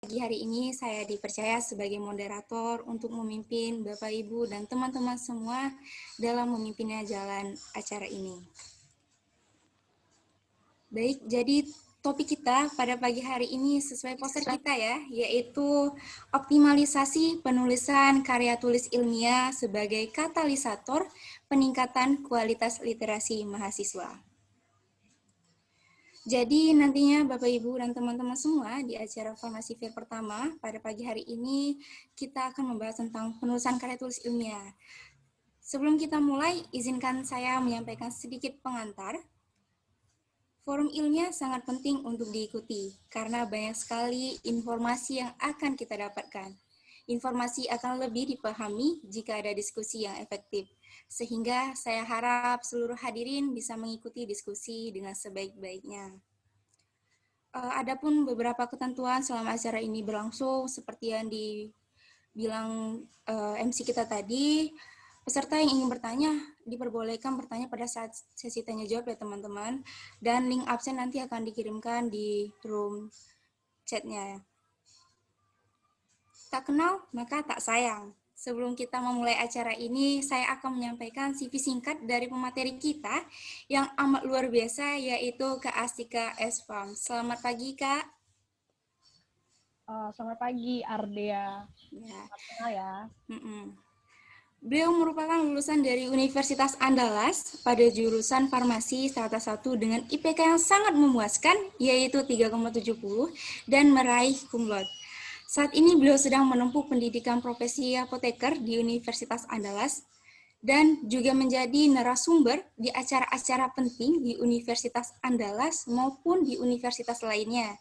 pagi hari ini saya dipercaya sebagai moderator untuk memimpin Bapak, Ibu, dan teman-teman semua dalam memimpinnya jalan acara ini. Baik, jadi topik kita pada pagi hari ini sesuai poster kita ya, yaitu optimalisasi penulisan karya tulis ilmiah sebagai katalisator peningkatan kualitas literasi mahasiswa. Jadi nantinya Bapak, Ibu, dan teman-teman semua di acara Farmasi Fair pertama pada pagi hari ini kita akan membahas tentang penulisan karya tulis ilmiah. Sebelum kita mulai, izinkan saya menyampaikan sedikit pengantar. Forum ilmiah sangat penting untuk diikuti karena banyak sekali informasi yang akan kita dapatkan. Informasi akan lebih dipahami jika ada diskusi yang efektif. Sehingga saya harap seluruh hadirin bisa mengikuti diskusi dengan sebaik-baiknya. Adapun beberapa ketentuan selama acara ini berlangsung seperti yang dibilang MC kita tadi, peserta yang ingin bertanya diperbolehkan bertanya pada saat sesi tanya jawab ya teman-teman, dan link absen nanti akan dikirimkan di room chatnya. Tak kenal maka tak sayang. Sebelum kita memulai acara ini, saya akan menyampaikan CV singkat dari pemateri kita yang amat luar biasa, yaitu Kak Astika S.Farm. Selamat pagi, Kak. Selamat pagi, Ardea. Ya. Selamat kenal ya. Beliau merupakan lulusan dari Universitas Andalas pada jurusan farmasi strata 1 dengan IPK yang sangat memuaskan, yaitu 3,70 dan meraih cum laude. Saat ini beliau sedang menempuh pendidikan profesi apoteker di Universitas Andalas dan juga menjadi narasumber di acara-acara penting di Universitas Andalas maupun di universitas lainnya.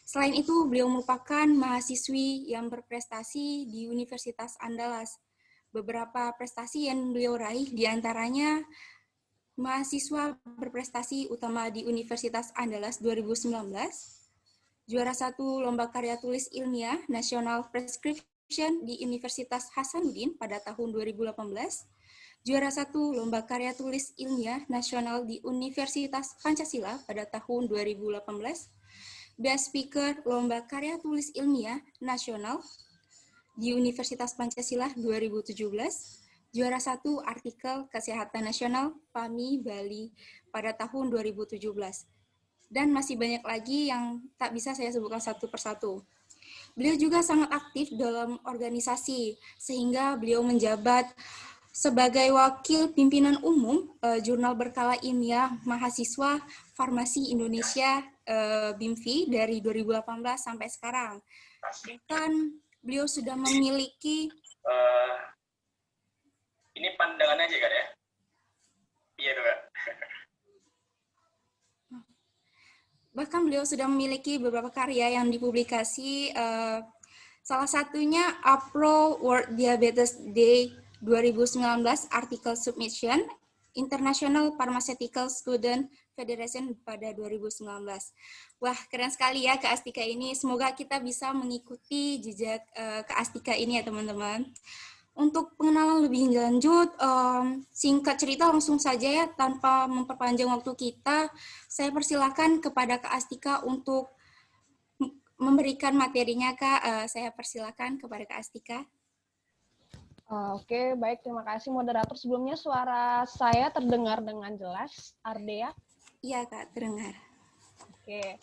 Selain itu, beliau merupakan mahasiswi yang berprestasi di Universitas Andalas. Beberapa prestasi yang beliau raih diantaranya mahasiswa berprestasi utama di Universitas Andalas 2019, juara 1 Lomba Karya Tulis Ilmiah National Prescription di Universitas Hasanuddin pada tahun 2018, juara 1 Lomba Karya Tulis Ilmiah Nasional di Universitas Pancasila pada tahun 2018, Best Speaker Lomba Karya Tulis Ilmiah Nasional di Universitas Pancasila 2017, juara 1 Artikel Kesehatan Nasional PAMI Bali pada tahun 2017. Dan masih banyak lagi yang tak bisa saya sebutkan satu persatu. Beliau juga sangat aktif dalam organisasi, sehingga beliau menjabat sebagai Wakil Pimpinan Umum Jurnal Berkala Ilmiah Mahasiswa Farmasi Indonesia BIMFI dari 2018 sampai sekarang. Bahkan beliau sudah memiliki... ini pandangannya aja kan ya? Iya tuh Kak. Bahkan beliau sudah memiliki beberapa karya yang dipublikasi, salah satunya APRO World Diabetes Day 2019 Article Submission, International Pharmaceutical Student Federation pada 2019. Wah, keren sekali ya Kak Astika ini. Semoga kita bisa mengikuti jejak Kak Astika ini ya teman-teman. Untuk pengenalan lebih lanjut, singkat cerita langsung saja ya, tanpa memperpanjang waktu kita, saya persilakan kepada Kak Astika untuk memberikan materinya, Kak. Saya persilakan kepada Kak Astika. Oke, baik. Terima kasih moderator. Sebelumnya suara saya terdengar dengan jelas, Ardea? Iya, Kak, terdengar. Oke.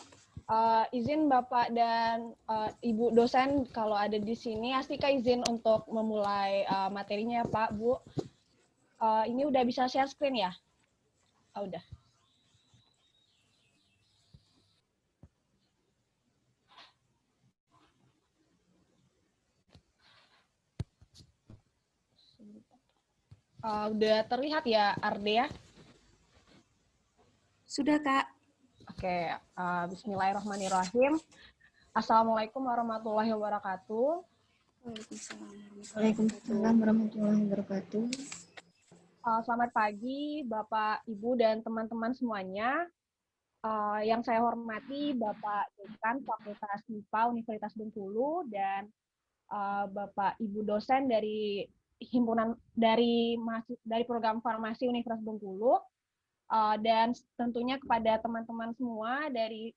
Izin Bapak dan Ibu dosen kalau ada di sini, Astika izin untuk memulai materinya ya Pak, Bu. Ini udah bisa share screen ya? Udah. Udah terlihat ya, Ardea? Sudah, Kak. Oke, bismillahirrahmanirrahim. Assalamualaikum warahmatullahi wabarakatuh. Waalaikumsalam warahmatullahi wabarakatuh. Selamat pagi, Bapak, Ibu, dan teman-teman semuanya. Yang saya hormati Bapak Dekan Fakultas MIPA Universitas Bengkulu dan Bapak Ibu dosen dari himpunan dari program farmasi Universitas Bengkulu, dan tentunya kepada teman-teman semua dari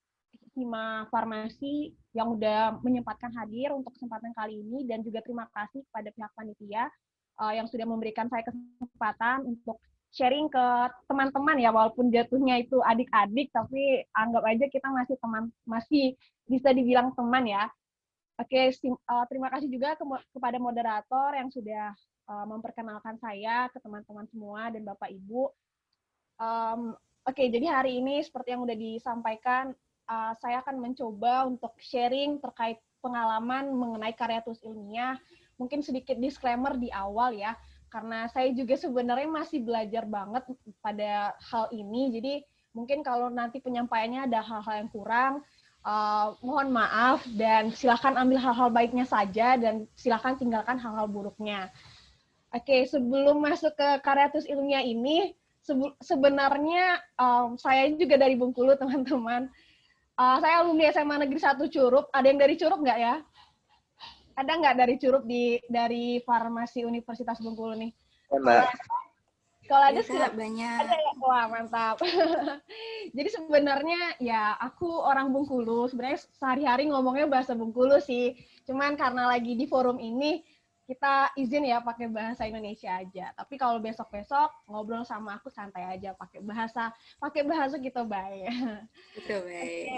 Hima Farmasi yang udah menyempatkan hadir untuk kesempatan kali ini, dan juga terima kasih kepada pihak panitia yang sudah memberikan saya kesempatan untuk sharing ke teman-teman ya, walaupun jatuhnya itu adik-adik, tapi anggap aja kita masih teman, masih bisa dibilang teman ya. Oke, terima kasih juga kepada moderator yang sudah memperkenalkan saya ke teman-teman semua dan Bapak Ibu. Oke, jadi hari ini seperti yang sudah disampaikan, saya akan mencoba untuk sharing terkait pengalaman mengenai karya tulis ilmiah. Mungkin sedikit disclaimer di awal ya, karena saya juga sebenarnya masih belajar banget pada hal ini. Jadi mungkin kalau nanti penyampaiannya ada hal-hal yang kurang, mohon maaf, dan silakan ambil hal-hal baiknya saja dan silakan tinggalkan hal-hal buruknya. Oke, sebelum masuk ke karya tulis ilmiah ini, sebenarnya saya juga dari Bengkulu, teman-teman. Saya alumni SMA Negeri 1 Curup. Ada yang dari Curup nggak ya? Ada nggak dari Curup dari Farmasi Universitas Bengkulu nih? Mbak. Kalau ada Ya, Kak, banyak. Ada ya? Wah, mantap. Jadi sebenarnya ya aku orang Bengkulu. Sebenarnya sehari-hari ngomongnya bahasa Bengkulu sih. Cuman karena lagi di forum ini, kita izin ya pakai bahasa Indonesia aja. Tapi kalau besok-besok ngobrol sama aku santai aja pakai bahasa kita baik. Betul, baik.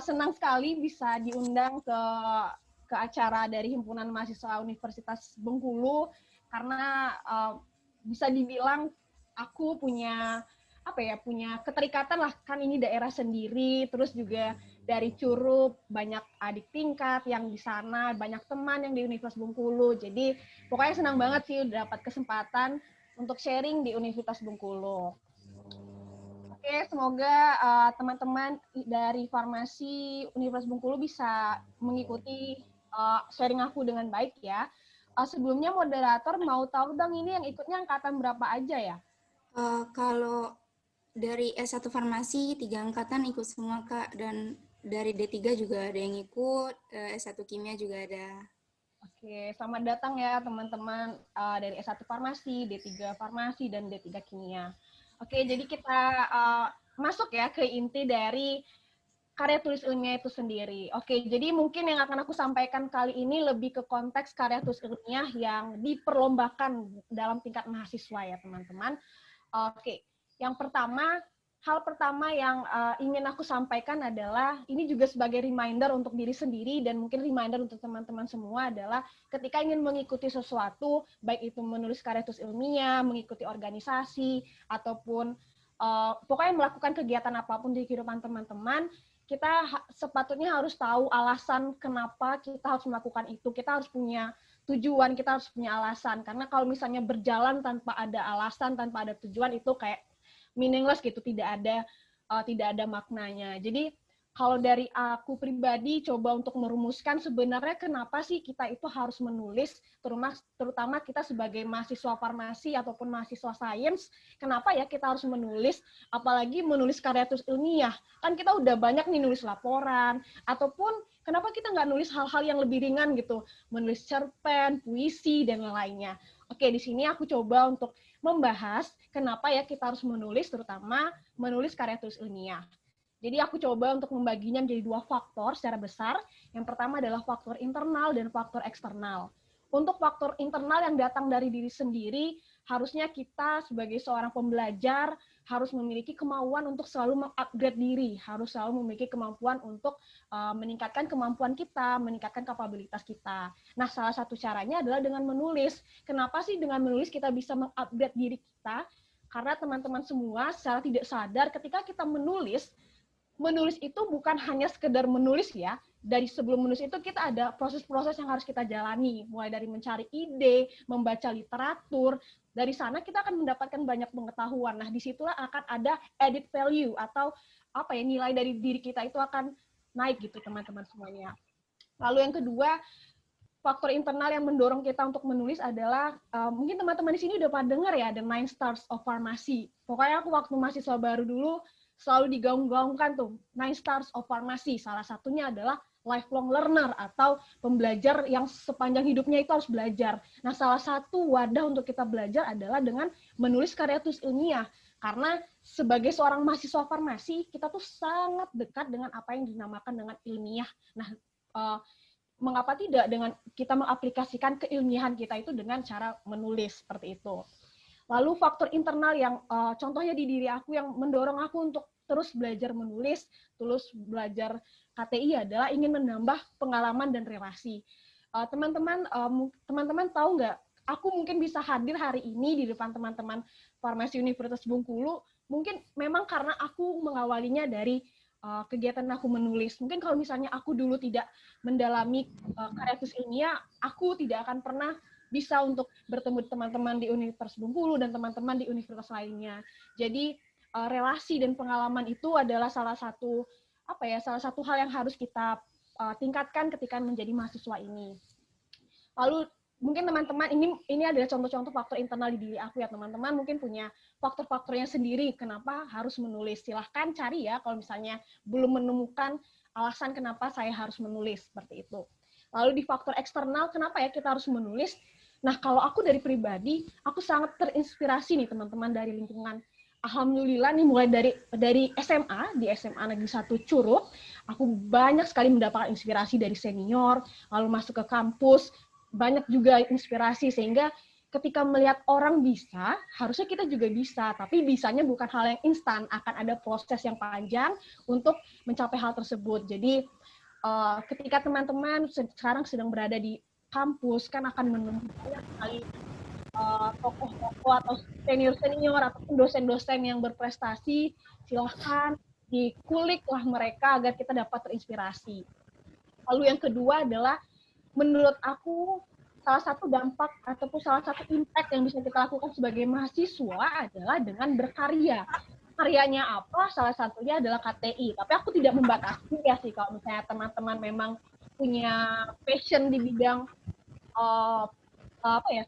Senang sekali bisa diundang ke acara dari Himpunan Mahasiswa Universitas Bengkulu, karena bisa dibilang aku punya punya keterikatan lah, kan ini daerah sendiri, terus juga dari Curup banyak adik tingkat yang di sana, banyak teman yang di Universitas Bengkulu. Jadi pokoknya senang banget sih udah dapat kesempatan untuk sharing di Universitas Bengkulu. Oke, semoga teman-teman dari Farmasi Universitas Bengkulu bisa mengikuti sharing aku dengan baik ya. Sebelumnya moderator mau tahu dong, ini yang ikutnya angkatan berapa aja ya? Kalau dari S1 Farmasi, 3 angkatan ikut semua, Kak. Dan dari D3 juga ada yang ikut, S1 Kimia juga ada. Oke, selamat datang ya teman-teman dari S1 Farmasi, D3 Farmasi, dan D3 Kimia. Oke, jadi kita masuk ya ke inti dari karya tulis ilmiah itu sendiri. Oke, jadi mungkin yang akan aku sampaikan kali ini lebih ke konteks karya tulis ilmiah yang diperlombakan dalam tingkat mahasiswa ya teman-teman. Oke, hal pertama yang ingin aku sampaikan adalah, ini juga sebagai reminder untuk diri sendiri dan mungkin reminder untuk teman-teman semua, adalah ketika ingin mengikuti sesuatu, baik itu menulis karya tulis ilmiah, mengikuti organisasi, ataupun pokoknya melakukan kegiatan apapun di kehidupan teman-teman, kita sepatutnya harus tahu alasan kenapa kita harus melakukan itu. Kita harus punya tujuan, kita harus punya alasan. Karena kalau misalnya berjalan tanpa ada alasan, tanpa ada tujuan, itu kayak meaningless gitu, tidak ada maknanya. Jadi kalau dari aku pribadi coba untuk merumuskan sebenarnya kenapa sih kita itu harus menulis, terutama kita sebagai mahasiswa farmasi ataupun mahasiswa sains, kenapa ya kita harus menulis, apalagi menulis karya tulis ilmiah. Kan kita udah banyak nih nulis laporan, ataupun kenapa kita nggak nulis hal-hal yang lebih ringan gitu, menulis cerpen, puisi, dan lainnya. Oke, di sini aku coba untuk membahas kenapa ya kita harus menulis, terutama menulis karya tulis ilmiah. Jadi aku coba untuk membaginya menjadi 2 faktor secara besar. Yang pertama adalah faktor internal dan faktor eksternal. Untuk faktor internal yang datang dari diri sendiri, harusnya kita sebagai seorang pembelajar harus memiliki kemauan untuk selalu mengupgrade diri, harus selalu memiliki kemampuan untuk meningkatkan kemampuan kita, meningkatkan kapabilitas kita. Nah, salah satu caranya adalah dengan menulis. Kenapa sih dengan menulis kita bisa mengupgrade diri kita? Karena teman-teman semua secara tidak sadar ketika kita menulis itu bukan hanya sekedar menulis ya. Dari sebelum menulis itu kita ada proses-proses yang harus kita jalani, mulai dari mencari ide, membaca literatur. Dari sana kita akan mendapatkan banyak pengetahuan. Nah, disitulah akan ada added value atau nilai dari diri kita itu akan naik gitu teman-teman semuanya. Lalu yang kedua, faktor internal yang mendorong kita untuk menulis adalah, mungkin teman-teman di sini udah pada dengar ya, The 9 Stars of Pharmacy. Pokoknya aku waktu mahasiswa baru dulu selalu digaung-gaungkan tuh, 9 Stars of Pharmacy. Salah satunya adalah lifelong learner atau pembelajar yang sepanjang hidupnya itu harus belajar. Nah, salah satu wadah untuk kita belajar adalah dengan menulis karya tulis ilmiah. Karena sebagai seorang mahasiswa farmasi, kita tuh sangat dekat dengan apa yang dinamakan dengan ilmiah. Nah, mengapa tidak dengan kita mengaplikasikan keilmiahan kita itu dengan cara menulis seperti itu. Lalu faktor internal yang contohnya di diri aku yang mendorong aku untuk terus belajar menulis, terus belajar KTI adalah ingin menambah pengalaman dan relasi. Teman-teman tahu nggak, aku mungkin bisa hadir hari ini di depan teman-teman Farmasi Universitas Bengkulu, mungkin memang karena aku mengawalinya dari kegiatan aku menulis. Mungkin kalau misalnya aku dulu tidak mendalami karya tulis ilmiah, aku tidak akan pernah bisa untuk bertemu teman-teman di Universitas Bengkulu dan teman-teman di universitas lainnya. Jadi relasi dan pengalaman itu adalah salah satu hal yang harus kita tingkatkan ketika menjadi mahasiswa ini. Lalu mungkin teman-teman ini adalah contoh-contoh faktor internal di diri aku ya, teman-teman mungkin punya faktor-faktornya sendiri kenapa harus menulis. Silahkan cari ya kalau misalnya belum menemukan alasan kenapa saya harus menulis seperti itu. Lalu di faktor eksternal kenapa ya kita harus menulis? Nah, kalau aku dari pribadi, aku sangat terinspirasi nih teman-teman dari lingkungan. Alhamdulillah nih mulai dari SMA, di SMA Negeri 1 Curug, aku banyak sekali mendapatkan inspirasi dari senior, lalu masuk ke kampus, banyak juga inspirasi, sehingga ketika melihat orang bisa, harusnya kita juga bisa, tapi bisanya bukan hal yang instan, akan ada proses yang panjang untuk mencapai hal tersebut. Jadi, ketika teman-teman sekarang sedang berada di kampus, kan akan menemukan banyak sekali tokoh-tokoh atau senior-senior ataupun dosen-dosen yang berprestasi, silahkan dikuliklah mereka agar kita dapat terinspirasi. Lalu yang kedua adalah, menurut aku, salah satu dampak ataupun salah satu impact yang bisa kita lakukan sebagai mahasiswa adalah dengan berkarya. Karyanya apa? Salah satunya adalah KTI. Tapi aku tidak membatasi ya sih, kalau misalnya teman-teman memang punya passion di bidang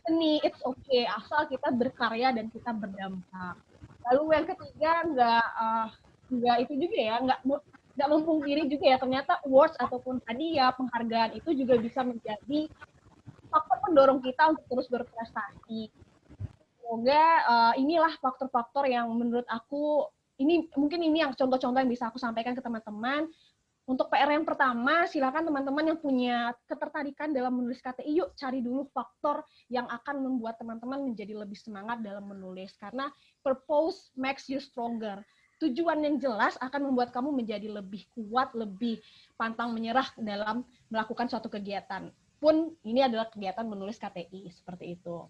seni, it's okay, asal kita berkarya dan kita berdampak. Lalu yang ketiga, nggak itu juga ya, nggak mempungkiri juga ya, ternyata awards ataupun hadiah, penghargaan itu juga bisa menjadi faktor pendorong kita untuk terus berprestasi. Semoga inilah faktor-faktor yang menurut aku, mungkin ini yang contoh-contoh yang bisa aku sampaikan ke teman-teman. Untuk PR yang pertama, silakan teman-teman yang punya ketertarikan dalam menulis KTI, yuk cari dulu faktor yang akan membuat teman-teman menjadi lebih semangat dalam menulis. Karena purpose makes you stronger. Tujuan yang jelas akan membuat kamu menjadi lebih kuat, lebih pantang menyerah dalam melakukan suatu kegiatan. Pun ini adalah kegiatan menulis KTI, seperti itu.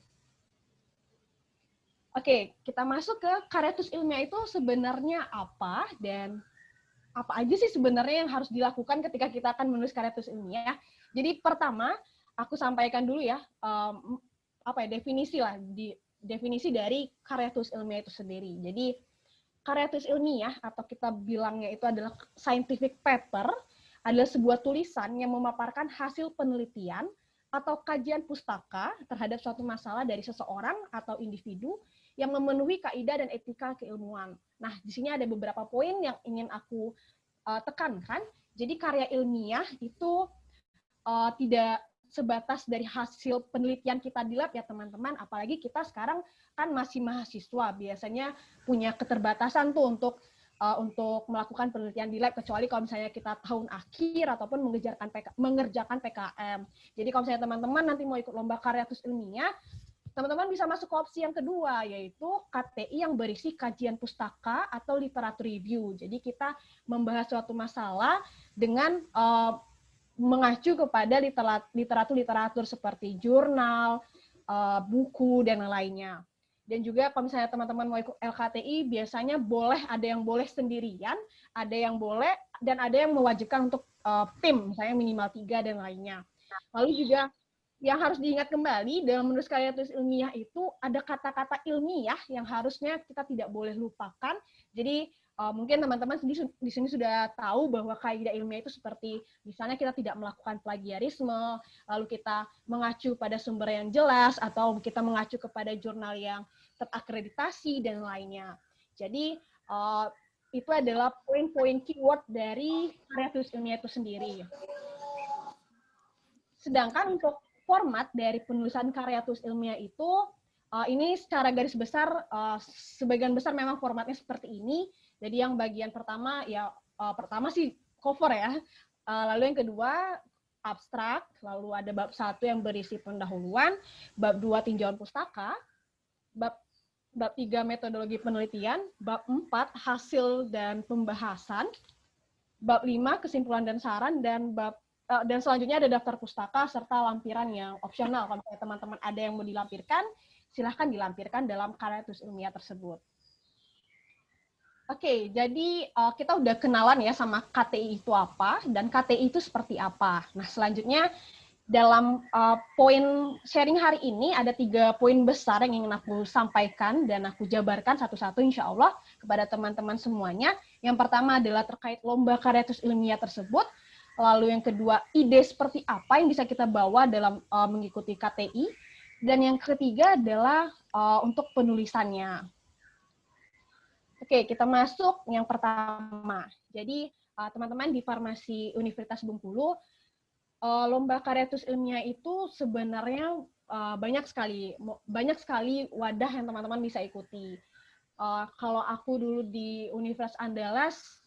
Oke, kita masuk ke karya tulis ilmiah itu sebenarnya apa, dan apa aja sih sebenarnya yang harus dilakukan ketika kita akan menulis karya tulis ilmiah. Jadi pertama, aku sampaikan dulu ya, definisi dari karya tulis ilmiah itu sendiri. Jadi karya tulis ilmiah atau kita bilangnya itu adalah scientific paper, adalah sebuah tulisan yang memaparkan hasil penelitian atau kajian pustaka terhadap suatu masalah dari seseorang atau individu yang memenuhi kaidah dan etika keilmuan. Nah, di sini ada beberapa poin yang ingin aku tekankan. Jadi karya ilmiah itu tidak sebatas dari hasil penelitian kita di lab ya teman-teman, apalagi kita sekarang kan masih mahasiswa, biasanya punya keterbatasan tuh untuk melakukan penelitian di lab, kecuali kalau misalnya kita tahun akhir ataupun mengerjakan PKM. Jadi kalau misalnya teman-teman nanti mau ikut lomba karya tulis ilmiah, teman-teman bisa masuk ke opsi yang kedua, yaitu KTI yang berisi kajian pustaka atau literatur review. Jadi kita membahas suatu masalah dengan mengacu kepada literatur seperti jurnal, buku, dan lainnya. Dan juga kalau misalnya teman-teman mau ikut LKTI, biasanya ada yang boleh sendirian, ada yang boleh, dan ada yang mewajibkan untuk tim, misalnya minimal 3 dan lainnya. Lalu juga yang harus diingat kembali dalam menulis karya tulis ilmiah itu ada kata-kata ilmiah yang harusnya kita tidak boleh lupakan. Jadi mungkin teman-teman di sini sudah tahu bahwa kaidah ilmiah itu seperti misalnya kita tidak melakukan plagiarisme, lalu kita mengacu pada sumber yang jelas, atau kita mengacu kepada jurnal yang terakreditasi dan lainnya. Jadi itu adalah poin-poin keyword dari karya tulis ilmiah itu sendiri. Sedangkan untuk format dari penulisan karya tulis ilmiah itu Ini secara garis besar, sebagian besar memang formatnya seperti ini. Jadi yang bagian pertama ya pertama sih cover ya. Lalu yang kedua abstrak, lalu ada bab 1 yang berisi pendahuluan, bab 2 tinjauan pustaka, bab 3 metodologi penelitian, bab 4 hasil dan pembahasan, bab 5 kesimpulan dan saran, dan selanjutnya ada daftar pustaka serta lampiran yang opsional. Kalau teman-teman ada yang mau dilampirkan, silahkan dilampirkan dalam karya tulis ilmiah tersebut. Oke, jadi kita udah kenalan ya sama KTI itu apa dan KTI itu seperti apa. Nah, selanjutnya dalam poin sharing hari ini ada 3 poin besar yang ingin aku sampaikan dan aku jabarkan satu-satu insya Allah kepada teman-teman semuanya. Yang pertama adalah terkait lomba karya tulis ilmiah tersebut. Lalu yang kedua, ide seperti apa yang bisa kita bawa dalam mengikuti KTI. Dan yang ketiga adalah untuk penulisannya. Oke, kita masuk yang pertama. Jadi, teman-teman di Farmasi Universitas Bengkulu, lomba karya tulis ilmiah itu sebenarnya banyak sekali wadah yang teman-teman bisa ikuti. Kalau aku dulu di Universitas Andalas,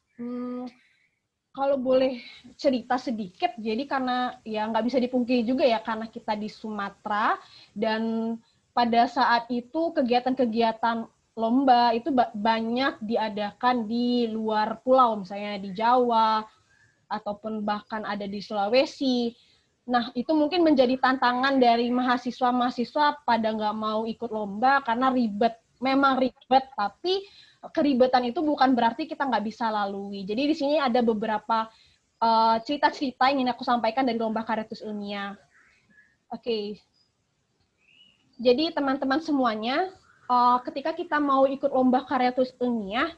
kalau boleh cerita sedikit, jadi karena ya nggak bisa dipungkiri juga ya karena kita di Sumatera dan pada saat itu kegiatan-kegiatan lomba itu banyak diadakan di luar pulau, misalnya di Jawa, ataupun bahkan ada di Sulawesi. Nah, itu mungkin menjadi tantangan dari mahasiswa-mahasiswa pada nggak mau ikut lomba karena ribet. Memang ribet, tapi keribetan itu bukan berarti kita nggak bisa lalui. Jadi di sini ada beberapa cerita-cerita yang ingin aku sampaikan dari lomba karya tulis ilmiah. Oke. Jadi teman-teman semuanya, ketika kita mau ikut lomba karya tulis ilmiah,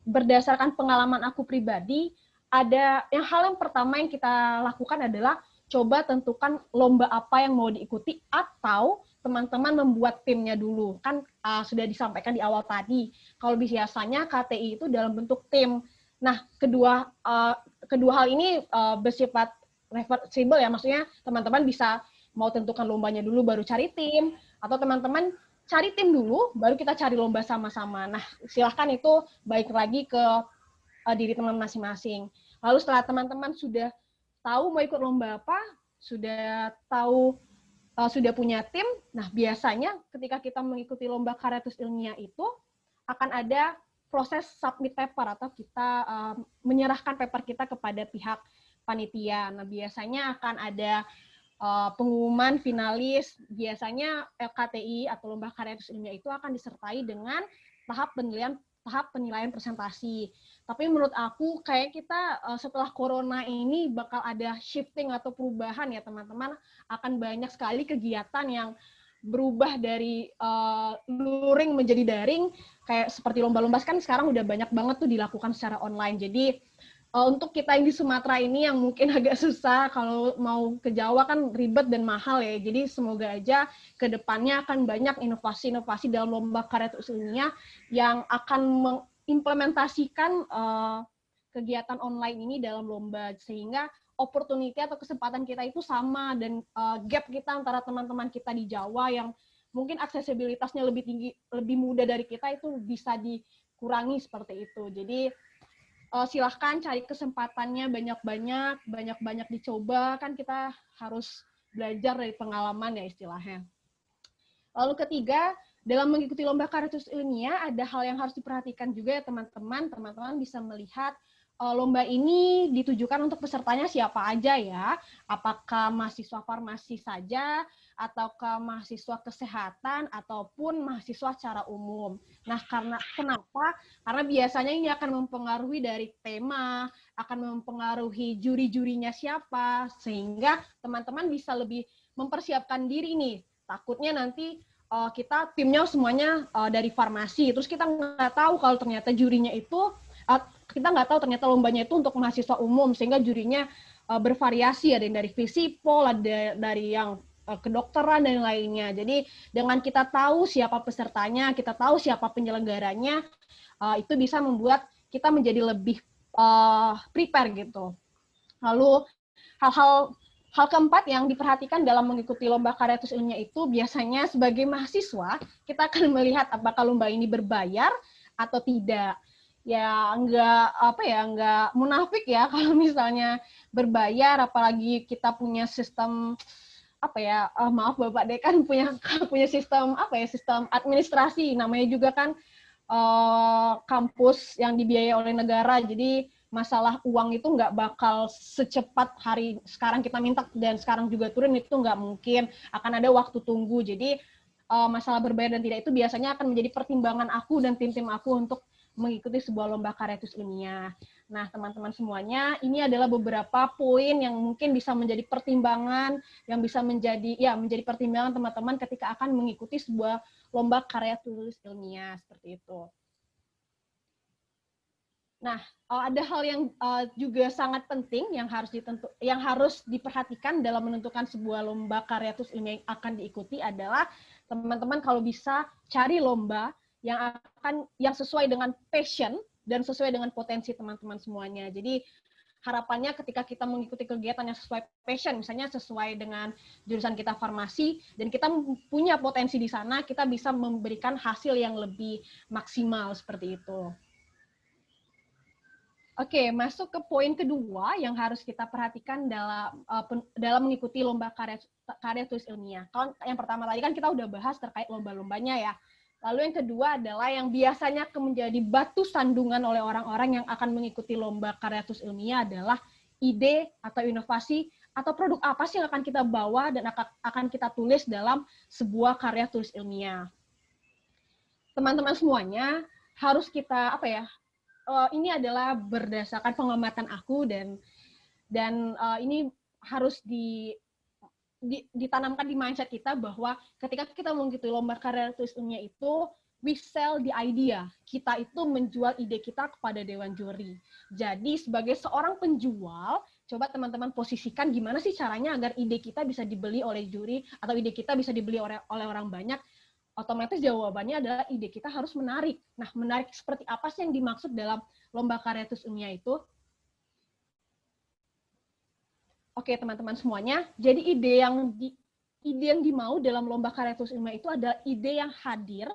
berdasarkan pengalaman aku pribadi, ada hal yang pertama yang kita lakukan adalah coba tentukan lomba apa yang mau diikuti atau teman-teman membuat timnya dulu. Kan sudah disampaikan di awal tadi, kalau biasanya KTI itu dalam bentuk tim. Nah, kedua hal ini bersifat reversible ya, maksudnya teman-teman bisa mau tentukan lombanya dulu baru cari tim, atau teman-teman cari tim dulu, baru kita cari lomba sama-sama. Nah, silahkan itu baik lagi ke diri teman masing-masing. Lalu setelah teman-teman sudah tahu mau ikut lomba apa, sudah tahu, sudah punya tim, nah biasanya ketika kita mengikuti lomba karya tulis ilmiah itu, akan ada proses submit paper, atau kita menyerahkan paper kita kepada pihak panitia. Nah, biasanya akan ada pengumuman finalis, biasanya LKTI atau lomba karya tulis ilmiah itu akan disertai dengan tahap penilaian presentasi. Tapi menurut aku kayak kita setelah corona ini bakal ada shifting atau perubahan ya teman-teman, akan banyak sekali kegiatan yang berubah dari luring menjadi daring, kayak seperti lomba-lomba kan sekarang udah banyak banget tuh dilakukan secara online. Jadi untuk kita yang di Sumatera ini yang mungkin agak susah, kalau mau ke Jawa kan ribet dan mahal ya. Jadi semoga aja ke depannya akan banyak inovasi-inovasi dalam lomba karya tulis ilmiah yang akan mengimplementasikan kegiatan online ini dalam lomba, sehingga opportunity atau kesempatan kita itu sama, dan gap kita antara teman-teman kita di Jawa yang mungkin aksesibilitasnya lebih tinggi, lebih mudah dari kita, itu bisa dikurangi seperti itu. Jadi silahkan cari kesempatannya banyak-banyak dicoba, kan kita harus belajar dari pengalaman ya istilahnya. Lalu ketiga, dalam mengikuti lomba karya tulis ilmiah ada hal yang harus diperhatikan juga ya teman-teman. Teman-teman bisa melihat lomba ini ditujukan untuk pesertanya siapa aja ya. Apakah mahasiswa farmasi saja, ataukah mahasiswa kesehatan, ataupun mahasiswa secara umum. Nah, kenapa? Karena biasanya ini akan mempengaruhi dari tema, akan mempengaruhi juri-jurinya siapa, sehingga teman-teman bisa lebih mempersiapkan diri nih. Takutnya nanti kita timnya semuanya dari farmasi, terus kita nggak tahu kalau ternyata jurinya itu, kita nggak tahu ternyata lombanya itu untuk mahasiswa umum, sehingga jurinya bervariasi, ada yang dari Visipol, ada dari yang kedokteran dan lainnya. Jadi dengan kita tahu siapa pesertanya, kita tahu siapa penyelenggaranya, itu bisa membuat kita menjadi lebih prepare gitu. Lalu hal-hal Hal keempat yang diperhatikan dalam mengikuti lomba karya tulis ilmiah itu biasanya sebagai mahasiswa kita akan melihat apakah lomba ini berbayar atau tidak. Ya nggak munafik ya kalau misalnya berbayar, apalagi kita punya sistem maaf Bapak Dekan punya sistem sistem administrasi, namanya juga kan kampus yang dibiayai oleh negara, jadi masalah uang itu nggak bakal secepat hari sekarang kita minta dan sekarang juga turun, itu nggak mungkin, akan ada waktu tunggu. Jadi masalah berbayar dan tidak itu biasanya akan menjadi pertimbangan aku dan tim-tim aku untuk mengikuti sebuah lomba karya tulis ilmiah. Nah, teman-teman semuanya, ini adalah beberapa poin yang mungkin bisa menjadi pertimbangan, yang bisa menjadi pertimbangan teman-teman ketika akan mengikuti sebuah lomba karya tulis ilmiah seperti itu. Nah, ada hal yang juga sangat penting yang harus diperhatikan dalam menentukan sebuah lomba karya tulis ilmiah yang akan diikuti adalah teman-teman kalau bisa cari lomba yang sesuai dengan passion dan sesuai dengan potensi teman-teman semuanya. Jadi harapannya ketika kita mengikuti kegiatan yang sesuai passion, misalnya sesuai dengan jurusan kita farmasi, dan kita punya potensi di sana, kita bisa memberikan hasil yang lebih maksimal seperti itu. Oke, masuk ke poin kedua yang harus kita perhatikan dalam mengikuti lomba karya tulis ilmiah. Kalau yang pertama tadi kan kita udah bahas terkait lomba-lombanya ya. Lalu yang kedua adalah yang biasanya menjadi batu sandungan oleh orang-orang yang akan mengikuti lomba karya tulis ilmiah adalah ide atau inovasi atau produk apa sih yang akan kita bawa dan akan kita tulis dalam sebuah karya tulis ilmiah. Teman-teman semuanya harus kita ini adalah berdasarkan pengamatan aku dan ini harus ditanamkan di mindset kita bahwa ketika kita mengikuti lomba karya tulis ilmiah itu, we sell the idea. Kita itu menjual ide kita kepada dewan juri. Jadi sebagai seorang penjual, coba teman-teman posisikan gimana sih caranya agar ide kita bisa dibeli oleh juri atau ide kita bisa dibeli oleh orang banyak. Otomatis jawabannya adalah ide kita harus menarik. Nah, menarik seperti apa sih yang dimaksud dalam lomba karya tulis ilmiah itu? Oke, teman-teman semuanya. Jadi ide yang dimau dalam lomba karya tulis ilmiah itu adalah ide yang hadir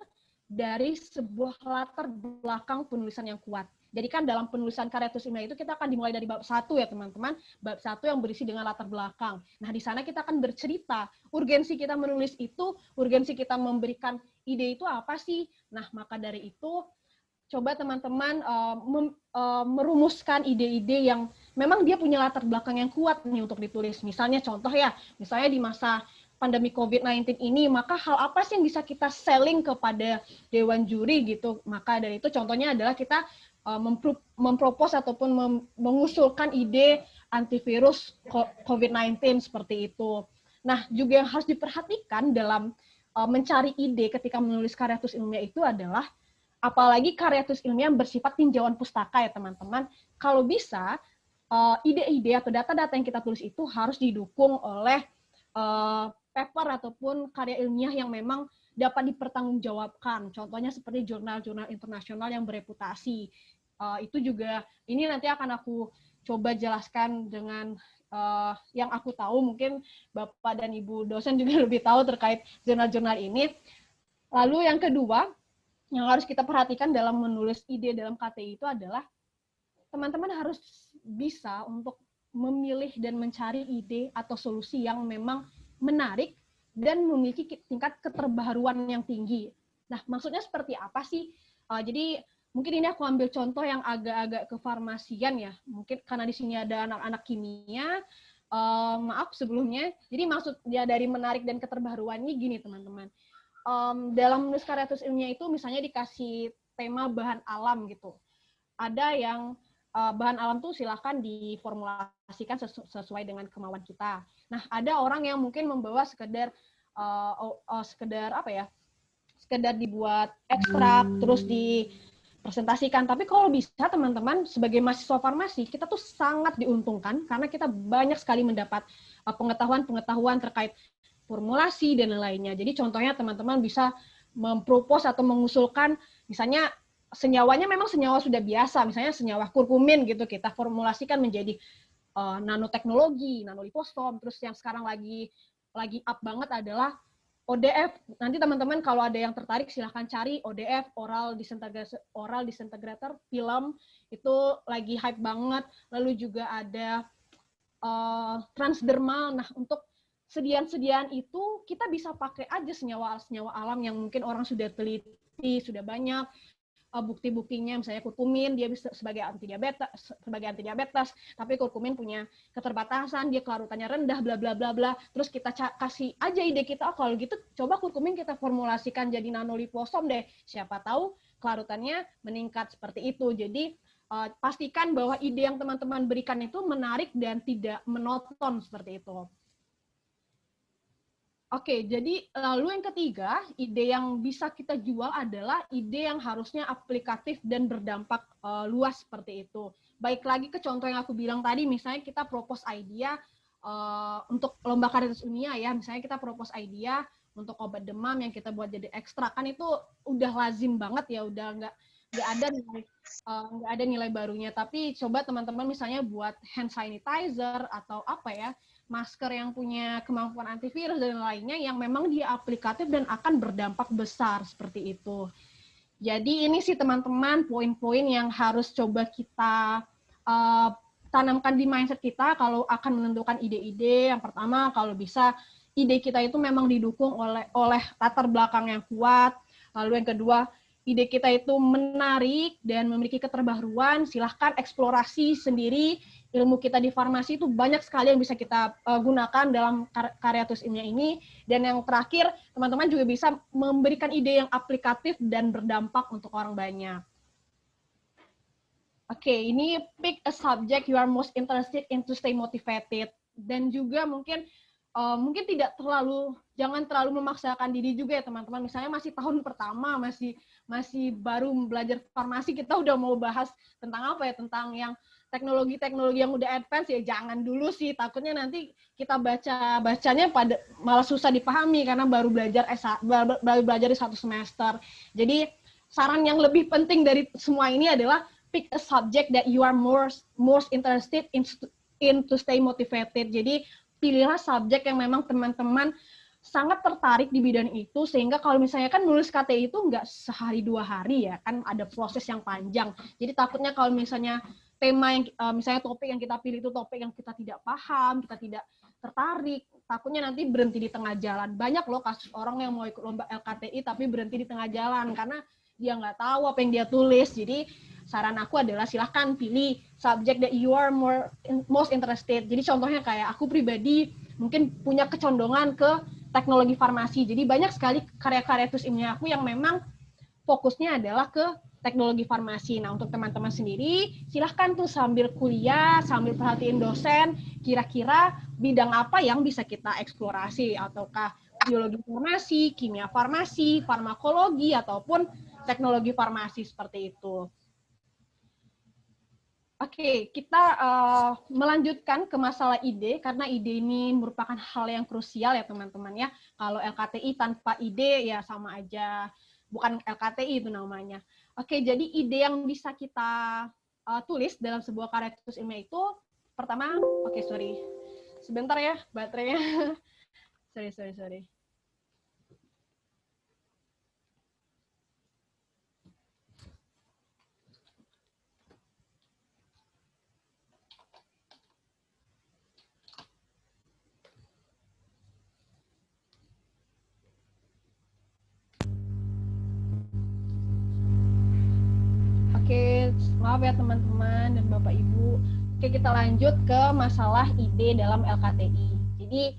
dari sebuah latar belakang penulisan yang kuat. Jadi kan dalam penulisan karya tulis ilmiah itu kita akan dimulai dari bab 1 ya teman-teman. Bab 1 yang berisi dengan latar belakang. Nah, di sana kita akan bercerita. Urgensi kita menulis itu, urgensi kita memberikan ide itu apa sih? Nah, maka dari itu coba teman-teman merumuskan ide-ide yang memang dia punya latar belakang yang kuat nih untuk ditulis. Misalnya misalnya di masa pandemi COVID-19 ini, maka hal apa sih yang bisa kita selling kepada dewan juri gitu. Maka dari itu contohnya adalah kita mempropos ataupun mengusulkan ide antivirus COVID-19 seperti itu. Nah, juga yang harus diperhatikan dalam mencari ide ketika menulis karya tulis ilmiah itu adalah, apalagi karya tulis ilmiah yang bersifat tinjauan pustaka ya teman-teman, kalau bisa ide-ide atau data-data yang kita tulis itu harus didukung oleh paper ataupun karya ilmiah yang memang dapat dipertanggungjawabkan. Contohnya seperti jurnal-jurnal internasional yang bereputasi. Itu juga, ini nanti akan aku coba jelaskan dengan yang aku tahu, mungkin Bapak dan Ibu dosen juga lebih tahu terkait jurnal-jurnal ini. Lalu yang kedua, yang harus kita perhatikan dalam menulis ide dalam KTI itu adalah teman-teman harus bisa untuk memilih dan mencari ide atau solusi yang memang menarik dan memiliki tingkat keterbaruan yang tinggi. Nah, maksudnya seperti apa sih? Jadi mungkin ini aku ambil contoh yang agak-agak kefarmasian ya. Mungkin karena di sini ada anak-anak kimia. Maaf sebelumnya. Jadi maksud dia dari menarik dan keterbaruan ini gini teman-teman. Dalam menulis karya tulis ilmiah itu misalnya dikasih tema bahan alam gitu. Ada yang bahan alam tuh silahkan diformulasikan sesuai dengan kemauan kita. Nah, ada orang yang mungkin membawa sekedar dibuat ekstrak terus dipresentasikan. Tapi kalau bisa teman-teman sebagai mahasiswa farmasi kita tuh sangat diuntungkan karena kita banyak sekali mendapat pengetahuan terkait formulasi dan lainnya. Jadi contohnya teman-teman bisa mempropos atau mengusulkan misalnya senyawanya memang senyawa sudah biasa, misalnya senyawa kurkumin gitu, kita formulasikan menjadi nanoteknologi, nanoliposom, terus yang sekarang lagi up banget adalah ODF. Nanti teman-teman kalau ada yang tertarik silahkan cari ODF, oral disintegrator film, itu lagi hype banget. Lalu juga ada transdermal. Nah, untuk sediaan-sediaan itu kita bisa pakai aja senyawa alam yang mungkin orang sudah teliti, sudah banyak bukti-buktinya, misalnya kurkumin dia bisa sebagai antidiabetes, tapi kurkumin punya keterbatasan, dia kelarutannya rendah, bla bla bla bla. Terus kita kasih aja ide kita, kalau gitu coba kurkumin kita formulasikan jadi nanoliposom deh. Siapa tahu kelarutannya meningkat seperti itu. Jadi pastikan bahwa ide yang teman-teman berikan itu menarik dan tidak monoton seperti itu. Oke, jadi lalu yang ketiga, ide yang bisa kita jual adalah ide yang harusnya aplikatif dan berdampak luas seperti itu. Baik lagi ke contoh yang aku bilang tadi, misalnya kita propose idea untuk lomba karya tulis ilmiah ya, misalnya kita propose idea untuk obat demam yang kita buat jadi ekstrak, kan itu udah lazim banget ya, udah nggak ada nilai barunya. Tapi coba teman-teman misalnya buat hand sanitizer atau apa ya, masker yang punya kemampuan antivirus dan lainnya yang memang dia aplikatif dan akan berdampak besar seperti itu. Jadi ini sih teman-teman poin-poin yang harus coba kita tanamkan di mindset kita kalau akan menentukan ide-ide. Yang pertama, kalau bisa ide kita itu memang didukung oleh latar belakang yang kuat. Lalu yang kedua, ide kita itu menarik dan memiliki keterbaruan, silahkan eksplorasi sendiri. Ilmu kita di farmasi itu banyak sekali yang bisa kita gunakan dalam karya tulis ilmiah ini. Dan yang terakhir, teman-teman juga bisa memberikan ide yang aplikatif dan berdampak untuk orang banyak. Oke, ini pick a subject you are most interested in to stay motivated. Dan juga mungkin jangan terlalu memaksakan diri juga ya teman-teman. Misalnya masih tahun pertama, masih baru belajar farmasi, kita udah mau bahas tentang apa ya, tentang yang teknologi-teknologi yang udah advance ya jangan dulu sih, takutnya nanti kita bacanya malah susah dipahami karena baru belajar di 1 semester. Jadi saran yang lebih penting dari semua ini adalah pick a subject that you are most interested in to stay motivated. Jadi pilihlah subjek yang memang teman-teman sangat tertarik di bidang itu, sehingga kalau misalnya kan nulis KTI itu nggak sehari 2 hari ya, kan ada proses yang panjang. Jadi takutnya kalau misalnya tema yang misalnya topik yang kita pilih itu topik yang kita tidak paham, kita tidak tertarik, takutnya nanti berhenti di tengah jalan. Banyak loh kasus orang yang mau ikut lomba LKTI tapi berhenti di tengah jalan karena dia nggak tahu apa yang dia tulis. Jadi saran aku adalah silahkan pilih subject that you are most interested. Jadi contohnya kayak aku pribadi mungkin punya kecondongan ke teknologi farmasi. Jadi banyak sekali karya-karya tulis ilmiah aku yang memang fokusnya adalah ke teknologi farmasi. Nah, untuk teman-teman sendiri, silahkan tuh sambil kuliah, sambil perhatiin dosen, kira-kira bidang apa yang bisa kita eksplorasi, ataukah biologi farmasi, kimia farmasi, farmakologi, ataupun teknologi farmasi seperti itu. Oke, kita melanjutkan ke masalah ide, karena ide ini merupakan hal yang krusial ya teman-teman ya. Kalau LKTI tanpa ide ya sama aja, bukan LKTI itu namanya. Oke, jadi ide yang bisa kita tulis dalam sebuah karya tulis ilmiah itu, pertama, sorry. Sebentar ya, baterainya. sorry. Oke, maaf ya teman-teman dan Bapak Ibu. Oke, kita lanjut ke masalah ide dalam LKTI. Jadi,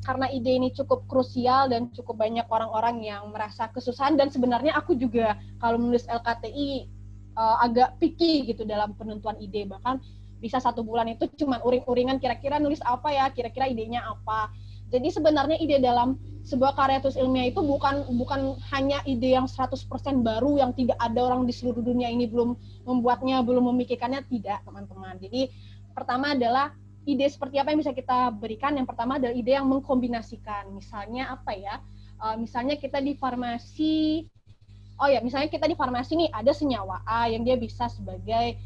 karena ide ini cukup krusial dan cukup banyak orang-orang yang merasa kesusahan, dan sebenarnya aku juga kalau menulis LKTI agak picky gitu dalam penentuan ide. Bahkan bisa 1 bulan itu cuma uring-uringan kira-kira nulis apa ya, kira-kira idenya apa. Jadi sebenarnya ide dalam sebuah karya tulis ilmiah itu bukan hanya ide yang 100% baru yang tidak ada orang di seluruh dunia ini belum membuatnya, belum memikirkannya, tidak, teman-teman. Jadi pertama adalah ide seperti apa yang bisa kita berikan. Yang pertama adalah ide yang mengkombinasikan. Misalnya apa ya? Misalnya kita di farmasi, misalnya kita di farmasi nih ada senyawa A yang dia bisa sebagai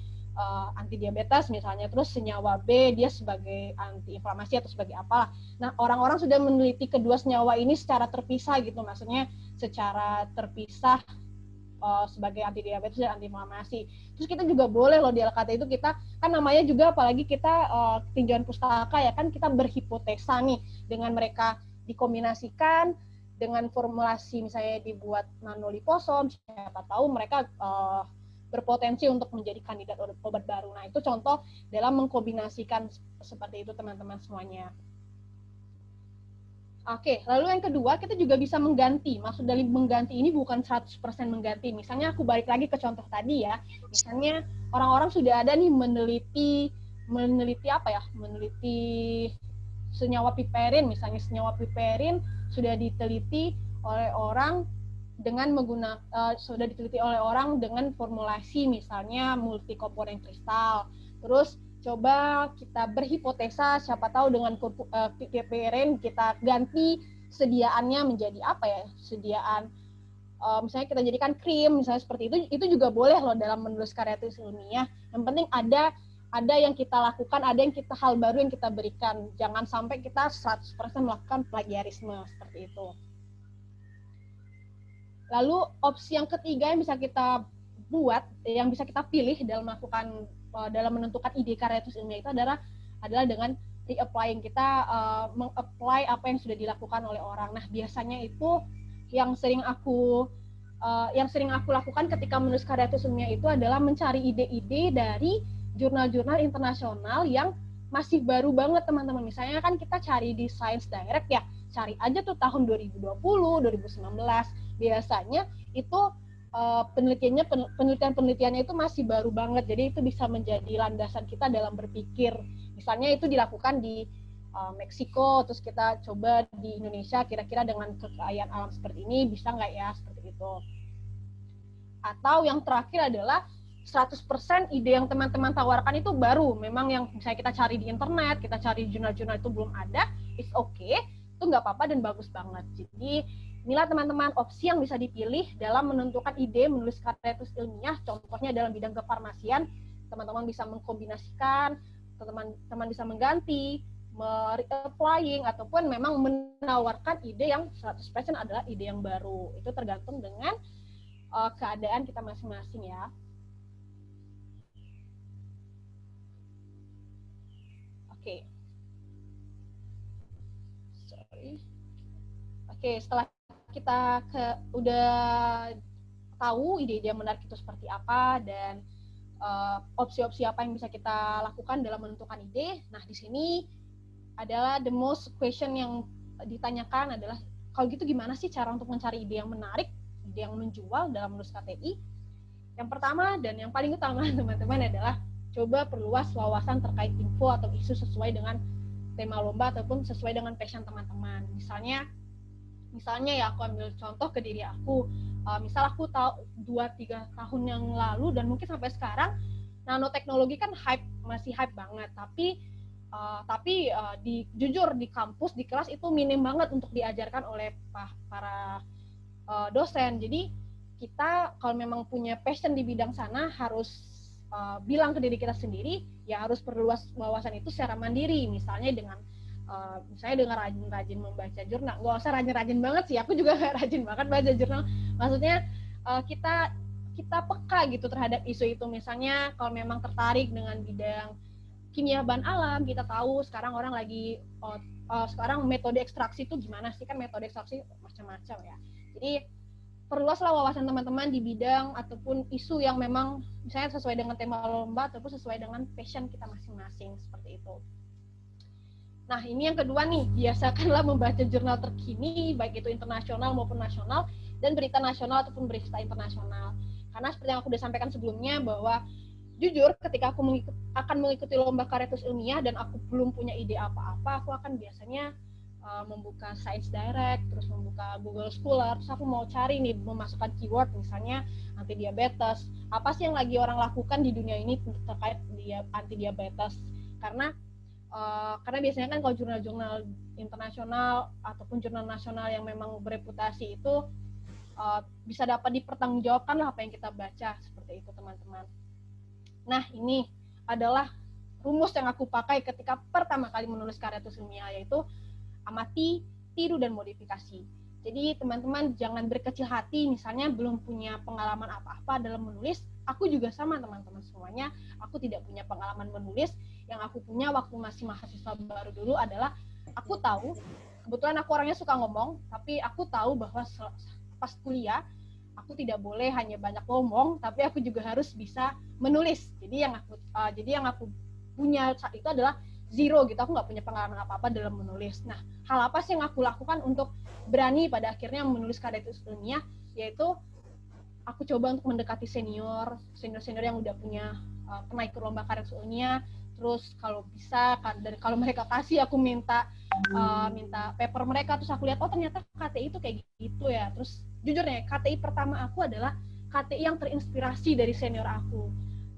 anti diabetes misalnya, terus senyawa B dia sebagai anti inflamasi atau sebagai apalah. Nah, orang-orang sudah meneliti kedua senyawa ini secara terpisah gitu, maksudnya secara terpisah sebagai anti diabetes dan anti inflamasi. Terus kita juga boleh loh di LKT itu kita kan namanya juga apalagi kita tinjauan pustaka ya kan kita berhipotesa nih dengan mereka dikombinasikan dengan formulasi misalnya dibuat nanoliposom, siapa tahu mereka berpotensi untuk menjadi kandidat obat baru. Nah, itu contoh dalam mengkombinasikan seperti itu teman-teman semuanya. Oke, lalu yang kedua, kita juga bisa mengganti. Maksud dari mengganti ini bukan 100% mengganti. Misalnya aku balik lagi ke contoh tadi ya. Misalnya orang-orang sudah ada nih meneliti apa ya? Meneliti senyawa piperin, misalnya senyawa piperin sudah diteliti oleh orang dengan sudah diteliti oleh orang dengan formulasi misalnya multikomponen kristal. Terus coba kita berhipotesa siapa tahu dengan piperin kita ganti sediaannya menjadi apa ya? Sediaan misalnya kita jadikan krim misalnya seperti itu juga boleh loh dalam menulis karya tulis ilmiah. Yang penting ada yang kita lakukan, ada yang kita hal baru yang kita berikan. Jangan sampai kita 100% melakukan plagiarisme seperti itu. Lalu opsi yang ketiga yang bisa kita buat, yang bisa kita pilih dalam menentukan ide karya tulis ilmiah itu adalah dengan reapplying, kita mengapply apa yang sudah dilakukan oleh orang. Nah, biasanya itu yang sering aku lakukan ketika menulis karya tulis ilmiah itu adalah mencari ide-ide dari jurnal-jurnal internasional yang masih baru banget teman-teman. Misalnya kan kita cari di Science Direct ya, cari aja tuh tahun 2020, 2019. Biasanya itu penelitiannya itu masih baru banget, jadi itu bisa menjadi landasan kita dalam berpikir. Misalnya itu dilakukan di Meksiko, terus kita coba di Indonesia, kira-kira dengan kekayaan alam seperti ini bisa nggak ya, seperti itu. Atau yang terakhir adalah 100% ide yang teman-teman tawarkan itu baru, memang yang misalnya kita cari di internet, kita cari jurnal-jurnal itu belum ada, it's okay, itu nggak apa-apa dan bagus banget. Jadi inilah teman-teman opsi yang bisa dipilih dalam menentukan ide menulis karya tulis ilmiah. Contohnya dalam bidang kefarmasian, teman-teman bisa mengkombinasikan, teman-teman bisa mengganti, applying, ataupun memang menawarkan ide yang 100% adalah ide yang baru. Itu tergantung dengan keadaan kita masing-masing ya. Oke. Oke, setelah kita udah tahu ide-ide yang menarik itu seperti apa dan opsi-opsi apa yang bisa kita lakukan dalam menentukan ide. Nah, di sini adalah the most question yang ditanyakan adalah, kalau gitu gimana sih cara untuk mencari ide yang menarik, ide yang menjual dalam menulis KTI? Yang pertama dan yang paling utama teman-teman adalah coba perluas wawasan terkait info atau isu sesuai dengan tema lomba ataupun sesuai dengan passion teman-teman. Misalnya ya aku ambil contoh ke diri aku. Misal aku tahu 2-3 tahun yang lalu dan mungkin sampai sekarang nanoteknologi kan masih hype banget, tapi jujur di kampus, di kelas itu minim banget untuk diajarkan oleh para dosen. Jadi kita kalau memang punya passion di bidang sana harus bilang ke diri kita sendiri, ya harus perluas wawasan itu secara mandiri, misalnya dengan rajin-rajin membaca jurnal. Nggak usah rajin-rajin banget sih, aku juga rajin banget baca jurnal. Maksudnya kita peka gitu terhadap isu itu. Misalnya kalau memang tertarik dengan bidang kimia bahan alam, kita tahu sekarang orang lagi sekarang metode ekstraksi itu gimana sih, kan metode ekstraksi macam-macam ya. Jadi perluaslah wawasan teman-teman di bidang ataupun isu yang memang misalnya sesuai dengan tema lomba ataupun sesuai dengan passion kita masing-masing, seperti itu. Nah, ini yang kedua nih, biasakanlah membaca jurnal terkini, baik itu internasional maupun nasional, dan berita nasional ataupun berita internasional. Karena seperti yang aku sudah sampaikan sebelumnya, bahwa jujur ketika aku akan mengikuti lomba karya tulis ilmiah dan aku belum punya ide apa-apa, aku akan biasanya membuka Science Direct, terus membuka Google Scholar, terus aku mau cari nih, memasukkan keyword misalnya anti diabetes. Apa sih yang lagi orang lakukan di dunia ini terkait anti diabetes? Karena biasanya kan kalau jurnal-jurnal internasional ataupun jurnal nasional yang memang bereputasi itu bisa dapat dipertanggungjawabkan lah apa yang kita baca, seperti itu teman-teman. Nah, ini adalah rumus yang aku pakai ketika pertama kali menulis karya tulis ilmiah, yaitu amati, tiru, dan modifikasi. Jadi teman-teman jangan berkecil hati, misalnya belum punya pengalaman apa-apa dalam menulis. Aku juga sama teman-teman semuanya, aku tidak punya pengalaman menulis. Yang aku punya waktu masih mahasiswa baru dulu adalah aku tahu, kebetulan aku orangnya suka ngomong, tapi aku tahu bahwa pas kuliah, aku tidak boleh hanya banyak ngomong, tapi aku juga harus bisa menulis. Jadi yang aku punya saat itu adalah zero gitu, aku nggak punya pengalaman apa-apa dalam menulis. Nah, hal apa sih yang aku lakukan untuk berani pada akhirnya menulis karya tulis ilmiah, yaitu aku coba untuk mendekati senior yang udah punya pernah ikut lomba karya tulis ilmiah. Terus kalau bisa, dan kalau mereka kasih, aku minta paper mereka, terus aku lihat, oh ternyata KTI itu kayak gitu ya. Terus jujur ya, KTI pertama aku adalah KTI yang terinspirasi dari senior aku.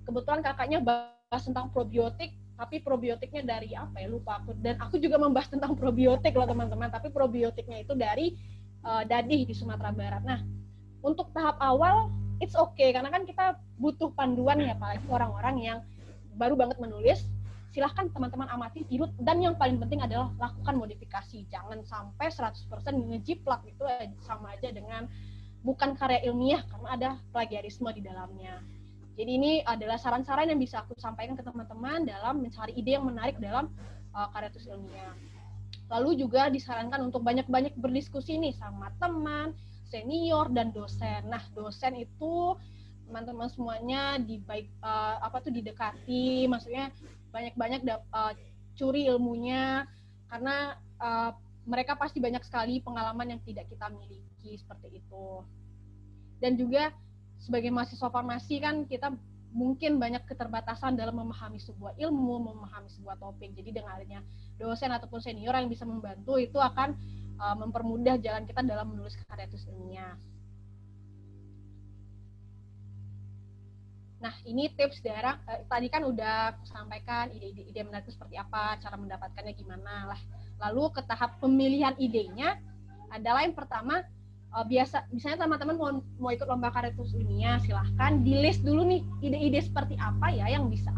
Kebetulan kakaknya bahas tentang probiotik, tapi probiotiknya dari apa ya, lupa aku. Dan aku juga membahas tentang probiotik loh teman-teman, tapi probiotiknya itu dari Dadih di Sumatera Barat. Nah, untuk tahap awal it's okay, karena kan kita butuh panduan ya, apalagi orang-orang yang baru banget menulis. Silahkan teman-teman amati, tiru, dan yang paling penting adalah lakukan modifikasi. Jangan sampai 100% ngejiplak, itu sama aja dengan bukan karya ilmiah, karena ada plagiarisme di dalamnya. Jadi ini adalah saran-saran yang bisa aku sampaikan ke teman-teman dalam mencari ide yang menarik dalam karya tulis ilmiah. Lalu juga disarankan untuk banyak-banyak berdiskusi nih sama teman, senior, dan dosen. Nah, dosen itu teman-teman semuanya didekati, maksudnya banyak-banyak curi ilmunya, karena mereka pasti banyak sekali pengalaman yang tidak kita miliki, seperti itu. Dan juga sebagai mahasiswa farmasi kan kita mungkin banyak keterbatasan dalam memahami sebuah ilmu, memahami sebuah topik. Jadi dengan adanya dosen ataupun senior yang bisa membantu, itu akan mempermudah jalan kita dalam menulis karya tulis ilmiah. Nah, ini tips daerah. Tadi kan udah aku sampaikan ide-ide menarik seperti apa, cara mendapatkannya gimana lah. Lalu ke tahap pemilihan idenya adalah yang pertama, misalnya teman-teman mau ikut lomba karya tulis ilmiah, silahkan di list dulu nih ide-ide seperti apa ya yang bisa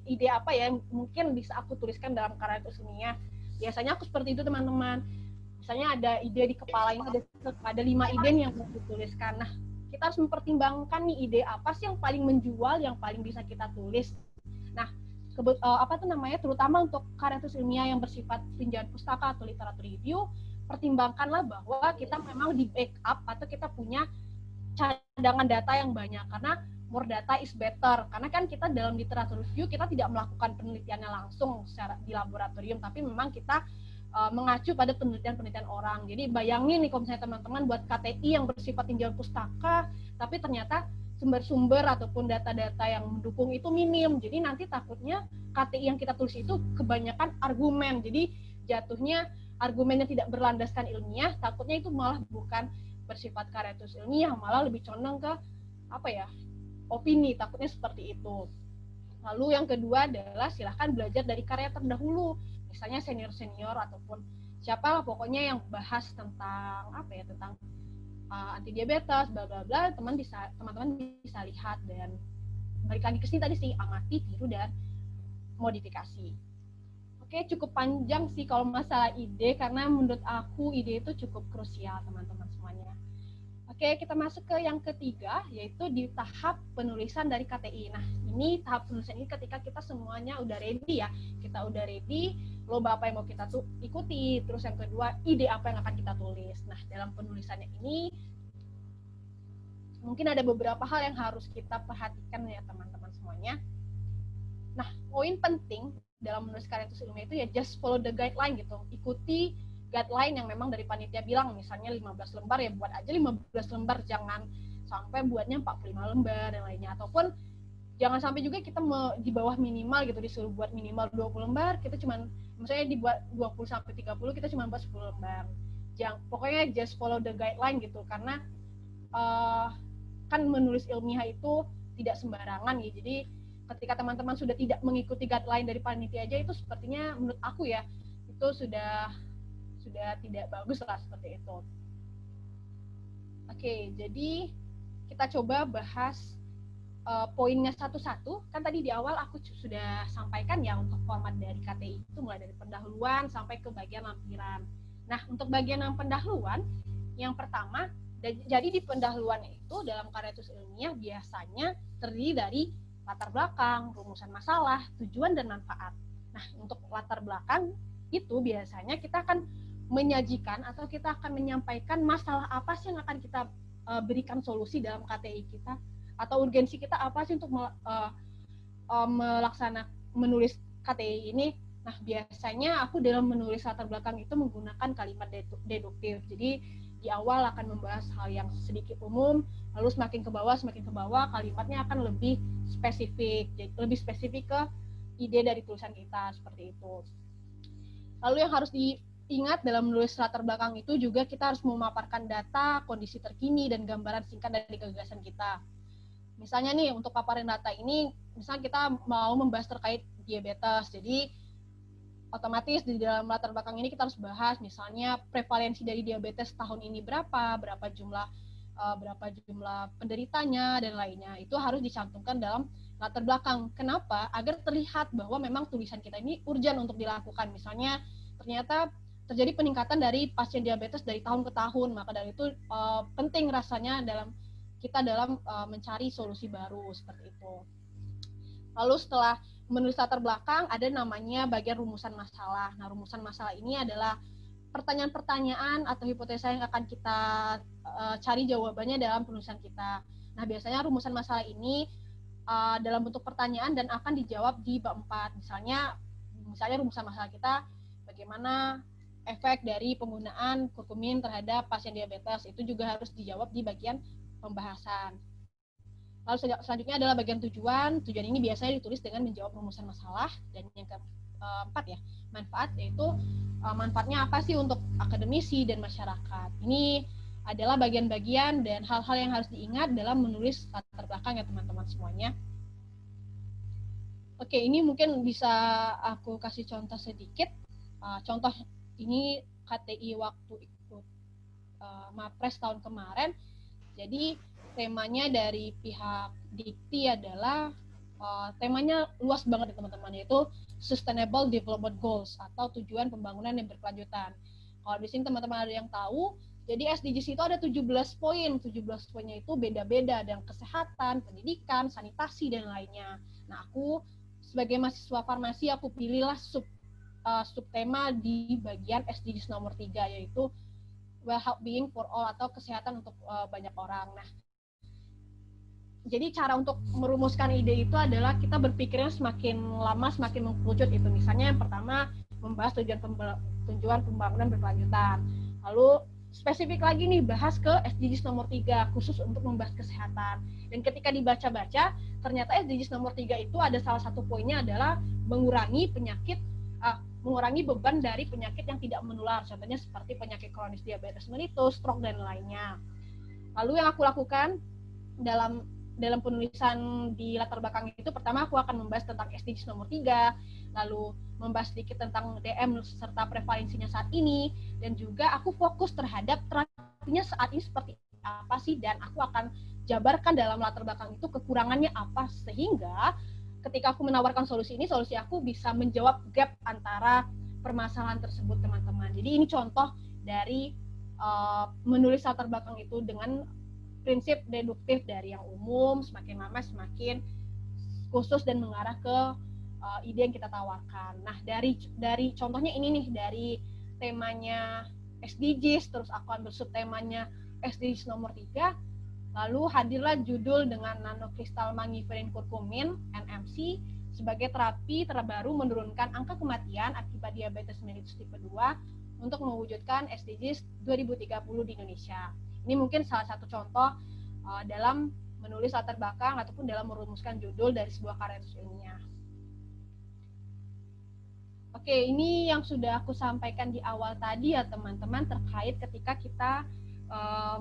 ide apa ya yang mungkin bisa aku tuliskan dalam karya tulis ilmiah. Biasanya aku seperti itu teman-teman. Misalnya ada ide di kepala ini, ada 5 ide yang mau dituliskan. Nah, kita harus mempertimbangkan nih ide apa sih yang paling menjual, yang paling bisa kita tulis. Nah, terutama untuk karya tulis ilmiah yang bersifat tinjauan pustaka atau literatur review, pertimbangkanlah bahwa kita memang di backup atau kita punya cadangan data yang banyak, karena more data is better. Karena kan kita dalam literatur review kita tidak melakukan penelitiannya langsung secara di laboratorium, tapi memang kita mengacu pada penelitian-penelitian orang. Jadi bayangin nih kalau misalnya teman-teman buat KTI yang bersifat tinjauan pustaka, tapi ternyata sumber-sumber ataupun data-data yang mendukung itu minim. Jadi nanti takutnya KTI yang kita tulis itu kebanyakan argumen. Jadi jatuhnya argumen yang tidak berlandaskan ilmiah, takutnya itu malah bukan bersifat karya tulis ilmiah, malah lebih condong ke opini, takutnya seperti itu. Lalu yang kedua adalah silahkan belajar dari karya terdahulu, misalnya senior-senior ataupun siapa lah pokoknya yang bahas tentang tentang anti diabetes, bla bla bla. Teman-teman bisa lihat, dan balik lagi ke sini tadi sih, amati, tiru, dan modifikasi. Oke, cukup panjang sih kalau masalah ide, karena menurut aku ide itu cukup krusial teman-teman semuanya. Oke, kita masuk ke yang ketiga, yaitu di tahap penulisan dari KTI. Nah, ini tahap penulisan ini ketika kita semuanya udah ready ya. Kita udah ready, lomba apa yang mau kita ikuti. Terus yang kedua, ide apa yang akan kita tulis. Nah, dalam penulisannya ini, mungkin ada beberapa hal yang harus kita perhatikan ya teman-teman semuanya. Nah, poin penting dalam menulis karya tulis ilmiah itu ya just follow the guideline gitu. Ikuti guideline yang memang dari panitia bilang, misalnya 15 lembar ya buat aja 15 lembar, jangan sampai buatnya 45 lembar dan lainnya. Ataupun jangan sampai juga kita di bawah minimal gitu, disuruh buat minimal 20 lembar, kita cuman misalnya dibuat 20 sampai 30, kita cuma buat 10 lembar. Pokoknya just follow the guideline gitu, karena kan menulis ilmiah itu tidak sembarangan ya. Jadi ketika teman-teman sudah tidak mengikuti guideline dari panitia aja, itu sepertinya menurut aku ya itu sudah tidak bagus lah, seperti itu. Oke, jadi kita coba bahas poinnya satu-satu. Kan tadi di awal aku sudah sampaikan ya untuk format dari KTI itu mulai dari pendahuluan sampai ke bagian lampiran. Nah, untuk bagian yang pendahuluan, yang pertama, jadi di pendahuluan itu dalam karya tulis ilmiah biasanya terdiri dari latar belakang, rumusan masalah, tujuan, dan manfaat. Nah, untuk latar belakang itu biasanya kita akan menyajikan atau kita akan menyampaikan masalah apa sih yang akan kita berikan solusi dalam KTI kita, atau urgensi kita apa sih untuk menulis KTI ini. Nah, biasanya aku dalam menulis latar belakang itu menggunakan kalimat deduktif. Jadi di awal akan membahas hal yang sedikit umum, lalu semakin ke bawah kalimatnya akan lebih spesifik ke ide dari tulisan kita, seperti itu. Lalu yang harus diingat dalam menulis latar belakang itu juga kita harus memaparkan data, kondisi terkini, dan gambaran singkat dari gagasan kita. Misalnya nih, untuk paparan data ini, misalnya kita mau membahas terkait diabetes, jadi otomatis di dalam latar belakang ini kita harus bahas misalnya prevalensi dari diabetes tahun ini berapa jumlah penderitanya dan lainnya. Itu harus dicantumkan dalam latar belakang. Kenapa? Agar terlihat bahwa memang tulisan kita ini urgent untuk dilakukan. Misalnya ternyata terjadi peningkatan dari pasien diabetes dari tahun ke tahun, maka dari itu penting rasanya dalam mencari solusi baru, seperti itu. Lalu setelah menulis latar belakang, ada namanya bagian rumusan masalah. Nah, rumusan masalah ini adalah pertanyaan-pertanyaan atau hipotesa yang akan kita cari jawabannya dalam penulisan kita. Nah, biasanya rumusan masalah ini dalam bentuk pertanyaan dan akan dijawab di bab 4. Misalnya rumusan masalah kita, bagaimana efek dari penggunaan kurkumin terhadap pasien diabetes, itu juga harus dijawab di bagian pembahasan. Lalu selanjutnya adalah bagian tujuan. Tujuan ini biasanya ditulis dengan menjawab rumusan masalah. Dan yang keempat ya, manfaat, yaitu manfaatnya apa sih untuk akademisi dan masyarakat. Ini adalah bagian-bagian dan hal-hal yang harus diingat dalam menulis latar belakang ya teman-teman semuanya. Oke, ini mungkin bisa aku kasih contoh sedikit. Contoh ini KTI waktu ikut Mapres tahun kemarin. Jadi temanya dari pihak Dikti adalah temanya luas banget ya teman-teman, yaitu Sustainable Development Goals atau tujuan pembangunan yang berkelanjutan. Kalau di sini teman-teman ada yang tahu, jadi SDGs itu ada 17 poin. 17 poinnya itu beda-beda, ada yang kesehatan, pendidikan, sanitasi, dan lainnya. Nah, aku sebagai mahasiswa farmasi, aku pilihlah subtema di bagian SDGs nomor 3, yaitu well-being for all atau kesehatan untuk banyak orang. Nah, jadi cara untuk merumuskan ide itu adalah kita berpikirnya semakin lama semakin mengkerucut itu. Misalnya yang pertama membahas tujuan pembangunan berkelanjutan. Lalu spesifik lagi nih bahas ke SDGs nomor 3 khusus untuk membahas kesehatan. Dan ketika dibaca-baca ternyata SDGs nomor 3 itu ada salah satu poinnya adalah mengurangi beban dari penyakit yang tidak menular. Contohnya seperti penyakit kronis diabetes mellitus, stroke, dan lainnya. Lalu yang aku lakukan dalam penulisan di latar belakang itu, pertama aku akan membahas tentang SDGs nomor 3, lalu membahas sedikit tentang DM serta prevalensinya saat ini, dan juga aku fokus terhadap terapinya saat ini seperti apa sih, dan aku akan jabarkan dalam latar belakang itu kekurangannya apa, sehingga ketika aku menawarkan solusi ini, solusi aku bisa menjawab gap antara permasalahan tersebut teman-teman. Jadi ini contoh dari menulis latar belakang itu dengan prinsip deduktif dari yang umum, semakin lama semakin khusus dan mengarah ke ide yang kita tawarkan. Nah, dari contohnya ini nih, dari temanya SDGs, terus aku ambil subtemanya SDGs nomor 3, lalu hadirlah judul dengan nanokristal mangiferin kurkumin, NMC, sebagai terapi terbaru menurunkan angka kematian akibat diabetes mellitus tipe 2 untuk mewujudkan SDGs 2030 di Indonesia. Ini mungkin salah satu contoh dalam menulis latar belakang ataupun dalam merumuskan judul dari sebuah karya tulis ilmiah. Oke, ini yang sudah aku sampaikan di awal tadi ya teman-teman, terkait ketika kita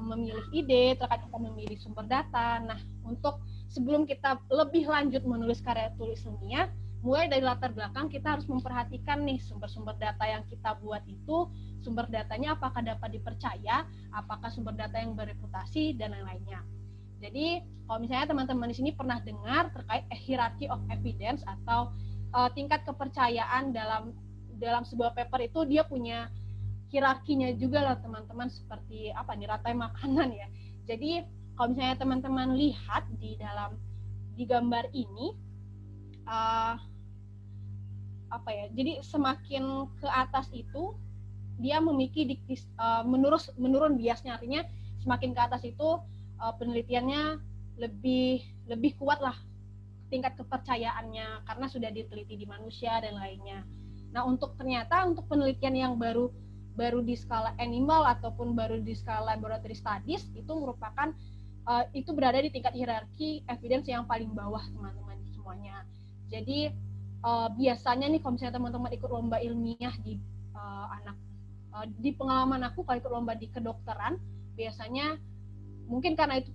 memilih ide, terkait kita memilih sumber data. Nah, untuk sebelum kita lebih lanjut menulis karya tulis ilmiah, mulai dari latar belakang kita harus memperhatikan nih sumber-sumber data yang kita buat itu, sumber datanya apakah dapat dipercaya, apakah sumber data yang bereputasi, dan lain-lainnya. Jadi kalau misalnya teman-teman di sini pernah dengar terkait hierarchy of evidence atau tingkat kepercayaan dalam sebuah paper itu dia punya hierarkinya juga lah teman-teman, seperti apa nih, rantai makanan ya. Jadi kalau misalnya teman-teman lihat di gambar ini jadi semakin ke atas itu dia memiliki menurun biasnya, artinya semakin ke atas itu penelitiannya lebih kuat lah tingkat kepercayaannya karena sudah diteliti di manusia dan lainnya. Nah, ternyata untuk penelitian yang baru di skala animal ataupun baru di skala laboratory studies itu merupakan itu berada di tingkat hierarki evidence yang paling bawah teman-teman semuanya. Jadi biasanya nih kalau misalnya teman-teman ikut lomba ilmiah di pengalaman aku kalau ikut lomba di kedokteran, biasanya mungkin karena itu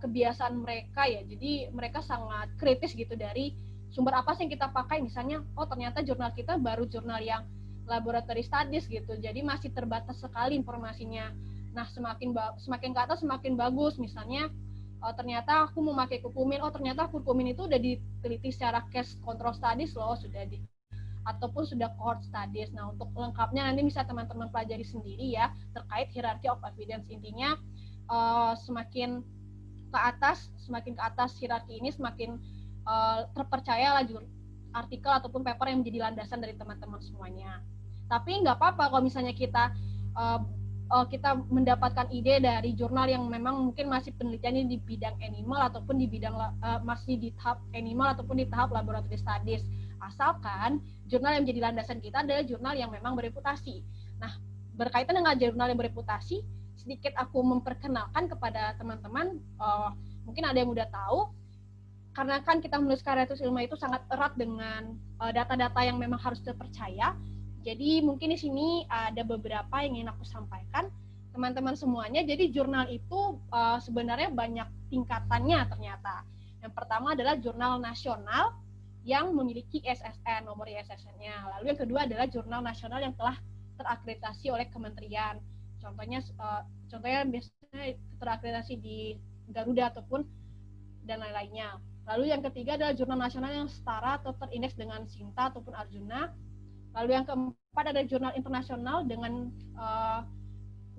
kebiasaan mereka ya, jadi mereka sangat kritis gitu dari sumber apa sih yang kita pakai. Misalnya, ternyata jurnal kita baru jurnal yang laboratory studies gitu, jadi masih terbatas sekali informasinya. Nah, semakin ke atas semakin bagus. Misalnya, ternyata aku mau pakai kurkumin, ternyata kurkumin itu udah diteliti secara case control studies loh, ataupun sudah cohort studies. Nah, untuk lengkapnya nanti bisa teman-teman pelajari sendiri ya terkait hierarchy of evidence. Intinya semakin ke atas hierarki ini semakin terpercaya lah artikel ataupun paper yang menjadi landasan dari teman-teman semuanya. Tapi nggak apa-apa kalau misalnya kita mendapatkan ide dari jurnal yang memang mungkin masih penelitiannya di bidang animal ataupun di bidang masih di tahap animal ataupun di tahap laboratory studies, asalkan jurnal yang menjadi landasan kita adalah jurnal yang memang bereputasi. Nah, berkaitan dengan jurnal yang bereputasi, sedikit aku memperkenalkan kepada teman-teman, mungkin ada yang udah tahu, karena kan kita menulis karya tulis ilmiah itu sangat erat dengan data-data yang memang harus terpercaya. Jadi mungkin di sini ada beberapa yang ingin aku sampaikan teman-teman semuanya. Jadi jurnal itu sebenarnya banyak tingkatannya ternyata. Yang pertama adalah jurnal nasional yang memiliki SSN, nomor ISSN-nya. Lalu yang kedua adalah jurnal nasional yang telah terakreditasi oleh kementerian. Contohnya biasanya terakreditasi di Garuda ataupun dan lain-lainnya. Lalu yang ketiga adalah jurnal nasional yang setara atau terindeks dengan Sinta ataupun Arjuna. Lalu yang keempat ada jurnal internasional dengan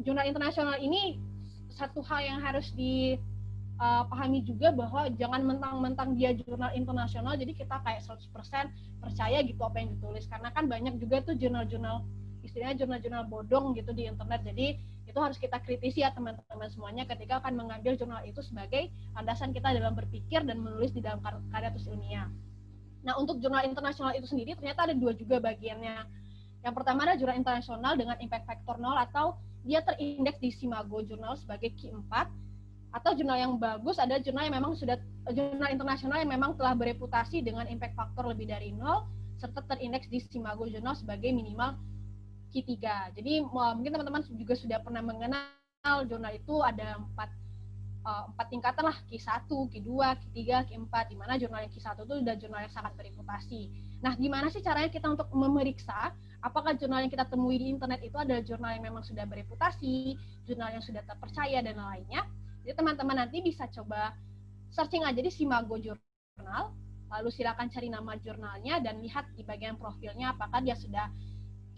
jurnal internasional ini satu hal yang harus dipahami juga bahwa jangan mentang-mentang dia jurnal internasional jadi kita kayak 100% percaya gitu apa yang ditulis, karena kan banyak juga tuh jurnal-jurnal istilahnya jurnal-jurnal bodong gitu di internet. Jadi itu harus kita kritisi ya teman-teman semuanya ketika akan mengambil jurnal itu sebagai landasan kita dalam berpikir dan menulis di dalam karya tulis ilmiah. Nah, untuk jurnal internasional itu sendiri ternyata ada dua juga bagiannya. Yang pertama adalah jurnal internasional dengan impact factor 0 atau dia terindeks di Simago Journal sebagai Q4, atau jurnal yang bagus adalah jurnal yang memang jurnal internasional yang memang telah bereputasi dengan impact factor lebih dari 0 serta terindeks di Simago Journal sebagai minimal Q3. Jadi mungkin teman-teman juga sudah pernah mengenal jurnal itu ada empat tingkatan lah, Q1, Q2, Q3, Q4, di mana jurnal yang Q1 itu sudah jurnal yang sangat bereputasi. Nah, gimana sih caranya kita untuk memeriksa apakah jurnal yang kita temui di internet itu adalah jurnal yang memang sudah bereputasi, jurnal yang sudah terpercaya, dan lainnya. Jadi teman-teman nanti bisa coba searching aja di Simago Journal, lalu silakan cari nama jurnalnya dan lihat di bagian profilnya apakah dia sudah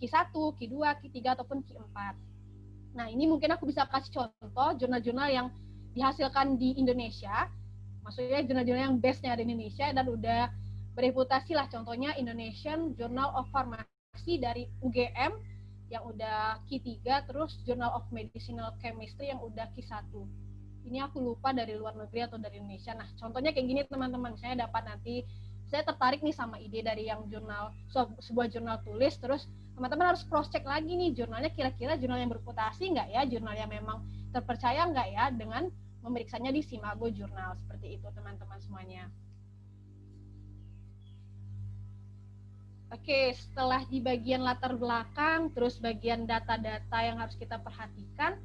Q1, Q2, Q3, ataupun Q4. Nah, ini mungkin aku bisa kasih contoh jurnal-jurnal yang dihasilkan di Indonesia, maksudnya jurnal-jurnal yang best-nya di Indonesia dan udah bereputasi lah. Contohnya Indonesian Journal of Pharmacy dari UGM yang udah Q3, terus Journal of Medicinal Chemistry yang udah Q1. Ini aku lupa dari luar negeri atau dari Indonesia. Nah, contohnya kayak gini teman-teman, saya dapat nanti, saya tertarik nih sama ide dari yang jurnal, sebuah jurnal tulis, terus teman-teman harus cross-check lagi nih jurnalnya kira-kira jurnal yang bereputasi nggak ya, jurnal yang memang terpercaya nggak ya, dengan memeriksanya di Simago Journal. Seperti itu teman-teman semuanya. Oke, setelah di bagian latar belakang, terus bagian data-data yang harus kita perhatikan,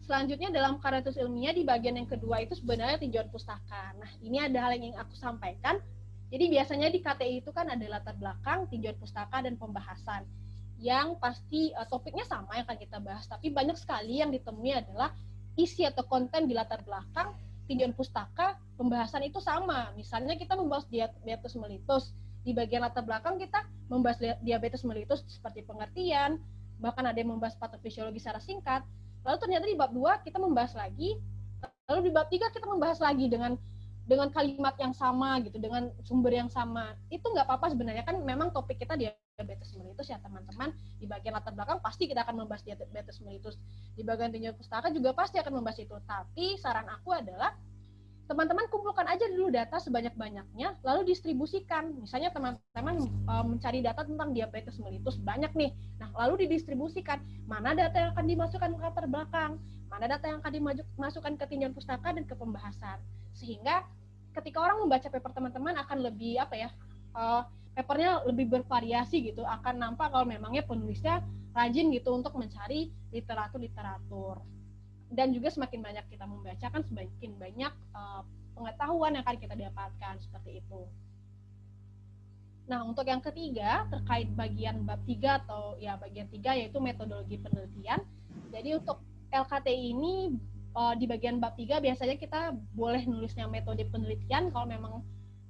selanjutnya dalam karya tulis ilmiah di bagian yang kedua itu sebenarnya tinjauan pustaka. Nah, ini ada hal yang ingin aku sampaikan. Jadi biasanya di KTI itu kan ada latar belakang, tinjauan pustaka, dan pembahasan. Yang pasti topiknya sama yang akan kita bahas, tapi banyak sekali yang ditemui adalah isi atau konten di latar belakang tinjauan pustaka, pembahasan itu sama. Misalnya kita membahas diabetes mellitus, di bagian latar belakang kita membahas diabetes mellitus seperti pengertian, bahkan ada yang membahas patofisiologi secara singkat. Lalu ternyata di bab 2 kita membahas lagi, lalu di bab 3 kita membahas lagi dengan kalimat yang sama gitu, dengan sumber yang sama. Itu nggak apa-apa sebenarnya, kan memang topik kita diabetes mellitus ya teman-teman. Di bagian latar belakang pasti kita akan membahas diabetes mellitus. Di bagian tinjauan pustaka juga pasti akan membahas itu. Tapi saran aku adalah teman-teman kumpulkan aja dulu data sebanyak-banyaknya, lalu distribusikan. Misalnya teman-teman mencari data tentang diabetes mellitus banyak nih. Nah, lalu didistribusikan. Mana data yang akan dimasukkan ke latar belakang, mana data yang akan dimasukkan ke tinjauan pustaka dan ke pembahasan. Sehingga ketika orang membaca paper teman-teman akan lebih papernya lebih bervariasi gitu, akan nampak kalau memangnya penulisnya rajin gitu untuk mencari literatur. Dan juga semakin banyak kita membaca kan semakin banyak pengetahuan yang akan kita dapatkan, seperti itu. Nah, untuk yang ketiga terkait bagian bab 3 atau ya bagian 3 yaitu metodologi penelitian. Jadi untuk LKTI ini di bagian bab 3 biasanya kita boleh nulisnya metode penelitian kalau memang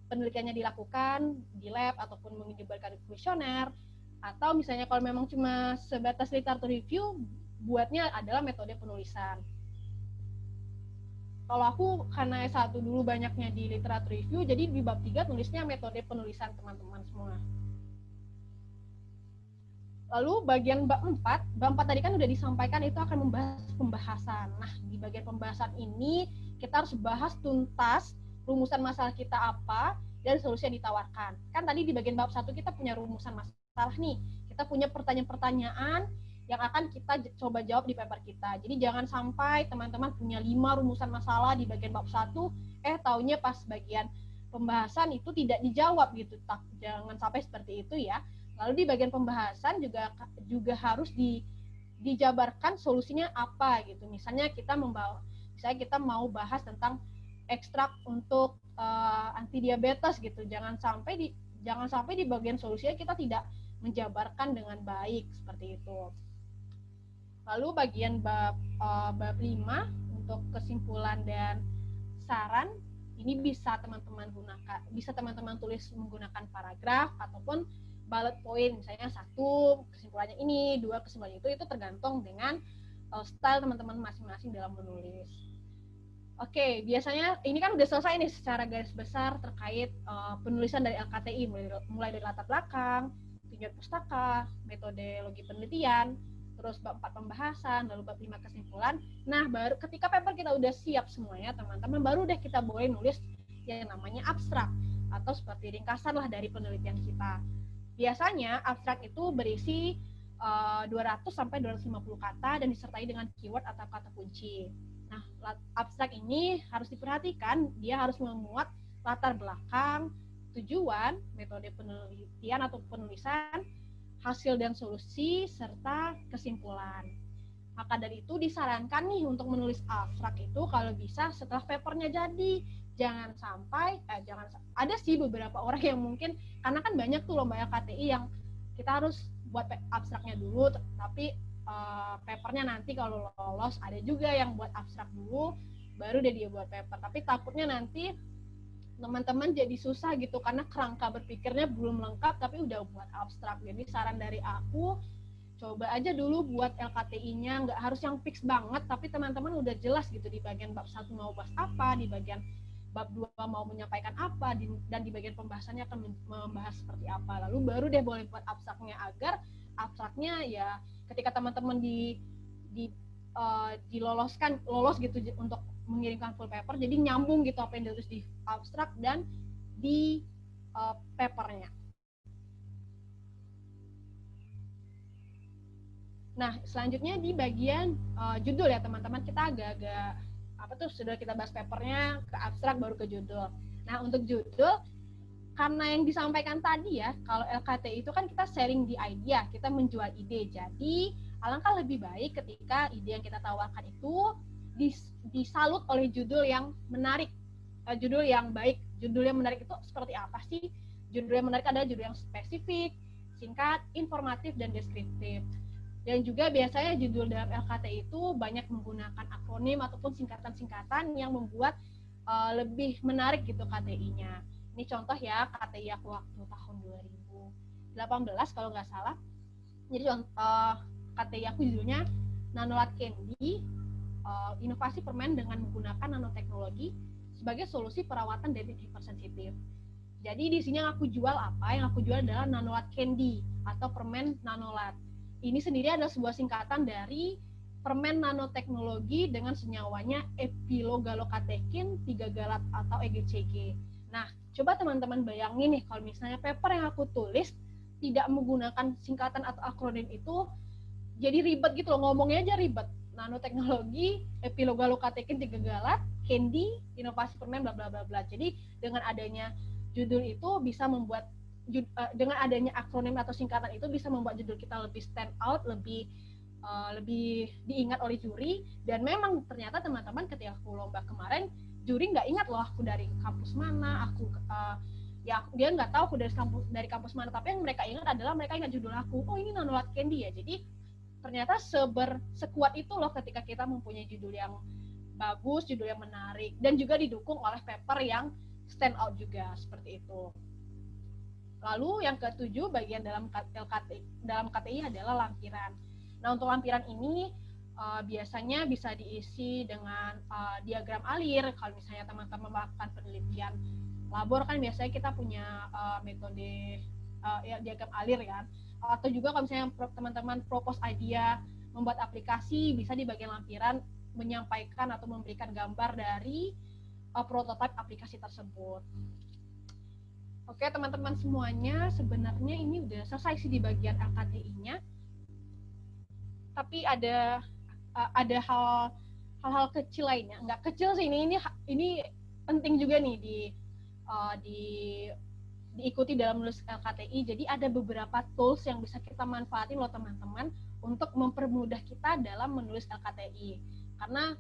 penelitiannya dilakukan di lab ataupun menyebarkan kuesioner, atau misalnya kalau memang cuma sebatas literatur review, buatnya adalah metode penulisan. Kalau aku karena S1 dulu banyaknya di literatur review, jadi di bab 3 tulisnya metode penulisan teman-teman semua. Lalu bagian bab 4 tadi kan udah disampaikan itu akan membahas pembahasan. Nah, di bagian pembahasan ini kita harus bahas tuntas rumusan masalah kita apa dan solusi yang ditawarkan. Kan tadi di bagian bab 1 kita punya rumusan masalah nih. Kita punya pertanyaan-pertanyaan yang akan kita coba jawab di paper kita. Jadi jangan sampai teman-teman punya 5 rumusan masalah di bagian bab 1, taunya pas bagian pembahasan itu tidak dijawab gitu. Jangan sampai seperti itu ya. Lalu di bagian pembahasan juga harus dijabarkan solusinya apa gitu. Misalnya kita mau bahas tentang ekstrak untuk anti diabetes gitu. Jangan sampai di bagian solusinya kita tidak menjabarkan dengan baik, seperti itu. Lalu bagian bab 5 untuk kesimpulan dan saran ini bisa teman-teman tulis menggunakan paragraf ataupun bullet point, misalnya 1 kesimpulannya ini, 2 kesimpulannya itu tergantung dengan style teman-teman masing-masing dalam menulis. Oke, biasanya ini kan udah selesai nih secara garis besar terkait penulisan dari LKTI, mulai dari latar belakang, tinjauan pustaka, metodologi penelitian, terus bab 4 pembahasan, lalu bab 5 kesimpulan. Nah, baru ketika paper kita udah siap semuanya, teman-teman, baru deh kita boleh nulis yang namanya abstrak, atau seperti ringkasan lah dari penelitian kita. Biasanya abstrak itu berisi 200 sampai 250 kata dan disertai dengan keyword atau kata kunci. Nah, abstrak ini harus diperhatikan, dia harus memuat latar belakang, tujuan, metode penelitian atau penulisan, hasil dan solusi, serta kesimpulan. Maka dari itu disarankan nih untuk menulis abstrak itu kalau bisa setelah papernya jadi. Jangan sampai, ada sih beberapa orang yang mungkin, karena kan banyak tuh lomba LKTI yang kita harus buat abstraknya dulu, tapi papernya nanti kalau lolos, ada juga yang buat abstrak dulu, baru deh dia buat paper. Tapi takutnya nanti teman-teman jadi susah gitu karena kerangka berpikirnya belum lengkap tapi udah buat abstrak. Jadi saran dari aku, coba aja dulu buat LKTI-nya, nggak harus yang fix banget, tapi teman-teman udah jelas gitu di bagian bab 1 mau bahas apa, di bagian bab 2 mau menyampaikan apa, dan di bagian pembahasannya akan membahas seperti apa. Lalu baru deh boleh buat abstraknya, agar abstraknya ya ketika teman-teman lolos gitu untuk mengirimkan full paper, jadi nyambung gitu apa yang ditulis di abstrak dan di papernya. Nah, selanjutnya di bagian judul ya teman-teman, kita agak-agak sudah kita bahas papernya, ke abstrak baru ke judul. Nah, untuk judul, karena yang disampaikan tadi ya, kalau LKT itu kan kita sharing di idea, kita menjual ide. Jadi, alangkah lebih baik ketika ide yang kita tawarkan itu disalut oleh judul yang menarik, judul yang baik. Judul yang menarik itu seperti apa sih? Judul yang menarik adalah judul yang spesifik, singkat, informatif, dan deskriptif. Dan juga biasanya judul dalam LKT itu banyak menggunakan akronim ataupun singkatan-singkatan yang membuat lebih menarik gitu KTI-nya. Ini contoh ya KTI aku waktu tahun 2018 kalau nggak salah. Jadi KTI aku judulnya Nanolat Candy, inovasi permen dengan menggunakan nanoteknologi sebagai solusi perawatan dari hipersensitif. Jadi di sini yang aku jual apa? Yang aku jual adalah Nanolat Candy atau permen Nanolat. Ini sendiri adalah sebuah singkatan dari permen nanoteknologi dengan senyawanya epilogalokatekin 3 galat atau EGCG. Nah, coba teman-teman bayangin nih kalau misalnya paper yang aku tulis tidak menggunakan singkatan atau akronim itu, jadi ribet gitu loh, ngomongnya aja ribet. Nanoteknologi, epilogalokatekin 3 galat, candy, inovasi permen, bla bla bla bla. Jadi dengan adanya judul itu bisa membuat, dengan adanya akronim atau singkatan itu bisa membuat judul kita lebih stand out, lebih diingat oleh juri. Dan memang ternyata teman-teman ketika aku lomba kemarin, juri nggak ingat loh aku dari kampus mana, dia nggak tahu aku dari kampus mana, tapi yang mereka ingat adalah mereka ingat judul aku, oh ini Nanolat Candy ya. Jadi ternyata sekuat itu loh ketika kita mempunyai judul yang bagus, judul yang menarik, dan juga didukung oleh paper yang stand out juga, seperti itu. Lalu yang ketujuh, bagian dalam KTI adalah lampiran. Nah, untuk lampiran ini biasanya bisa diisi dengan diagram alir. Kalau misalnya teman-teman melakukan penelitian labor kan biasanya kita punya metode diagram alir kan. Atau juga kalau misalnya teman-teman propose idea membuat aplikasi, bisa di bagian lampiran menyampaikan atau memberikan gambar dari prototipe aplikasi tersebut. Oke, teman-teman semuanya, sebenarnya ini udah selesai sih di bagian LKTI-nya. Tapi ada hal-hal kecil lainnya. Nggak kecil sih, ini penting juga nih diikuti dalam menulis LKTI. Jadi ada beberapa tools yang bisa kita manfaatin loh teman-teman untuk mempermudah kita dalam menulis LKTI. Karena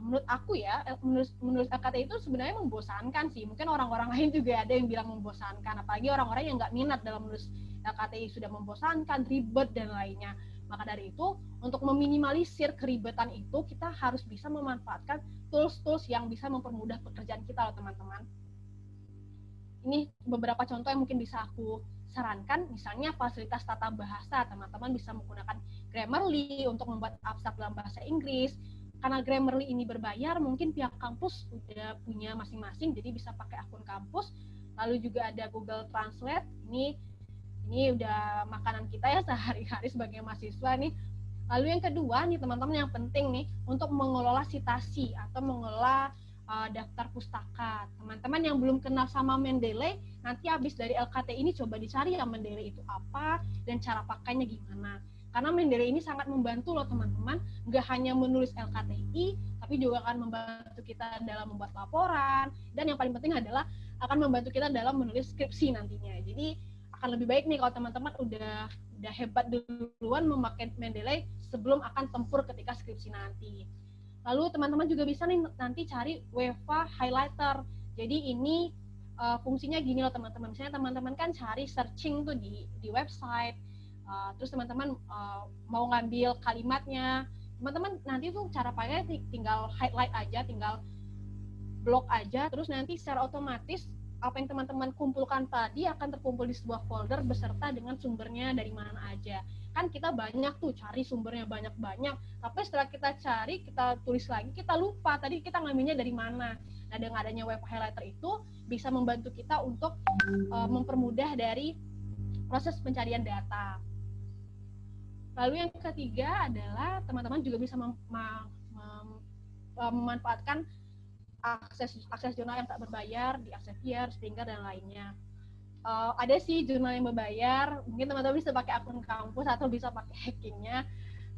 menurut aku ya, menulis LKTI itu sebenarnya membosankan sih. Mungkin orang-orang lain juga ada yang bilang membosankan, apalagi orang-orang yang nggak minat dalam menulis LKTI, sudah membosankan, ribet, dan lainnya. Maka dari itu, untuk meminimalisir keribetan itu, kita harus bisa memanfaatkan tools-tools yang bisa mempermudah pekerjaan kita loh teman-teman. Ini beberapa contoh yang mungkin bisa aku sarankan, misalnya fasilitas tata bahasa, teman-teman bisa menggunakan Grammarly untuk membuat abstrak dalam bahasa Inggris. Karena Grammarly ini berbayar, mungkin pihak kampus udah punya masing-masing, jadi bisa pakai akun kampus. Lalu juga ada Google Translate, ini udah makanan kita ya sehari-hari sebagai mahasiswa nih. Lalu yang kedua nih teman-teman, yang penting nih, untuk mengelola citasi atau mengelola daftar pustaka. Teman-teman yang belum kenal sama Mendeley, nanti habis dari LKT ini coba dicari ya Mendeley itu apa dan cara pakainya gimana. Karena Mendeley ini sangat membantu loh teman-teman, nggak hanya menulis LKTI, tapi juga akan membantu kita dalam membuat laporan, dan yang paling penting adalah akan membantu kita dalam menulis skripsi nantinya. Jadi akan lebih baik nih kalau teman-teman udah hebat duluan memakai Mendeley sebelum akan tempur ketika skripsi nanti. Lalu teman-teman juga bisa nih nanti cari Weva Highlighter. Jadi ini fungsinya gini loh teman-teman. Misalnya teman-teman kan cari searching tuh di website, terus teman-teman mau ngambil kalimatnya, teman-teman nanti tuh cara pakainya tinggal highlight aja, tinggal blok aja, terus nanti secara otomatis apa yang teman-teman kumpulkan tadi akan terkumpul di sebuah folder beserta dengan sumbernya dari mana aja. Kan kita banyak tuh cari sumbernya banyak-banyak, tapi setelah kita cari, kita tulis lagi, kita lupa tadi kita ngambilnya dari mana. Nah, dengan adanya web highlighter itu bisa membantu kita untuk mempermudah dari proses pencarian data. Lalu yang ketiga adalah teman-teman juga bisa memanfaatkan akses jurnal yang tak berbayar di Elsevier, Springer, dan lainnya. Ada sih jurnal yang berbayar, mungkin teman-teman bisa pakai akun kampus atau bisa pakai hackingnya.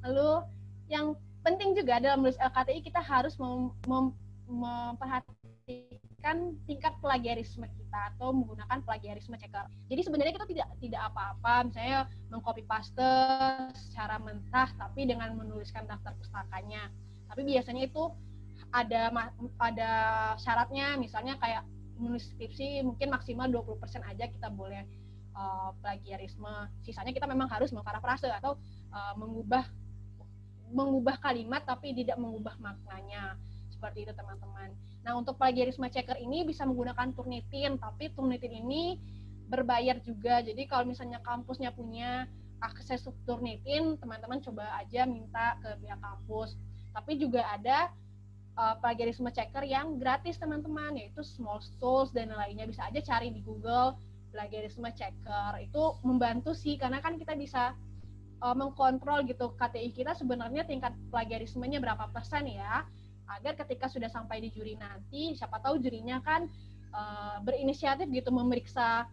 Lalu yang penting juga dalam menulis LKTI kita harus memperhatikan tingkat plagiarisme kita atau menggunakan plagiarisme checker. Jadi sebenarnya kita tidak apa-apa, misalnya mengcopy paste secara mentah tapi dengan menuliskan daftar pustakanya. Tapi biasanya itu ada syaratnya, misalnya kayak menulis skripsi mungkin maksimal 20% aja kita boleh plagiarisme. Sisanya kita memang harus memparafrase atau mengubah kalimat tapi tidak mengubah maknanya. seperti itu teman-teman. Nah, untuk plagiarisme checker ini bisa menggunakan Turnitin, tapi Turnitin ini berbayar juga. Jadi kalau misalnya kampusnya punya akses Turnitin, teman-teman coba aja minta ke pihak kampus. Tapi juga ada plagiarisme checker yang gratis teman-teman, yaitu Small Tools dan lainnya. Bisa aja cari di Google plagiarisme checker. Itu membantu sih, karena kan kita bisa mengkontrol gitu KTI kita sebenarnya tingkat plagiarismenya berapa persen ya, agar ketika sudah sampai di juri nanti, siapa tahu jurinya kan berinisiatif gitu memeriksa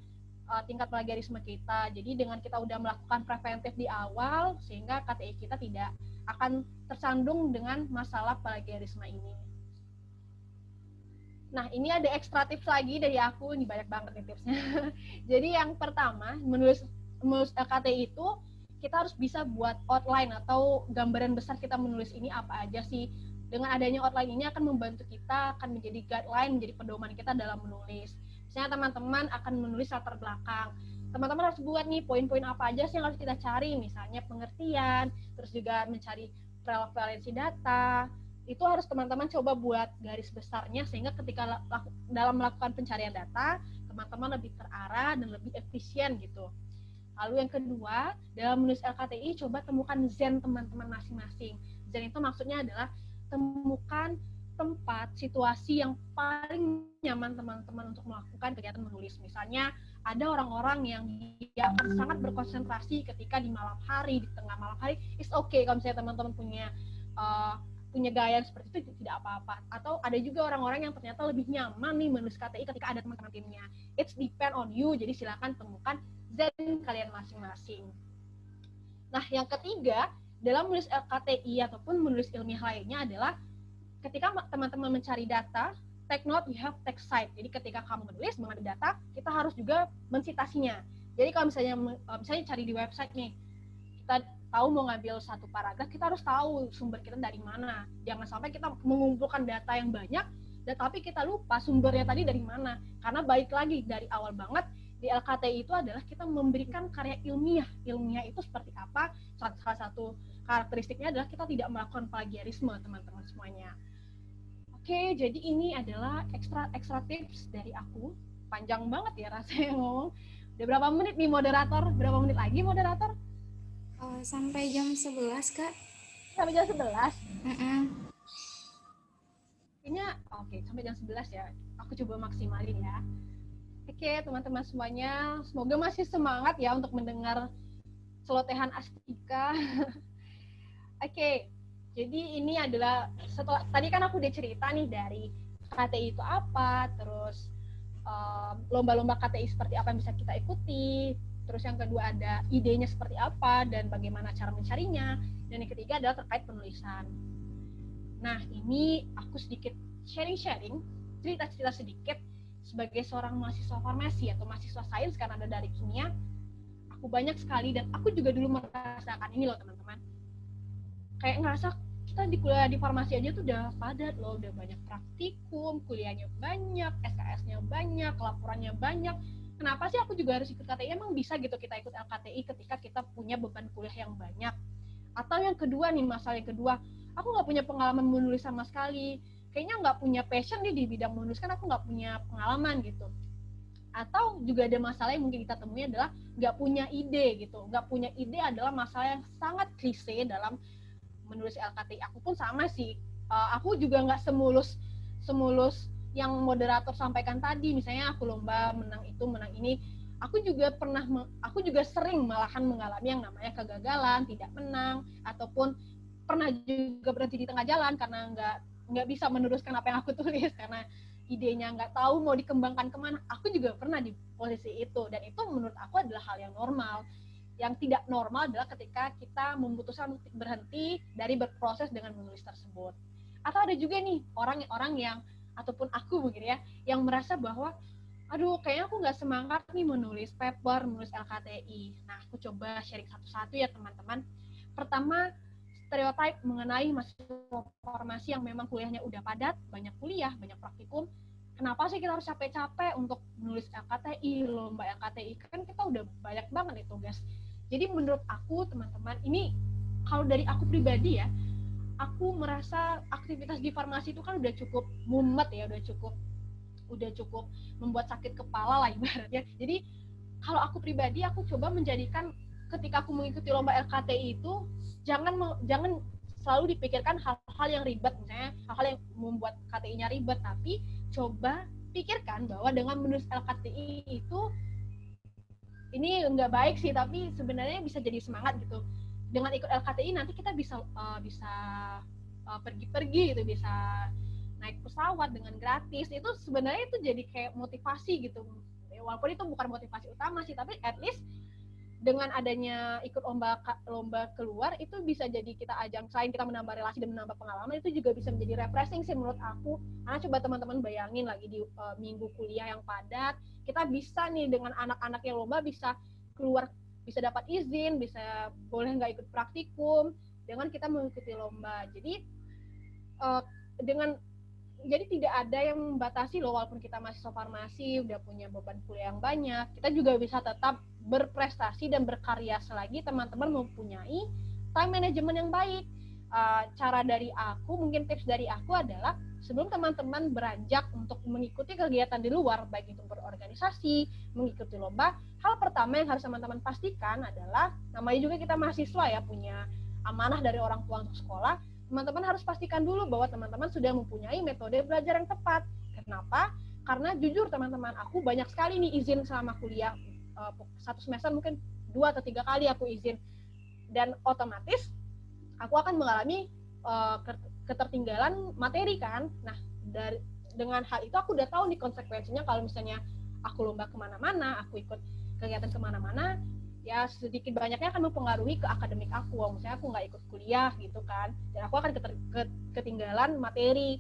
tingkat plagiarisme kita. Jadi dengan kita udah melakukan preventif di awal, sehingga KTI kita tidak akan tersandung dengan masalah plagiarisme ini. Nah, ini ada ekstra tips lagi dari aku, ini banyak banget nih tipsnya. Jadi yang pertama, menulis LKTI itu kita harus bisa buat outline atau gambaran besar kita menulis ini apa aja sih. Dengan adanya outline ini akan membantu kita, akan menjadi guideline, menjadi pedoman kita dalam menulis. Misalnya teman-teman akan menulis latar belakang. Teman-teman harus buat nih poin-poin apa aja sih yang harus kita cari, misalnya pengertian, terus juga mencari prevalensi data. Itu harus teman-teman coba buat garis besarnya, sehingga ketika dalam melakukan pencarian data, teman-teman lebih terarah dan lebih efisien gitu. Lalu yang kedua, dalam menulis LKTI, coba temukan zen teman-teman masing-masing. Zen itu maksudnya adalah temukan tempat, situasi yang paling nyaman teman-teman untuk melakukan kegiatan menulis. Misalnya, ada orang-orang yang dia akan sangat berkonsentrasi ketika di malam hari, di tengah malam hari. It's okay kalau misalnya teman-teman punya gaya seperti itu, tidak apa-apa. Atau ada juga orang-orang yang ternyata lebih nyaman nih menulis KTI ketika ada teman-teman timnya. It's depend on you, jadi silakan temukan zen kalian masing-masing. Nah, yang ketiga, dalam menulis LKTI ataupun menulis ilmiah lainnya adalah ketika teman-teman mencari data, take note, you have take cite. Jadi ketika kamu menulis mengambil data, kita harus juga mensitasinya. Jadi kalau misalnya cari di website nih, kita tahu mau ngambil satu paragraf, kita harus tahu sumber kita dari mana. Jangan sampai kita mengumpulkan data yang banyak, tapi kita lupa sumbernya tadi dari mana. Karena baik lagi dari awal banget, di LKTI itu adalah kita memberikan karya ilmiah. Ilmiah itu seperti apa? Salah satu karakteristiknya adalah kita tidak melakukan plagiarisme, teman-teman semuanya. Oke, jadi ini adalah ekstra tips dari aku. Panjang banget ya rasanya ngomong. Udah berapa menit nih moderator? Berapa menit lagi moderator? Sampai jam 11, Kak. Sampai jam 11? Kayaknya oke, sampai jam 11 ya. Aku coba maksimalin ya. Oke, teman-teman semuanya, semoga masih semangat ya untuk mendengar celotehan Astika. Oke, jadi ini adalah setelah tadi kan aku udah cerita nih dari KTI itu apa, terus lomba-lomba KTI seperti apa yang bisa kita ikuti, terus yang kedua ada idenya seperti apa dan bagaimana cara mencarinya, dan yang ketiga adalah terkait penulisan. Nah, ini aku sedikit sharing-sharing, cerita-cerita sedikit. Sebagai seorang mahasiswa farmasi atau mahasiswa sains karena ada dari kimia, aku banyak sekali dan aku juga dulu merasakan ini loh teman-teman. Kayak ngerasa kita di kuliah di farmasi aja tuh udah padat loh, udah banyak praktikum, kuliahnya banyak, SKS-nya banyak, laporannya banyak. Kenapa sih aku juga harus ikut KTI? Emang bisa gitu kita ikut LKTI ketika kita punya beban kuliah yang banyak? Atau yang kedua nih, masalah yang kedua, aku nggak punya pengalaman menulis sama sekali. Kayaknya nggak punya passion nih di bidang menulis, kan aku nggak punya pengalaman gitu. Atau juga ada masalah yang mungkin kita temui adalah nggak punya ide gitu. Nggak punya ide adalah masalah yang sangat klise dalam menulis LKTI. Aku pun sama sih. Aku juga nggak semulus yang moderator sampaikan tadi. Misalnya aku lomba menang itu, menang ini. Aku juga sering malahan mengalami yang namanya kegagalan, tidak menang, ataupun pernah juga berhenti di tengah jalan karena nggak bisa meneruskan apa yang aku tulis karena idenya nggak tahu mau dikembangkan kemana. Aku juga pernah di posisi itu, dan itu menurut aku adalah hal yang normal. Yang tidak normal adalah ketika kita memutuskan untuk berhenti dari berproses dengan menulis tersebut. Atau ada juga nih orang yang ataupun aku begini ya, yang merasa bahwa aduh kayaknya aku nggak semangat nih menulis paper, menulis LKTI. Nah, aku coba sharing satu-satu ya teman-teman. Pertama, stereotip mengenai mahasiswa farmasi yang memang kuliahnya udah padat, banyak kuliah, banyak praktikum. Kenapa sih kita harus capek-capek untuk menulis LKTI, lomba LKTI? Kan kita udah banyak banget nih tugas. Jadi menurut aku, teman-teman, ini kalau dari aku pribadi ya, aku merasa aktivitas di farmasi itu kan udah cukup mumet ya, udah cukup membuat sakit kepala lah ibaratnya. Jadi kalau aku pribadi, aku coba menjadikan ketika aku mengikuti lomba LKTI itu jangan selalu dipikirkan hal-hal yang ribet, misalnya hal-hal yang membuat KTI-nya ribet, tapi coba pikirkan bahwa dengan menulis LKTI itu ini nggak baik sih, tapi sebenarnya bisa jadi semangat gitu. Dengan ikut LKTI nanti kita bisa pergi-pergi gitu, bisa naik pesawat dengan gratis. Itu sebenarnya itu jadi kayak motivasi gitu. Walaupun itu bukan motivasi utama sih, tapi at least dengan adanya ikut lomba keluar itu bisa jadi kita ajang, selain kita menambah relasi dan menambah pengalaman, itu juga bisa menjadi refreshing sih menurut aku. Karena coba teman-teman bayangin lagi di minggu kuliah yang padat, kita bisa nih dengan anak-anak yang lomba bisa keluar, bisa dapat izin, bisa boleh nggak ikut praktikum dengan kita mengikuti lomba. Jadi jadi tidak ada yang membatasi loh, walaupun kita mahasiswa farmasi udah punya beban kuliah yang banyak, kita juga bisa tetap berprestasi dan berkarya selagi teman-teman mempunyai time management yang baik. Cara dari aku, mungkin tips dari aku adalah sebelum teman-teman beranjak untuk mengikuti kegiatan di luar, baik itu berorganisasi, mengikuti lomba, hal pertama yang harus teman-teman pastikan adalah, namanya juga kita mahasiswa ya, punya amanah dari orang tua untuk sekolah. Teman-teman harus pastikan dulu bahwa teman-teman sudah mempunyai metode belajar yang tepat. Kenapa? Karena jujur teman-teman, aku banyak sekali nih izin selama kuliah, satu semester mungkin 2 atau 3 kali aku izin, dan otomatis aku akan mengalami ketertinggalan materi kan. Nah, dengan hal itu aku udah tahu nih konsekuensinya kalau misalnya aku lomba kemana-mana, aku ikut kegiatan kemana-mana, ya sedikit banyaknya akan mempengaruhi ke akademik aku. Misalnya aku nggak ikut kuliah gitu kan, dan aku akan ketinggalan materi.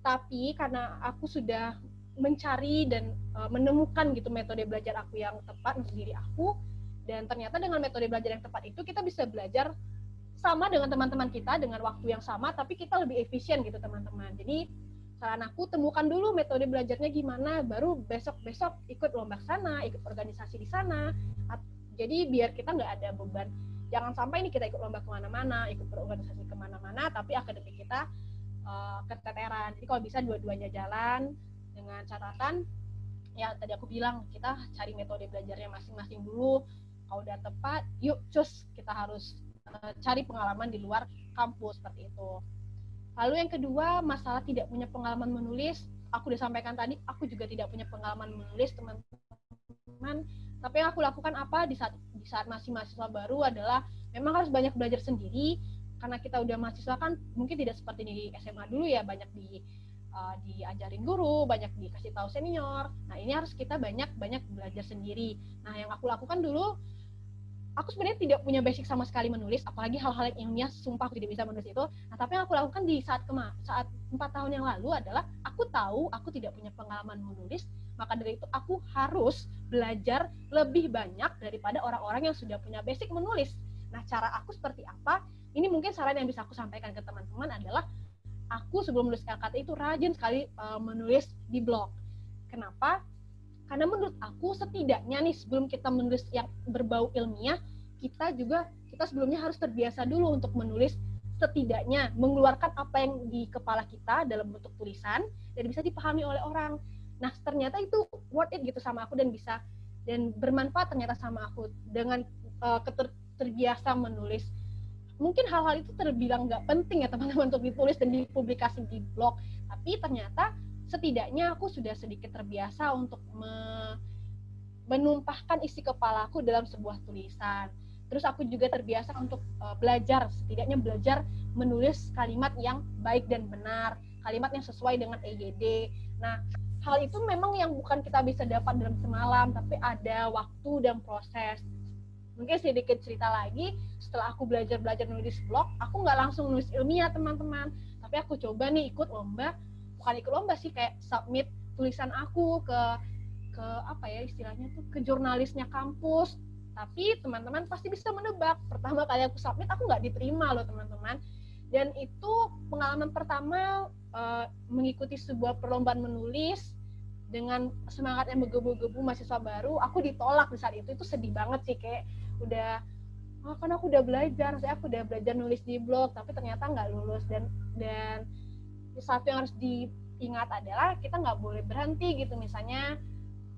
Tapi karena aku sudah mencari dan menemukan gitu metode belajar aku yang tepat untuk diri aku, dan ternyata dengan metode belajar yang tepat itu kita bisa belajar sama dengan teman-teman kita dengan waktu yang sama, tapi kita lebih efisien gitu teman-teman. Jadi saran aku, temukan dulu metode belajarnya gimana, baru besok-besok ikut lomba sana, ikut organisasi di sana. Jadi biar kita nggak ada beban. Jangan sampai ini kita ikut lomba kemana-mana, ikut berorganisasi kemana-mana, tapi akademik kita keteteran. Jadi kalau bisa dua-duanya jalan, dengan catatan, ya tadi aku bilang, kita cari metode belajarnya masing-masing dulu. Kalau udah tepat, yuk cus, kita harus cari pengalaman di luar kampus, seperti itu. Lalu yang kedua, masalah tidak punya pengalaman menulis. Aku udah sampaikan tadi, aku juga tidak punya pengalaman menulis, teman-teman. Tapi yang aku lakukan apa di saat masih mahasiswa baru adalah memang harus banyak belajar sendiri, karena kita udah mahasiswa kan mungkin tidak seperti di SMA dulu ya, banyak diajarin guru, banyak dikasih tahu senior. Nah, ini harus kita banyak belajar sendiri. Nah, yang aku lakukan dulu, aku sebenarnya tidak punya basic sama sekali menulis, apalagi hal-hal yang ilmiah, sumpah aku tidak bisa menulis itu. Nah, tapi yang aku lakukan di saat 4 tahun yang lalu adalah aku tahu aku tidak punya pengalaman menulis, maka dari itu aku harus belajar lebih banyak daripada orang-orang yang sudah punya basic menulis. Nah, cara aku seperti apa? Ini mungkin saran yang bisa aku sampaikan ke teman-teman adalah, aku sebelum menulis LKT itu rajin sekali menulis di blog. Kenapa? Karena menurut aku setidaknya nih, sebelum kita menulis yang berbau ilmiah, kita sebelumnya harus terbiasa dulu untuk menulis, setidaknya mengeluarkan apa yang di kepala kita dalam bentuk tulisan dan bisa dipahami oleh orang. Nah, ternyata itu worth it gitu sama aku, dan bermanfaat ternyata sama aku dengan terbiasa menulis. Mungkin hal-hal itu terbilang nggak penting ya teman-teman untuk ditulis dan dipublikasi di blog, tapi ternyata setidaknya aku sudah sedikit terbiasa untuk menumpahkan isi kepalaku dalam sebuah tulisan. Terus aku juga terbiasa untuk setidaknya belajar menulis kalimat yang baik dan benar, kalimat yang sesuai dengan EYD. Nah, hal itu memang yang bukan kita bisa dapat dalam semalam, tapi ada waktu dan proses. Mungkin sedikit cerita lagi, setelah aku belajar nulis blog, aku nggak langsung nulis ilmiah teman-teman, tapi aku coba nih ikut lomba, bukan ikut lomba sih, kayak submit tulisan aku ke apa ya istilahnya tuh, ke jurnalisnya kampus. Tapi teman-teman pasti bisa menebak, pertama kali aku submit aku nggak diterima loh teman-teman. Dan itu pengalaman pertama mengikuti sebuah perlombaan menulis dengan semangat yang menggebu-gebu mahasiswa baru. Aku ditolak di saat itu sedih banget sih, kayak udah kan aku udah belajar, aku udah belajar nulis di blog, tapi ternyata nggak lulus. Dan satu yang harus diingat adalah kita nggak boleh berhenti gitu. Misalnya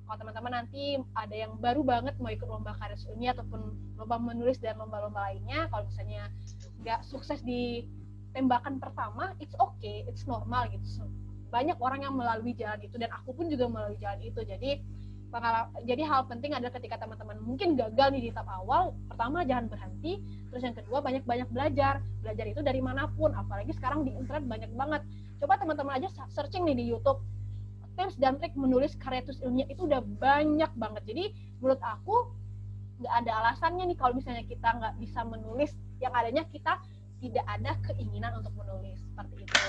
kalau teman-teman nanti ada yang baru banget mau ikut lomba karya ilmiah ataupun lomba menulis dan lomba-lomba lainnya, kalau misalnya nggak sukses di tembakan pertama, it's okay, it's normal gitu. Banyak orang yang melalui jalan itu, dan aku pun juga melalui jalan itu. Jadi hal penting adalah ketika teman-teman mungkin gagal nih di tahap awal, pertama jangan berhenti, terus yang kedua banyak-banyak belajar itu dari manapun, apalagi sekarang di internet banyak banget. Coba teman-teman aja searching nih di YouTube, tips dan trik menulis karya tulis ilmiah itu udah banyak banget. Jadi menurut aku nggak ada alasannya nih kalau misalnya kita nggak bisa menulis, yang adanya kita tidak ada keinginan untuk menulis, seperti itu.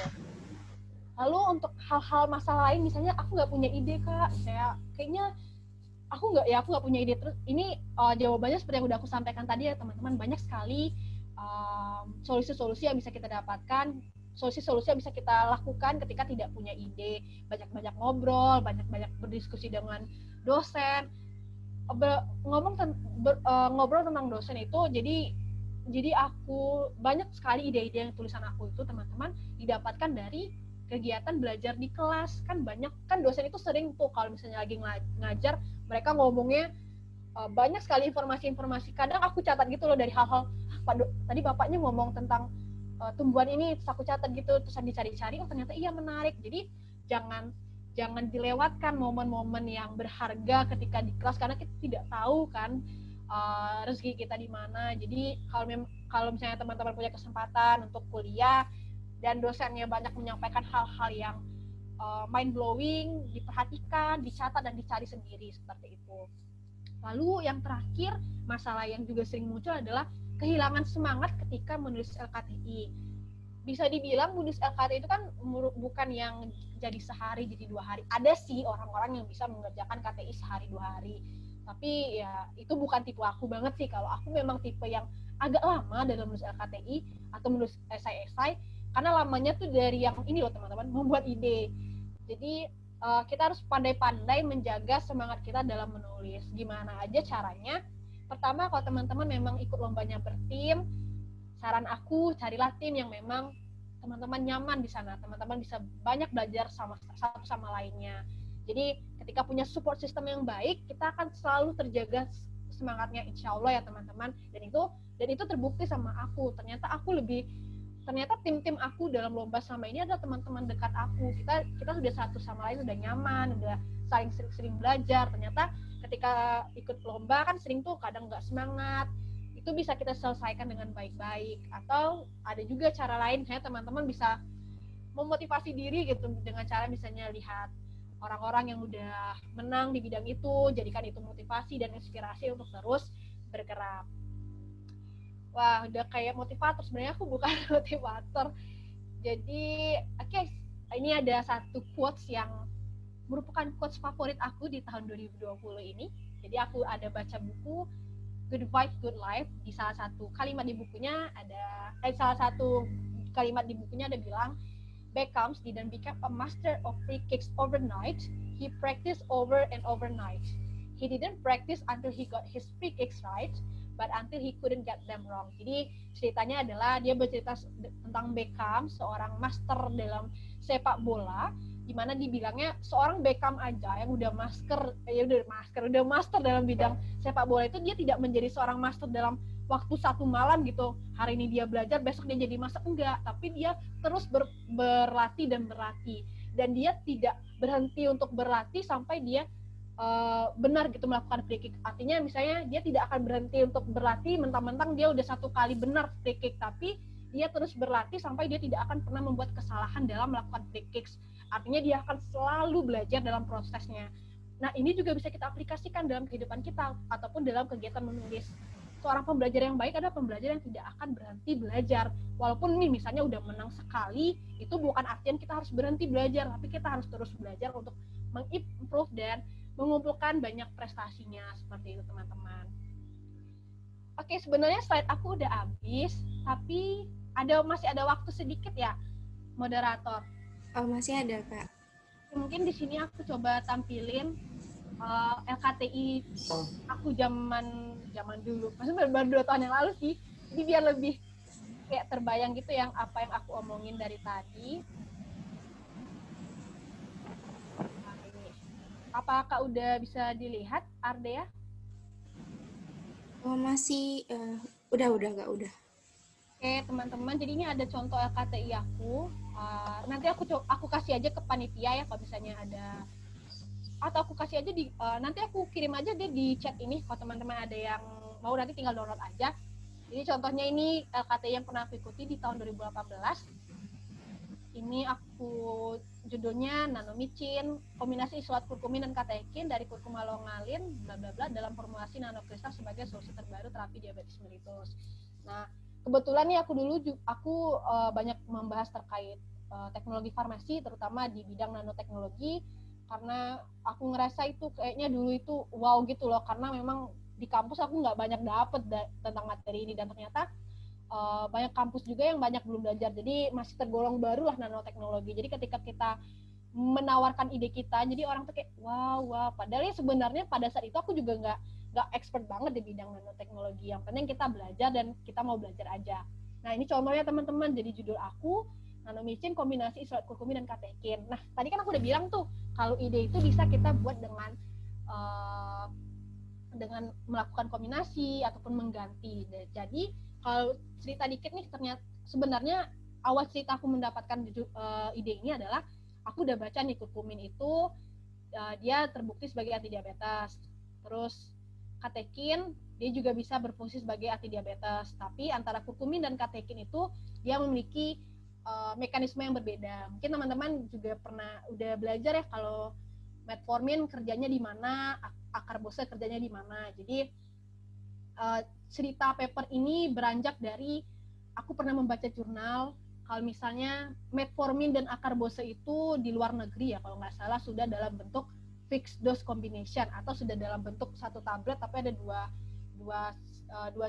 Lalu untuk hal-hal masalah lain, misalnya aku nggak punya ide kak, kayaknya aku nggak punya ide. Terus ini jawabannya seperti yang udah aku sampaikan tadi ya teman-teman, banyak sekali solusi-solusi yang bisa kita dapatkan, solusi-solusi yang bisa kita lakukan ketika tidak punya ide. Banyak-banyak ngobrol, banyak-banyak berdiskusi dengan dosen. Ngobrol tentang dosen itu, jadi aku banyak sekali ide-ide yang tulisan aku itu teman-teman didapatkan dari kegiatan belajar di kelas. Kan banyak kan dosen itu sering tuh kalau misalnya lagi ngajar, mereka ngomongnya banyak sekali informasi-informasi. Kadang aku catat gitu loh dari hal-hal, tadi bapaknya ngomong tentang tumbuhan ini, terus aku catat gitu, terus dicari-cari, oh ternyata iya menarik. Jadi jangan dilewatkan momen-momen yang berharga ketika di kelas, karena kita tidak tahu kan rezeki kita di mana. Jadi kalau misalnya teman-teman punya kesempatan untuk kuliah dan dosennya banyak menyampaikan hal-hal yang mind blowing, diperhatikan, dicatat dan dicari sendiri, seperti itu. Lalu yang terakhir, masalah yang juga sering muncul adalah kehilangan semangat ketika menulis LKTI. Bisa dibilang menulis LKTI itu kan bukan yang jadi sehari, jadi 2 hari. Ada sih orang-orang yang bisa mengerjakan KTI sehari 2 hari. Tapi ya itu bukan tipe aku banget sih. Kalau aku memang tipe yang agak lama dalam menulis LKTI atau menulis esai-esai, karena lamanya tuh dari yang ini loh teman-teman, membuat ide. Jadi kita harus pandai-pandai menjaga semangat kita dalam menulis. Gimana aja caranya? Pertama, kalau teman-teman memang ikut lombanya bertim, saran aku carilah tim yang memang teman-teman nyaman di sana. Teman-teman bisa banyak belajar satu sama lainnya. Jadi ketika punya support system yang baik, kita akan selalu terjaga semangatnya, insya Allah ya teman-teman. Dan itu terbukti sama aku. Ternyata tim-tim aku dalam lomba selama ini adalah teman-teman dekat aku. Kita sudah satu sama lain, udah nyaman, udah saling sering belajar. Ternyata ketika ikut lomba kan sering tuh kadang nggak semangat. Itu bisa kita selesaikan dengan baik-baik. Atau ada juga cara lain, kayak teman-teman bisa memotivasi diri gitu dengan cara misalnya lihat orang-orang yang udah menang di bidang itu, jadikan itu motivasi dan inspirasi untuk terus bergerak. Wah, udah kayak motivator. Sebenarnya aku bukan motivator. Jadi, ini ada satu quotes yang merupakan quotes favorit aku di tahun 2020 ini. Jadi aku ada baca buku Good Vibe, Good Life. Di salah satu kalimat di bukunya ada bilang, Beckham didn't become a master of free kicks overnight. He practiced over and overnight. He didn't practice until he got his free kicks right, but until he couldn't get them wrong. Jadi ceritanya adalah dia bercerita tentang Beckham, seorang master dalam sepak bola, di mana dibilangnya seorang Beckham aja yang udah master dalam bidang sepak bola itu, dia tidak menjadi seorang master dalam waktu satu malam gitu. Hari ini dia belajar, besok dia jadi master, enggak. Tapi dia terus berlatih dan berlatih. Dan dia tidak berhenti untuk berlatih sampai dia benar gitu melakukan free kick. Artinya misalnya dia tidak akan berhenti untuk berlatih mentang-mentang dia udah satu kali benar free kick, tapi dia terus berlatih sampai dia tidak akan pernah membuat kesalahan dalam melakukan free kicks. Artinya dia akan selalu belajar dalam prosesnya. Nah, ini juga bisa kita aplikasikan dalam kehidupan kita ataupun dalam kegiatan menulis. Seorang pembelajar yang baik adalah pembelajar yang tidak akan berhenti belajar. Walaupun nih misalnya udah menang sekali, itu bukan artian kita harus berhenti belajar, tapi kita harus terus belajar untuk mengimprove dan mengumpulkan banyak prestasinya, seperti itu teman-teman. Oke, sebenarnya slide aku udah habis, tapi masih ada waktu sedikit ya, moderator. Oh, masih ada, Kak. Mungkin di sini aku coba tampilin LKTI aku zaman zaman dulu. Maksudnya baru 2 tahun yang lalu sih. Jadi biar lebih kayak terbayang gitu yang apa yang aku omongin dari tadi. Nah, ini. Apakah udah bisa dilihat, Ardea? Oh, masih, udah, Kak, udah. Oke, teman-teman. Jadi ini ada contoh LKTI aku. Nanti aku kasih aja ke panitia ya kalau misalnya ada, atau aku kasih aja nanti aku kirim aja deh di chat ini kalau teman-teman ada yang mau, nanti tinggal download aja. Jadi contohnya ini LKTI yang pernah aku ikuti di tahun 2018. Ini aku judulnya nanomicin, kombinasi isolat kurkumin dan katekin dari kurkuma longalin, bla bla bla, dalam formulasi nanokristal sebagai solusi terbaru terapi diabetes mellitus. Nah, kebetulan nih aku banyak membahas terkait teknologi farmasi, terutama di bidang nanoteknologi, karena aku ngerasa itu kayaknya dulu itu wow gitu loh, karena memang di kampus aku nggak banyak dapet tentang materi ini, dan ternyata banyak kampus juga yang banyak belum belajar, jadi masih tergolong baru lah nanoteknologi. Jadi ketika kita menawarkan ide kita, jadi orang tuh kayak wow, padahal ya sebenarnya pada saat itu aku juga nggak expert banget di bidang nanoteknologi. Yang penting kita belajar dan kita mau belajar aja. Nah, ini contohnya teman-teman, jadi judul aku nanomicin kombinasi isolat kurkumin dan katekin. Nah, tadi kan aku udah bilang tuh kalau ide itu bisa kita buat dengan melakukan kombinasi ataupun mengganti. Jadi kalau cerita dikit nih, ternyata sebenarnya awal cerita aku mendapatkan ide ini adalah aku udah baca nih kurkumin itu dia terbukti sebagai anti diabetes. Terus katekin dia juga bisa berfungsi sebagai anti diabetes. Tapi antara kurkumin dan katekin itu dia memiliki mekanisme yang berbeda. Mungkin teman-teman juga udah belajar ya kalau metformin kerjanya di mana, akarbose kerjanya di mana. Jadi cerita paper ini beranjak dari aku pernah membaca jurnal kalau misalnya metformin dan akarbose itu di luar negeri ya kalau nggak salah sudah dalam bentuk fixed dose combination atau sudah dalam bentuk satu tablet tapi ada dua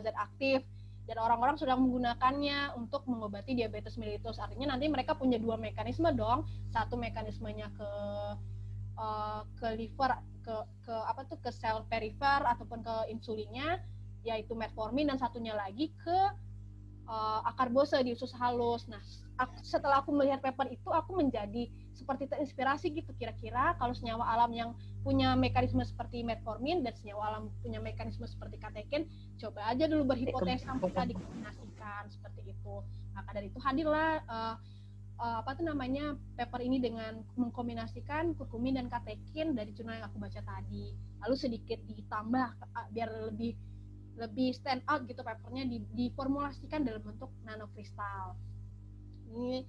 zat aktif, dan orang-orang sudah menggunakannya untuk mengobati diabetes mellitus. Artinya nanti mereka punya 2 mekanisme dong, satu mekanismenya ke liver, ke sel perifer ataupun ke insulinnya yaitu metformin, dan satunya lagi ke akarbose di usus halus. Nah, setelah aku melihat paper itu, aku menjadi seperti terinspirasi gitu, kira-kira kalau senyawa alam yang punya mekanisme seperti metformin dan senyawa alam punya mekanisme seperti katekin, coba aja dulu berhipotesa mereka dikombinasikan seperti itu. Maka dari itu hadirlah paper ini dengan mengkombinasikan kurkumin dan katekin dari jurnal yang aku baca tadi. Lalu sedikit ditambah biar lebih stand out gitu papernya, diformulasikan dalam bentuk nanokristal. Ini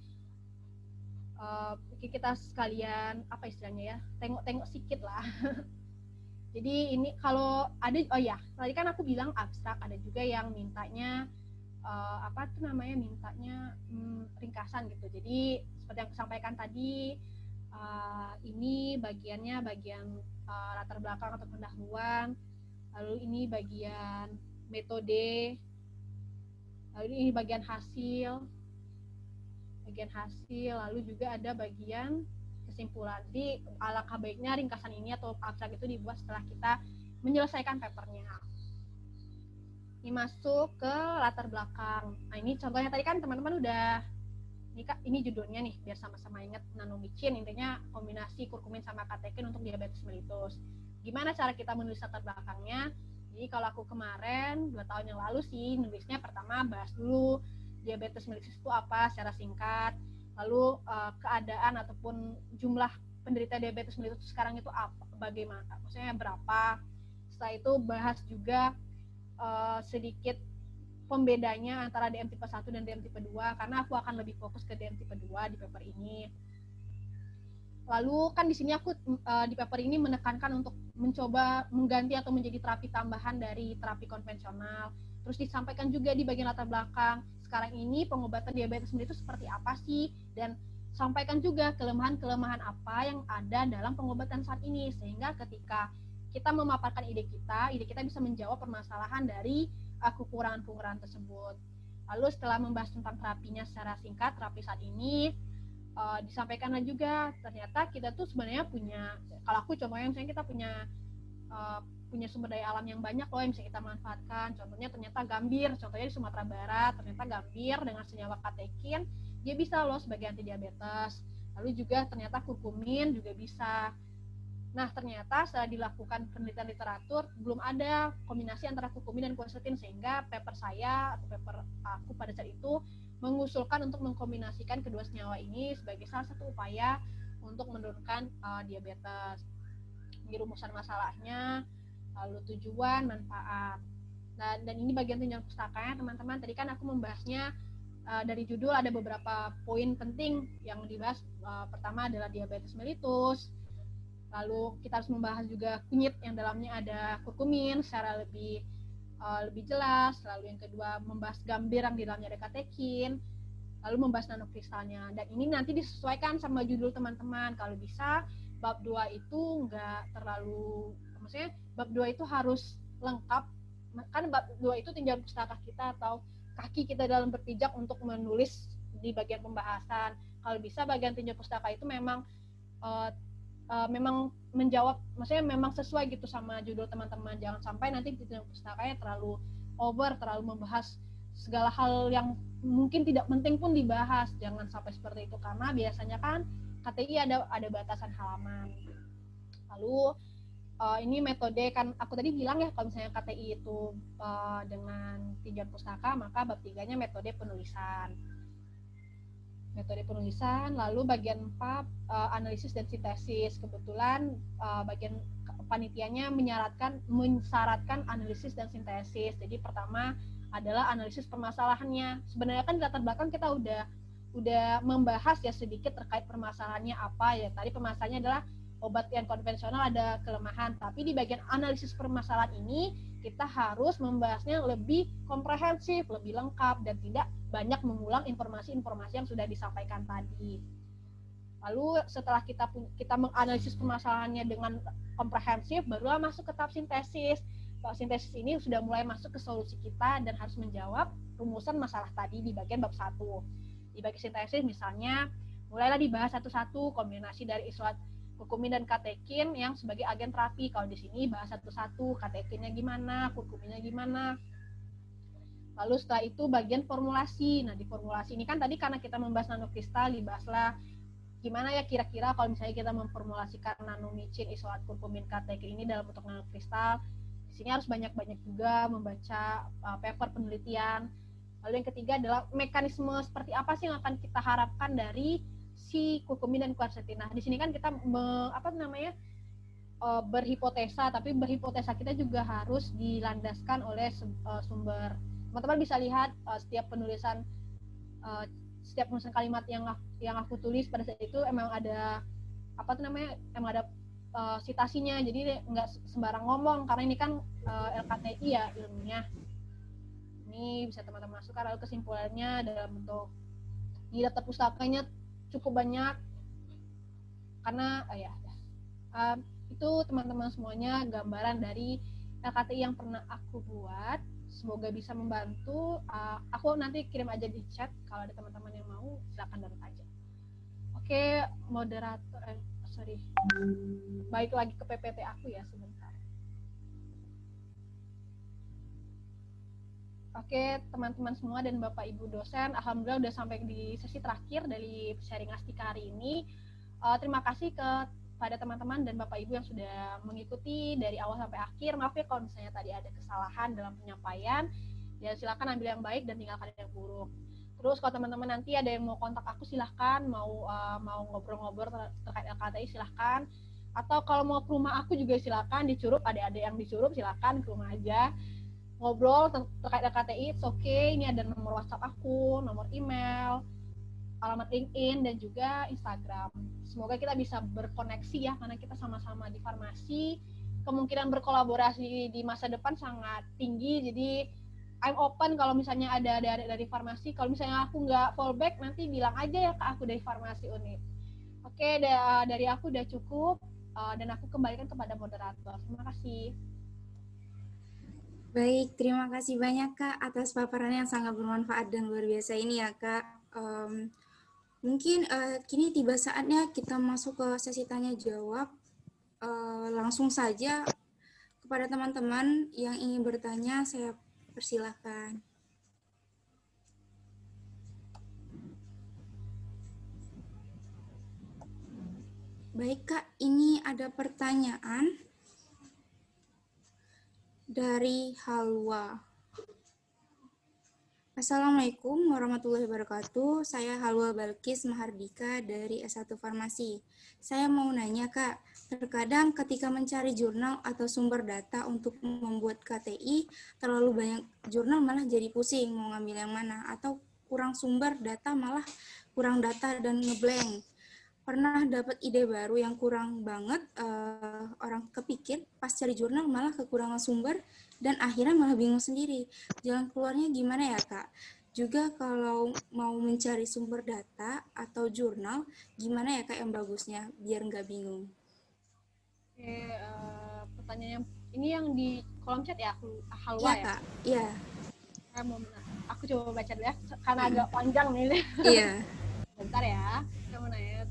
kita sekalian apa istilahnya ya, tengok-tengok sedikit lah. Jadi ini kalau ada, tadi kan aku bilang abstrak, ada juga yang mintanya mintanya ringkasan gitu. Jadi seperti yang aku sampaikan tadi, ini bagian latar belakang atau pendahuluan, lalu ini bagian metode, lalu ini bagian hasil, lalu juga ada bagian kesimpulan. Jadi alangkah baiknya ringkasan ini atau abstrak itu dibuat setelah kita menyelesaikan papernya. Ini masuk ke latar belakang. Nah, ini contohnya tadi kan teman-teman udah, ini judulnya nih biar sama-sama ingat, nanomicin, intinya kombinasi kurkumin sama katekin untuk diabetes mellitus. Gimana cara kita menulis latar belakangnya? Jadi kalau aku kemarin 2 tahun yang lalu sih nulisnya, pertama bahas dulu diabetes mellitus itu apa secara singkat, lalu keadaan ataupun jumlah penderita diabetes mellitus sekarang itu apa, bagaimana, maksudnya berapa. Setelah itu bahas juga sedikit pembedanya antara DM tipe 1 dan DM tipe 2, karena aku akan lebih fokus ke DM tipe 2 di paper ini. Lalu kan di sini aku di paper ini menekankan untuk mencoba mengganti atau menjadi terapi tambahan dari terapi konvensional. Terus disampaikan juga di bagian latar belakang, sekarang ini pengobatan diabetes mellitus seperti apa sih, dan sampaikan juga kelemahan-kelemahan apa yang ada dalam pengobatan saat ini, sehingga ketika kita memaparkan ide kita bisa menjawab permasalahan dari kekurangan-kekurangan tersebut. Lalu setelah membahas tentang terapinya secara singkat, terapi saat ini, disampaikanlah juga ternyata kita tuh sebenarnya punya, kalau aku contohnya misalnya kita punya punya sumber daya alam yang banyak loh yang bisa kita manfaatkan. Contohnya ternyata gambir, contohnya di Sumatera Barat, ternyata gambir dengan senyawa katekin, dia bisa loh sebagai anti diabetes. Lalu juga ternyata kurkumin juga bisa. Nah, ternyata setelah dilakukan penelitian literatur, belum ada kombinasi antara kurkumin dan quercetin, sehingga paper saya atau paper aku pada saat itu mengusulkan untuk mengkombinasikan kedua senyawa ini sebagai salah satu upaya untuk menurunkan diabetes. Ini rumusan masalahnya, lalu tujuan, manfaat. Dan ini bagian tinjauan pustakanya, teman-teman. Tadi kan aku membahasnya dari judul ada beberapa poin penting yang dibahas. Pertama adalah diabetes mellitus. Lalu kita harus membahas juga kunyit yang dalamnya ada kurkumin secara lebih jelas. Lalu yang kedua membahas gambir yang di dalamnya ada katekin. Lalu membahas nanokristalnya. Dan ini nanti disesuaikan sama judul teman-teman. Kalau bisa bab 2 itu enggak terlalu, maksudnya bab 2 itu harus lengkap. Kan bab 2 itu tinjauan pustaka kita atau kaki kita dalam berpijak untuk menulis di bagian pembahasan. Kalau bisa bagian tinjauan pustaka itu memang memang menjawab, maksudnya memang sesuai gitu sama judul teman-teman. Jangan sampai nanti tinjauan pustakanya terlalu over, terlalu membahas segala hal yang mungkin tidak penting pun dibahas. Jangan sampai seperti itu, karena biasanya kan KTI ada batasan halaman. Lalu ini metode, kan aku tadi bilang ya kalau misalnya KTI itu dengan tinjauan pustaka, maka bab 3-nya metode penulisan. Lalu bagian 4 analisis dan sintesis. Kebetulan bagian panitianya mensyaratkan analisis dan sintesis. Jadi pertama adalah analisis permasalahannya. Sebenarnya kan di latar belakang kita udah membahas ya sedikit terkait permasalahannya apa ya. Tadi permasalahannya adalah obat yang konvensional ada kelemahan, tapi di bagian analisis permasalahan ini kita harus membahasnya lebih komprehensif, lebih lengkap, dan tidak banyak mengulang informasi-informasi yang sudah disampaikan tadi. Lalu setelah kita menganalisis permasalahannya dengan komprehensif, barulah masuk ke tahap sintesis. Tahap sintesis ini sudah mulai masuk ke solusi kita dan harus menjawab rumusan masalah tadi di bagian bab 1. Di bagian sintesis misalnya, mulailah dibahas satu-satu kombinasi dari isolat kurkumin dan katekin yang sebagai agen terapi. Kalau di sini bahas satu-satu, katekinnya gimana, kurkuminnya gimana. Lalu setelah itu bagian formulasi. Nah, di formulasi ini kan tadi karena kita membahas nanokristal, dibahaslah gimana ya kira-kira kalau misalnya kita memformulasikan nanomicin, isolat kurkumin, katekin ini dalam bentuk nanokristal. Di sini harus banyak-banyak juga membaca paper penelitian. Lalu yang ketiga adalah mekanisme seperti apa sih yang akan kita harapkan dari si kurkumin dan quercetin. Nah, di sini kan kita berhipotesa, tapi berhipotesa kita juga harus dilandaskan oleh sumber. Teman-teman bisa lihat setiap penulisan kalimat yang aku tulis pada saat itu emang ada citasinya. Jadi nggak sembarang ngomong, karena ini kan LKTI ya ilmunya. Ini bisa teman-teman masukkan. Lalu kesimpulannya dalam bentuk di daftar pustakanya cukup banyak, karena itu teman-teman semuanya gambaran dari LKTI yang pernah aku buat. Semoga bisa membantu. Aku nanti kirim aja di chat kalau ada teman-teman yang mau, silakan download aja. Oke, moderator, balik lagi ke PPT aku ya sebentar. Oke, teman-teman semua dan Bapak Ibu dosen, alhamdulillah udah sampai di sesi terakhir dari sharing Astika hari ini. Terima kasih kepada teman-teman dan Bapak Ibu yang sudah mengikuti dari awal sampai akhir. Maaf ya kalau misalnya tadi ada kesalahan dalam penyampaian. Ya silakan ambil yang baik dan tinggalkan yang buruk. Terus kalau teman-teman nanti ada yang mau kontak aku silahkan, mau ngobrol-ngobrol terkait LKTI silahkan. Atau kalau mau ke rumah aku juga silahkan, di Curup ada yang di Curup silahkan ke rumah aja. Ngobrol terkait LKTI, it's okay. Ini ada nomor WhatsApp aku, nomor email, alamat LinkedIn, dan juga Instagram. Semoga kita bisa berkoneksi ya, karena kita sama-sama di farmasi. Kemungkinan berkolaborasi di masa depan sangat tinggi, jadi I'm open kalau misalnya ada dari farmasi. Kalau misalnya aku nggak fallback, nanti bilang aja ya ke aku dari farmasi unit. Oke, dari aku udah cukup, dan aku kembalikan kepada moderator. Terima kasih. Baik, terima kasih banyak Kak atas paparan yang sangat bermanfaat dan luar biasa ini ya Kak. Mungkin kini tiba saatnya kita masuk ke sesi tanya jawab. Langsung saja Kepada teman-teman yang ingin bertanya, saya persilahkan. Baik Kak, ini ada pertanyaan dari Halwa. Assalamualaikum warahmatullahi wabarakatuh. Saya Halwa Balkis Mahardika dari S1 Farmasi. Saya mau nanya Kak, terkadang ketika mencari jurnal atau sumber data untuk membuat KTI, terlalu banyak jurnal malah jadi pusing mau ngambil yang mana, atau kurang sumber data malah kurang data dan ngeblank. Pernah dapat ide baru yang kurang banget, orang kepikir, pas cari jurnal malah kekurangan sumber, dan akhirnya malah bingung sendiri. Jalan keluarnya gimana ya Kak? Juga kalau mau mencari sumber data atau jurnal, gimana ya Kak yang bagusnya, biar nggak bingung? Oke, pertanyaan yang ini yang di kolom chat ya, Halwa Iya ya? Kak, iya. Aku coba baca dulu ya, karena agak panjang nih. Iya. Bentar ya, saya mau nanya.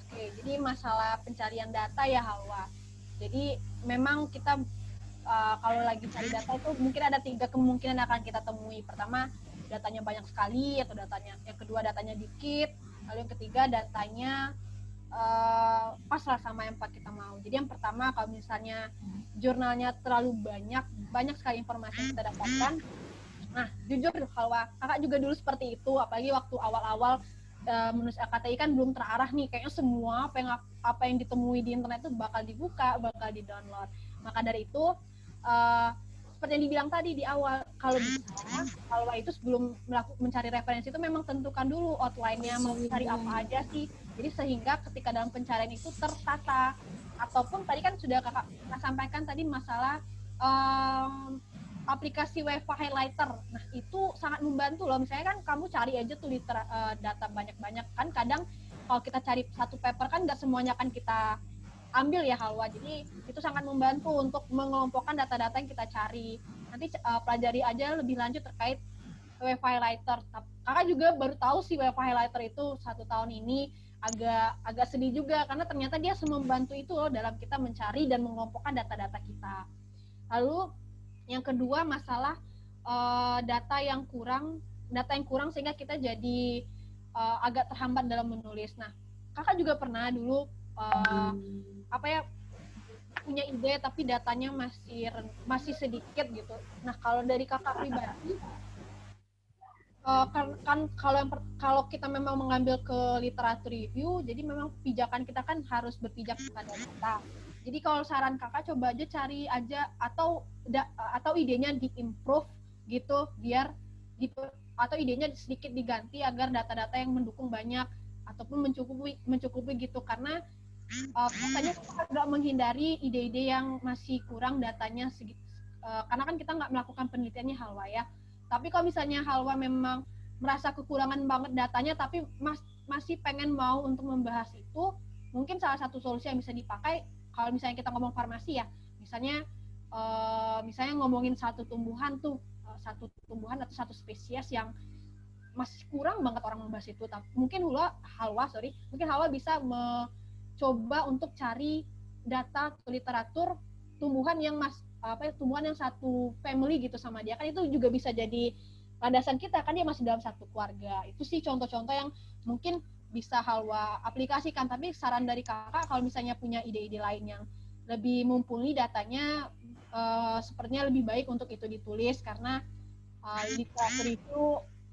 Oke, jadi masalah pencarian data ya Halwa. Jadi memang kita kalau lagi cari data itu mungkin ada 3 kemungkinan akan kita temui. Pertama, datanya banyak sekali, atau yang kedua datanya dikit, lalu yang ketiga datanya pas lah sama yang kita mau. Jadi yang pertama, kalau misalnya jurnalnya terlalu banyak sekali informasi yang kita dapatkan. Nah, jujur kalau kakak juga dulu seperti itu, apalagi waktu awal-awal menulis LKTI kan belum terarah nih, kayaknya semua apa yang ditemui di internet itu bakal dibuka, bakal di-download. Maka dari itu, seperti yang dibilang tadi di awal, kalau bisa, kalau itu sebelum mencari referensi itu memang tentukan dulu outline-nya, mau cari apa aja sih. Jadi sehingga ketika dalam pencarian itu tertata. Ataupun tadi kan sudah kakak sampaikan tadi masalah aplikasi WiFi highlighter. Nah, itu sangat membantu loh. Misalnya kan kamu cari aja tuh data banyak-banyak. Kan kadang kalau kita cari satu paper kan nggak semuanya akan kita ambil ya Halwa. Jadi itu sangat membantu untuk mengelompokkan data-data yang kita cari. Nanti pelajari aja lebih lanjut terkait WiFi highlighter. Kakak juga baru tahu sih WiFi highlighter itu 1 tahun ini agak sedih juga karena ternyata dia membantu itu loh dalam kita mencari dan mengelompokkan data-data kita. Lalu yang kedua masalah data yang kurang sehingga kita jadi agak terhambat dalam menulis. Nah, kakak juga pernah dulu punya ide tapi datanya masih sedikit gitu. Nah, kalau dari kakak pribadi kan kalau kita memang mengambil ke literatur review, jadi memang pijakan kita kan harus berpijak kepada data. Jadi kalau saran kakak coba aja cari aja atau idenya di-improve gitu biar atau idenya sedikit diganti agar data-data yang mendukung banyak ataupun mencukupi gitu karena biasanya kita agak menghindari ide-ide yang masih kurang datanya karena kan kita nggak melakukan penelitiannya Halwa ya. Tapi kalau misalnya Halwa memang merasa kekurangan banget datanya tapi masih pengen mau untuk membahas itu, mungkin salah satu solusi yang bisa dipakai kalau misalnya kita ngomong farmasi ya, misalnya ngomongin satu tumbuhan atau satu spesies yang masih kurang banget orang membahas itu. Mungkin Halwa bisa coba untuk cari data literatur tumbuhan yang satu family gitu sama dia, kan itu juga bisa jadi landasan kita, kan dia masih dalam satu keluarga. Itu sih contoh-contoh yang mungkin bisa Halwa aplikasikan. Tapi saran dari kakak kalau misalnya punya ide-ide lain yang lebih mumpuni datanya, sepertinya lebih baik untuk itu ditulis karena literatur itu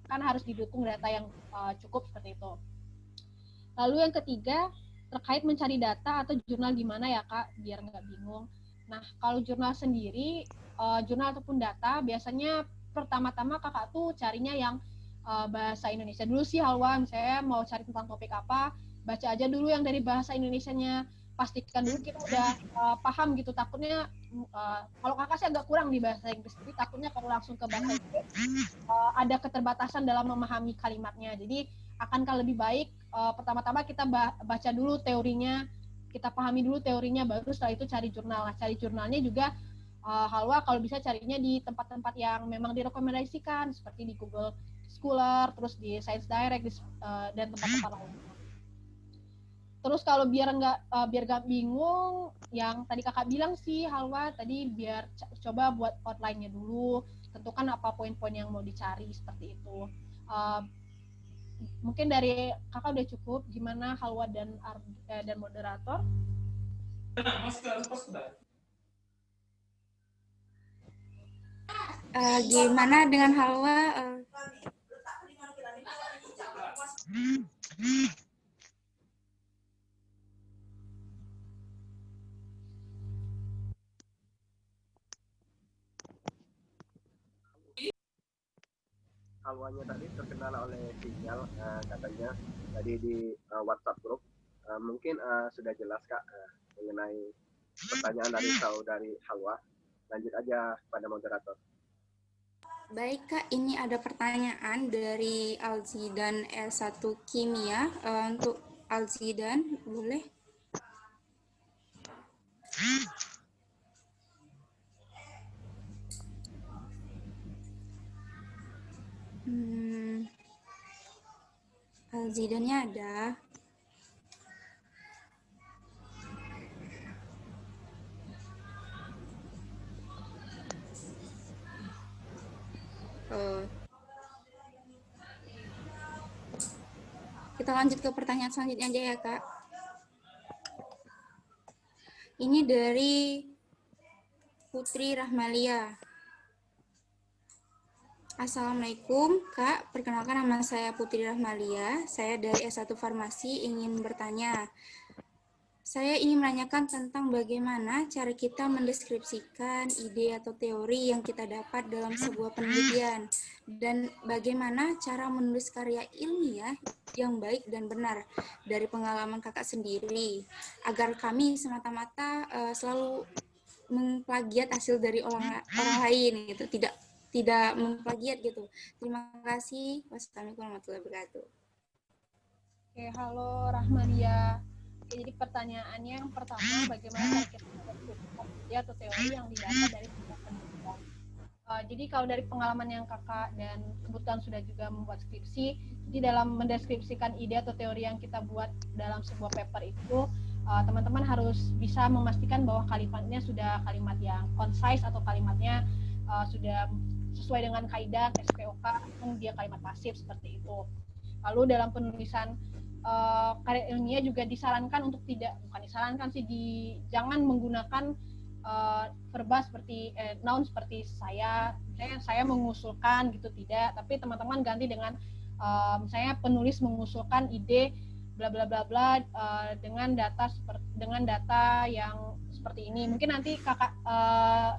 kan harus didukung data yang cukup seperti itu. Lalu yang ketiga, terkait mencari data atau jurnal gimana ya Kak, biar nggak bingung. Nah, kalau jurnal sendiri, jurnal ataupun data, biasanya pertama-tama kakak tuh carinya yang bahasa Indonesia dulu sih Halwa. Misalnya mau cari tentang topik apa, baca aja dulu yang dari bahasa Indonesianya. Pastikan dulu kita udah paham gitu. Takutnya, kalau kakak sih agak kurang di bahasa Inggris, jadi takutnya kalau langsung ke bahasa Inggris, ada keterbatasan dalam memahami kalimatnya. Jadi akankah lebih baik pertama-tama kita baca dulu teorinya, kita pahami dulu teorinya, baru setelah itu cari jurnal. Nah, cari jurnalnya juga Halwa kalau bisa carinya di tempat-tempat yang memang direkomendasikan seperti di Google Scholar, terus di Science Direct dan tempat-tempat lainnya. Terus kalau biar nggak bingung, yang tadi kakak bilang sih Halwa tadi biar coba buat outline-nya dulu, tentukan apa poin-poin yang mau dicari seperti itu. Mungkin dari kakak udah cukup. Gimana Halwa dan moderator? Gimana dengan Halwa? Halwanya tadi terkendala oleh sinyal, katanya tadi di WhatsApp grup. Mungkin sudah jelas Kak mengenai pertanyaan dari saudari Halwa. Lanjut aja pada moderator. Baik Kak, ini ada pertanyaan dari Alzidan S1 Kimia. Untuk Alzidan, boleh? Alzidannya ada. Kita lanjut ke pertanyaan selanjutnya aja ya Kak. Ini dari Putri Rahmalia. Assalamualaikum Kak, perkenalkan nama saya Putri Rahmalia. Saya dari S1 Farmasi ingin bertanya. Saya ingin menanyakan tentang bagaimana cara kita mendeskripsikan ide atau teori yang kita dapat dalam sebuah penelitian, dan bagaimana cara menulis karya ilmiah yang baik dan benar dari pengalaman kakak sendiri, agar kami semata-mata selalu memplagiat hasil dari orang lain gitu, tidak memplagiat gitu. Terima kasih. Wassalamualaikum warahmatullahi wabarakatuh. Oke, halo Rahmalia. Jadi pertanyaannya yang pertama, bagaimana cara kita mendeskripsikan ide atau teori yang didapat dari sebuah penelitian. Jadi kalau dari pengalaman yang kakak dan kebetulan sudah juga membuat skripsi, jadi dalam mendeskripsikan ide atau teori yang kita buat dalam sebuah paper itu, teman-teman harus bisa memastikan bahwa kalimatnya sudah kalimat yang concise atau kalimatnya sudah sesuai dengan kaidah SPOK, dia kalimat pasif seperti itu. Lalu dalam penulisan karya ilmiah juga disarankan untuk bukan disarankan sih, jangan menggunakan verba seperti noun seperti saya mengusulkan gitu, tidak, tapi teman-teman ganti dengan misalnya penulis mengusulkan ide bla bla bla bla dengan data yang seperti ini. Mungkin nanti kakak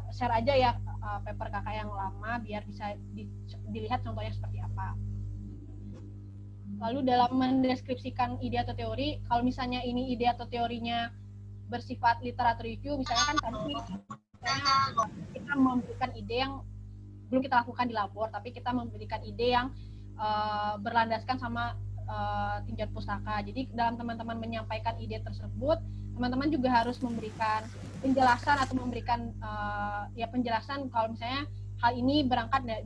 share aja ya paper kakak yang lama biar bisa dilihat contohnya seperti apa. Lalu dalam mendeskripsikan ide atau teori, kalau misalnya ini ide atau teorinya bersifat literatur review, misalnya kan tadi kita memberikan ide yang belum kita lakukan di labor, tapi kita memberikan ide yang berlandaskan sama tinjauan pustaka. Jadi dalam teman-teman menyampaikan ide tersebut, teman-teman juga harus memberikan penjelasan atau memberikan penjelasan kalau misalnya hal ini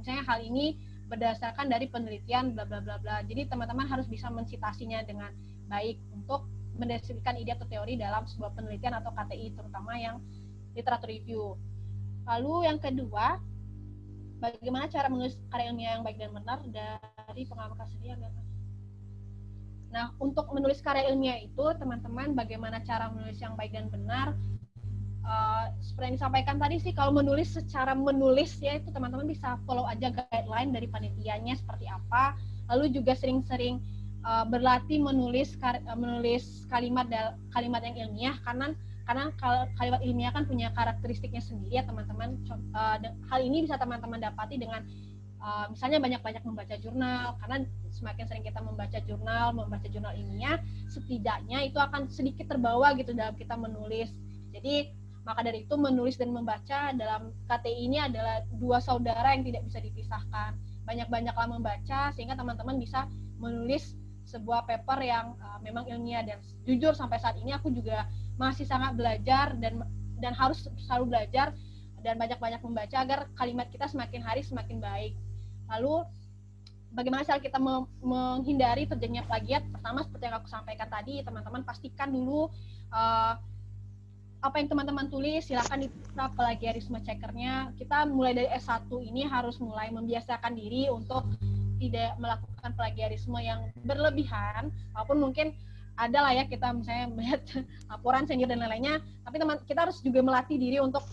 hal ini berdasarkan dari penelitian bla bla bla bla. Jadi teman-teman harus bisa mensitasinya dengan baik untuk mendeskripsikan ide atau teori dalam sebuah penelitian atau KTI, terutama yang literatur review. Lalu yang kedua, bagaimana cara menulis karya ilmiah yang baik dan benar dari pengalaman kakak sendiri. Nah, untuk menulis karya ilmiah itu, teman-teman bagaimana cara menulis yang baik dan benar, seperti yang disampaikan tadi sih, kalau menulis secara menulis ya itu teman-teman bisa follow aja guideline dari panitianya seperti apa, lalu juga sering-sering berlatih menulis kalimat yang ilmiah, karena kalimat ilmiah kan punya karakteristiknya sendiri ya teman-teman. Hal ini bisa teman-teman dapati dengan misalnya banyak-banyak membaca jurnal, karena semakin sering kita membaca jurnal ilmiah, setidaknya itu akan sedikit terbawa gitu dalam kita menulis. Jadi maka dari itu menulis dan membaca dalam KTI ini adalah dua saudara yang tidak bisa dipisahkan. Banyak-banyaklah membaca sehingga teman-teman bisa menulis sebuah paper yang memang ilmiah. Dan jujur sampai saat ini aku juga masih sangat belajar dan harus selalu belajar dan banyak-banyak membaca agar kalimat kita semakin hari semakin baik. Lalu bagaimana cara kita menghindari terjadinya plagiat? Pertama, seperti yang aku sampaikan tadi, teman-teman pastikan dulu apa yang teman-teman tulis, silakan diperiksa plagiarisme checkernya. Kita mulai dari S1 ini harus mulai membiasakan diri untuk tidak melakukan plagiarisme yang berlebihan, walaupun mungkin ada lah ya kita misalnya melihat laporan senior dan lain-lainnya, tapi kita harus juga melatih diri untuk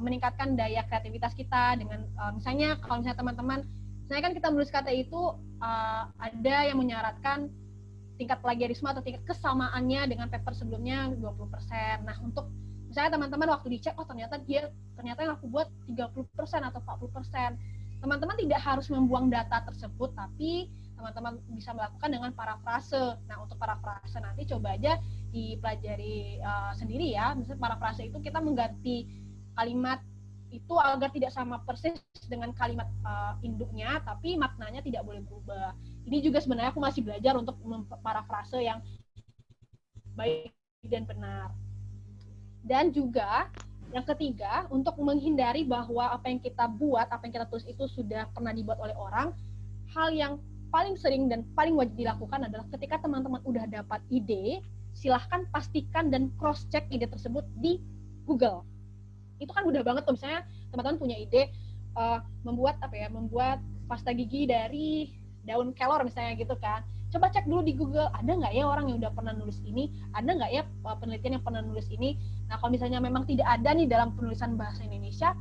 meningkatkan daya kreativitas kita dengan misalnya kalau misalnya teman-teman, misalnya kan kita menulis kata itu ada yang menyarankan tingkat plagiarisme atau tingkat kesamaannya dengan paper sebelumnya 20%. Nah, untuk misalnya teman-teman waktu dicek, oh ternyata yang aku buat 30% atau 40%. Teman-teman tidak harus membuang data tersebut, tapi teman-teman bisa melakukan dengan parafrase. Nah, untuk parafrase nanti coba aja dipelajari sendiri ya. Misalnya parafrase itu kita mengganti kalimat itu agar tidak sama persis dengan kalimat induknya, tapi maknanya tidak boleh berubah. Ini juga sebenarnya aku masih belajar untuk memparafrase yang baik dan benar. Dan juga yang ketiga, untuk menghindari bahwa apa yang kita buat, apa yang kita tulis itu sudah pernah dibuat oleh orang, hal yang paling sering dan paling wajib dilakukan adalah ketika teman-teman udah dapat ide, silahkan pastikan dan cross-check ide tersebut di Google. Itu kan mudah banget tuh, misalnya teman-teman punya ide membuat pasta gigi dari daun kelor misalnya gitu kan. Coba cek dulu di Google, ada nggak ya orang yang udah pernah nulis ini, ada nggak ya penelitian yang pernah nulis ini. Nah, kalau misalnya memang tidak ada nih dalam penulisan bahasa Indonesia,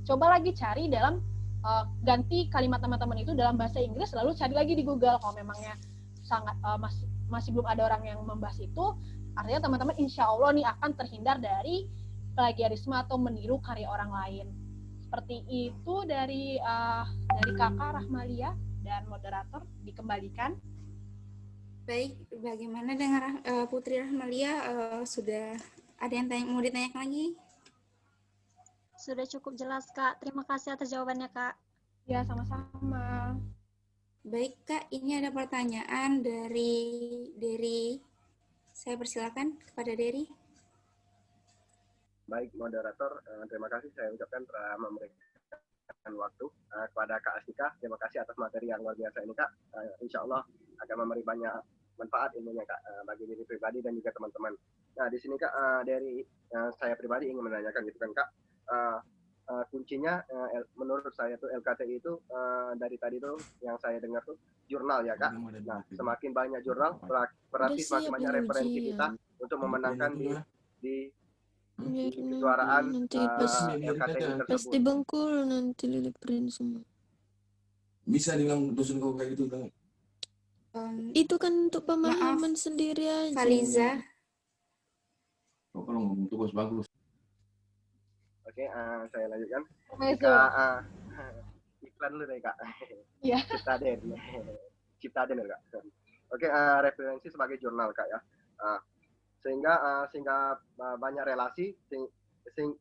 coba lagi cari dalam ganti kalimat teman-teman itu dalam bahasa Inggris, lalu cari lagi di Google. Kalau memangnya sangat masih belum ada orang yang membahas itu, artinya teman-teman insya Allah nih akan terhindar dari plagiarisme atau meniru karya orang lain. Seperti itu dari Kakak Rahmalia dan moderator, dikembalikan. Baik, bagaimana dengan Putri Rahmalia? Sudah ada yang mau ditanyakan lagi? Sudah cukup jelas, Kak. Terima kasih atas jawabannya, Kak. Ya, sama-sama. Baik, Kak. Ini ada pertanyaan dari saya persilakan kepada Dery. Baik, moderator, terima kasih saya ucapkan telah memberikan waktu kepada Kak Astika. Terima kasih atas materi yang luar biasa ini, Kak. Insya Allah akan memberi banyak manfaat ilmunya, Kak, bagi diri pribadi dan juga teman-teman. Nah, di sini, Kak, dari saya pribadi ingin menanyakan gitu kan, Kak. Kuncinya menurut saya tuh LKTI itu dari tadi tuh yang saya dengar tuh jurnal ya, Kak. Nah, semakin banyak jurnal berarti semakin banyak referensi kita untuk memenangkan di kejuaraan LKTI tersebut. Pasti Bengkulu nanti Liliprint semua. Bisa dibilang dosen kau kayak gitu kan? Itu kan untuk pemahaman sendiri aja. Faliza. Oh, kalau ngomong itu bagus. Oke, saya lanjutkan. Iklan dulu deh, Kak. Iya. Ciptaden ya, Kak. Oke, referensi sebagai jurnal, Kak ya. Sehingga banyak relasi,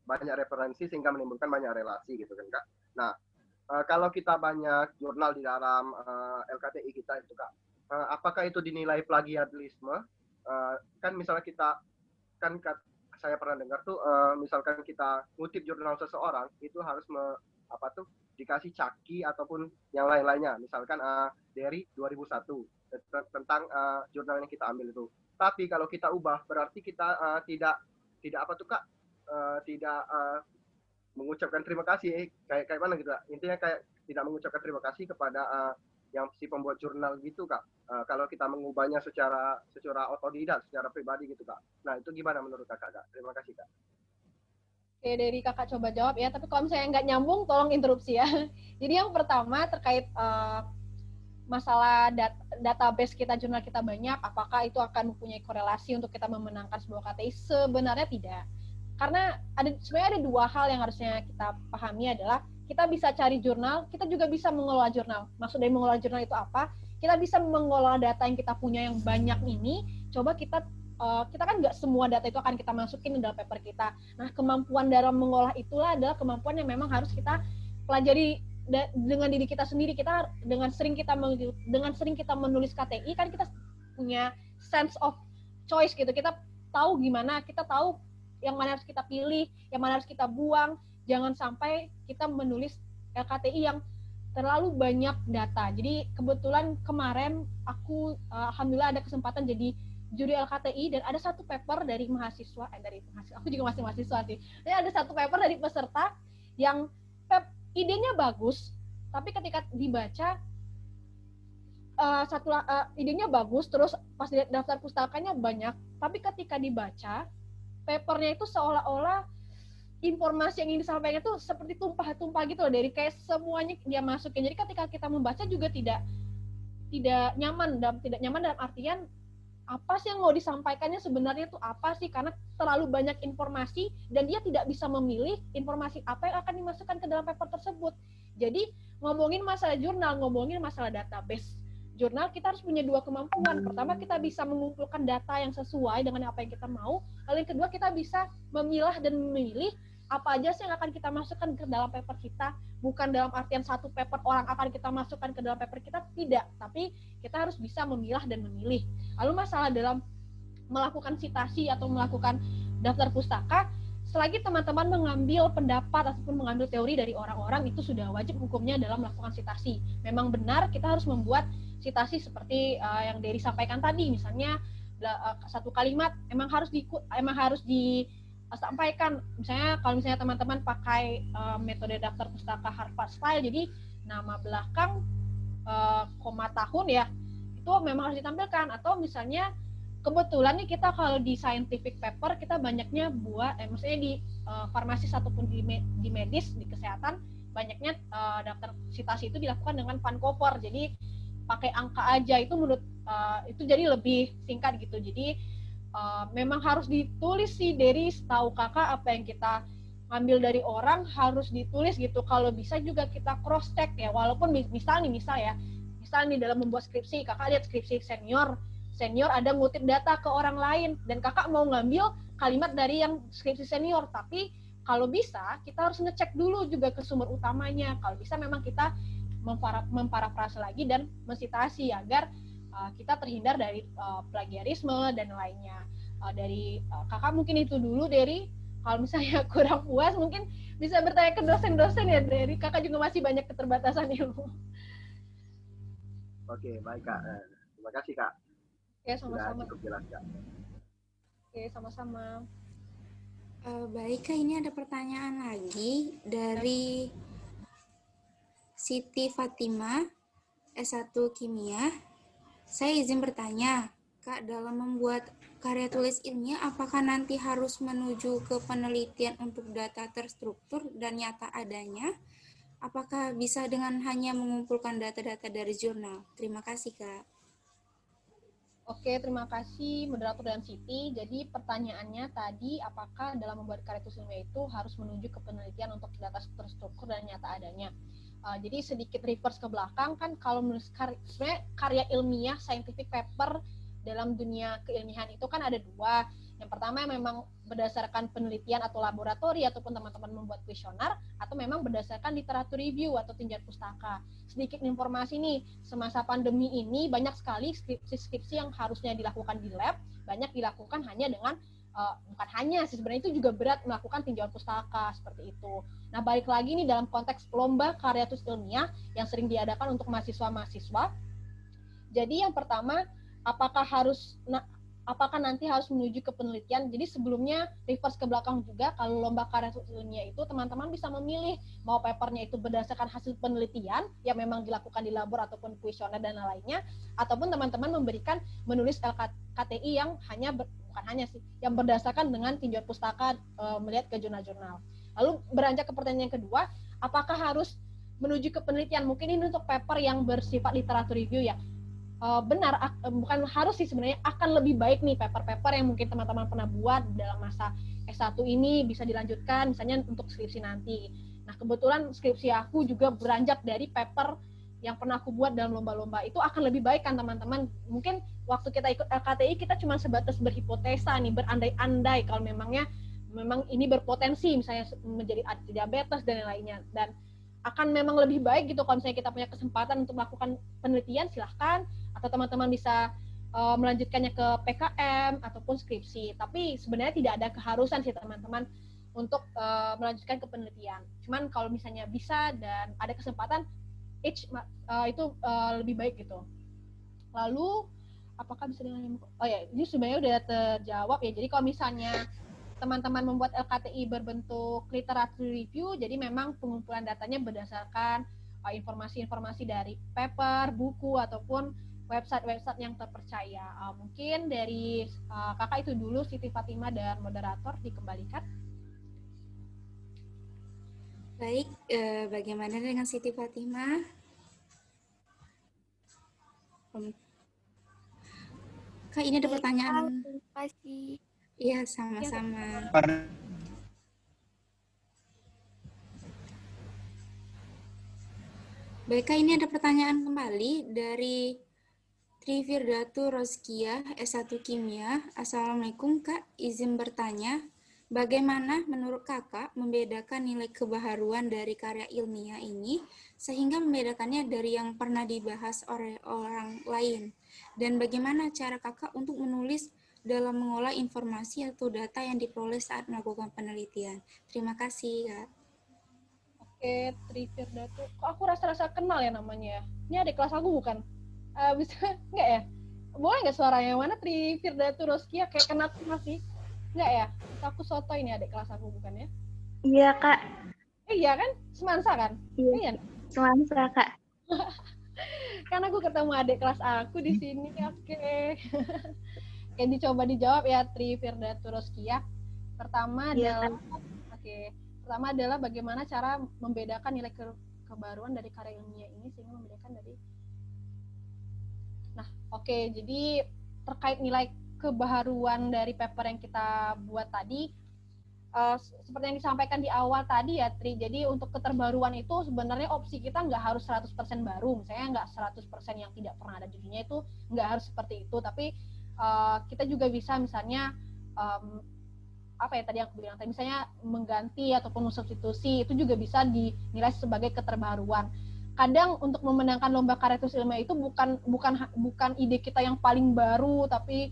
banyak referensi sehingga menimbulkan banyak relasi gitu kan, Kak. Nah, kalau kita banyak jurnal di dalam LKTI kita itu, Kak, apakah itu dinilai plagiarisme? Kan misalnya kita saya pernah dengar tuh misalkan kita ngutip jurnal seseorang itu harus dikasih caki ataupun yang lain-lainnya. Misalkan dari 2001 tentang jurnal yang kita ambil itu. Tapi kalau kita ubah berarti kita tidak mengucapkan terima kasih kayak mana gitu, Kak. Intinya kayak tidak mengucapkan terima kasih kepada yang si pembuat jurnal gitu, Kak. Kalau kita mengubahnya secara otodidak, secara pribadi gitu, Kak. Nah, itu gimana menurut Kakak, Kak? Terima kasih, Kak. Oke, dari Kakak coba jawab ya, tapi kalau misalnya nggak nyambung tolong interupsi ya. Jadi yang pertama terkait masalah database kita, jurnal kita banyak, apakah itu akan mempunyai korelasi untuk kita memenangkan sebuah KTI? Sebenarnya tidak. Karena sebenarnya ada dua hal yang harusnya kita pahami adalah kita bisa cari jurnal, kita juga bisa mengelola jurnal. Maksud dari mengelola jurnal itu apa? Kita bisa mengelola data yang kita punya yang banyak ini, coba kita kan nggak semua data itu akan kita masukin ke dalam paper kita. Nah, kemampuan dalam mengolah itulah adalah kemampuan yang memang harus kita pelajari dengan diri kita sendiri. Kita dengan sering kita menulis KTI kan kita punya sense of choice gitu. Kita tahu gimana, kita tahu yang mana harus kita pilih, yang mana harus kita buang. Jangan sampai kita menulis LKTI yang terlalu banyak data. Jadi kebetulan kemarin aku alhamdulillah ada kesempatan jadi juri LKTI dan ada satu paper dari mahasiswa, aku juga masih mahasiswa sih. Jadi ada satu paper dari peserta yang idenya bagus, tapi ketika dibaca idenya bagus, terus pas daftar pustakanya banyak, tapi ketika dibaca papernya itu seolah-olah informasi yang ingin disampaikan itu seperti tumpah-tumpah gitu loh, dari kayak semuanya dia masukin. Jadi ketika kita membaca juga tidak nyaman dalam artian apa sih yang mau disampaikannya sebenarnya itu apa sih, karena terlalu banyak informasi dan dia tidak bisa memilih informasi apa yang akan dimasukkan ke dalam paper tersebut. Jadi ngomongin masalah jurnal, ngomongin masalah database jurnal, kita harus punya dua kemampuan. Pertama, kita bisa mengumpulkan data yang sesuai dengan apa yang kita mau. Lalu yang kedua, kita bisa memilah dan memilih apa aja sih yang akan kita masukkan ke dalam paper kita. Bukan dalam artian satu paper orang akan kita masukkan ke dalam paper kita, tidak. Tapi kita harus bisa memilah dan memilih. Lalu masalah dalam melakukan citasi atau melakukan daftar pustaka, selagi teman-teman mengambil pendapat ataupun mengambil teori dari orang-orang, itu sudah wajib hukumnya dalam melakukan citasi. Memang benar kita harus membuat citasi seperti yang Dery sampaikan tadi, misalnya satu kalimat emang harus disampaikan. Misalnya kalau misalnya teman-teman pakai metode daftar pustaka Harvard Style, jadi nama belakang koma tahun ya, itu memang harus ditampilkan. Atau misalnya kebetulan nih kita kalau di scientific paper kita banyaknya buat, maksudnya di farmasis ataupun di medis, di kesehatan, banyaknya daftar citasi itu dilakukan dengan Vancouver. Jadi pakai angka aja, itu menurut itu jadi lebih singkat gitu. Jadi memang harus ditulis sih, dari setahu kakak apa yang kita ambil dari orang harus ditulis gitu. Kalau bisa juga kita cross check ya, walaupun misal nih dalam membuat skripsi, kakak lihat skripsi senior ada ngutip data ke orang lain dan kakak mau ngambil kalimat dari yang skripsi senior, tapi kalau bisa kita harus ngecek dulu juga ke sumber utamanya. Kalau bisa memang kita memparafrase lagi dan mensitasi agar kita terhindar dari plagiarisme dan lainnya. Dari kakak mungkin itu dulu, dari kalau misalnya kurang puas mungkin bisa bertanya ke dosen-dosen ya, dari kakak juga masih banyak keterbatasan ilmu. Oke, baik Kak. Terima kasih Kak. Oke, sama-sama. Sudah cukup jelas Kak. Oke, sama-sama. Baik Kak, ini ada pertanyaan lagi dari Siti Fatima, S1 Kimia. Saya izin bertanya, Kak, dalam membuat karya tulis ilmiah, apakah nanti harus menuju ke penelitian untuk data terstruktur dan nyata adanya? Apakah bisa dengan hanya mengumpulkan data-data dari jurnal? Terima kasih, Kak. Oke, terima kasih moderator dan Siti. Jadi pertanyaannya tadi, apakah dalam membuat karya tulis ilmiah itu harus menuju ke penelitian untuk data terstruktur dan nyata adanya? Jadi sedikit reverse ke belakang, kan kalau menulis sebenarnya karya ilmiah, scientific paper dalam dunia keilmiahan itu kan ada dua. Yang pertama memang berdasarkan penelitian atau laboratori ataupun teman-teman membuat kuesioner, atau memang berdasarkan literatur review atau tinjauan pustaka. Sedikit informasi nih, semasa pandemi ini banyak sekali skripsi-skripsi yang harusnya dilakukan di lab, banyak dilakukan hanya dengan bukan hanya sih, sebenarnya itu juga berat melakukan tinjauan pustaka seperti itu. Nah, balik lagi nih dalam konteks lomba karya tulis ilmiah yang sering diadakan untuk mahasiswa-mahasiswa. Jadi yang pertama, apakah nanti harus menuju ke penelitian? Jadi sebelumnya reverse ke belakang juga, kalau lomba karya tulis ilmiah itu teman-teman bisa memilih mau papernya itu berdasarkan hasil penelitian yang memang dilakukan di labor ataupun kuesioner dan lainnya, ataupun teman-teman menulis LKTI yang yang berdasarkan dengan tinjauan pustaka melihat ke jurnal-jurnal. Lalu beranjak ke pertanyaan yang kedua, apakah harus menuju ke penelitian? Mungkin ini untuk paper yang bersifat literatur review ya. Benar, bukan harus sih sebenarnya, akan lebih baik nih paper-paper yang mungkin teman-teman pernah buat dalam masa S1 ini bisa dilanjutkan misalnya untuk skripsi nanti. Nah, kebetulan skripsi aku juga beranjak dari paper yang pernah aku buat dalam lomba-lomba. Itu akan lebih baik kan teman-teman. Mungkin waktu kita ikut LKTI kita cuma sebatas berhipotesa nih, berandai-andai kalau memang ini berpotensi misalnya menjadi diabetes dan lainnya, dan akan memang lebih baik gitu kalau misalnya kita punya kesempatan untuk melakukan penelitian, silahkan, atau teman-teman bisa melanjutkannya ke PKM ataupun skripsi. Tapi sebenarnya tidak ada keharusan sih teman-teman untuk melanjutkan ke penelitian. Cuman kalau misalnya bisa dan ada kesempatan, itu lebih baik gitu. Lalu apakah bisa dengan ini sebenarnya udah terjawab ya. Jadi kalau misalnya teman-teman membuat LKTI berbentuk literatur review, jadi memang pengumpulan datanya berdasarkan informasi-informasi dari paper, buku, ataupun website-website yang terpercaya. Mungkin dari kakak itu dulu, Siti Fatima dan moderator dikembalikan. Baik, bagaimana dengan Siti Fatima? Kak, ini ada pertanyaan. Terima kasih. Iya, sama-sama. Baik, Kak, ini ada pertanyaan kembali dari Trifirdatu Roskia, S1 Kimia. Assalamualaikum, Kak. Izin bertanya, bagaimana menurut Kakak membedakan nilai kebaharuan dari karya ilmiah ini sehingga membedakannya dari yang pernah dibahas oleh orang lain? Dan bagaimana cara Kakak untuk menulis dalam mengolah informasi atau data yang diperoleh saat melakukan penelitian? Terima kasih, Kak. Oke, Trifirdatu. Kok aku rasa-rasa kenal ya namanya? Ini adik kelas aku bukan? Bisa nggak ya? Boleh nggak suaranya mana Trifirdatu Roskia? Kayak kenal masih? Nggak ya? Aku soto ini adik kelas aku bukan ya? Iya, Kak. Iya kan? Semansa kan? Iya. Semansa, Kak. Karena aku ketemu adik kelas aku di sini. Oke. Oke, dicoba dijawab ya Trifirdatu Roskia. Pertama adalah bagaimana cara membedakan nilai kebaruan dari karya ilmiah ini sehingga membedakan dari. Nah, oke. Jadi terkait nilai kebaharuan dari paper yang kita buat tadi, seperti yang disampaikan di awal tadi ya, Tri. Jadi untuk keterbaruan itu sebenarnya opsi kita nggak harus 100% baru. Misalnya nggak 100% yang tidak pernah ada di dunia itu nggak harus seperti itu. Tapi kita juga bisa misalnya tadi aku bilang tadi, misalnya mengganti ataupun substitusi, itu juga bisa dinilai sebagai keterbaruan. Kadang untuk memenangkan lomba karya tulis ilmiah itu bukan ide kita yang paling baru, tapi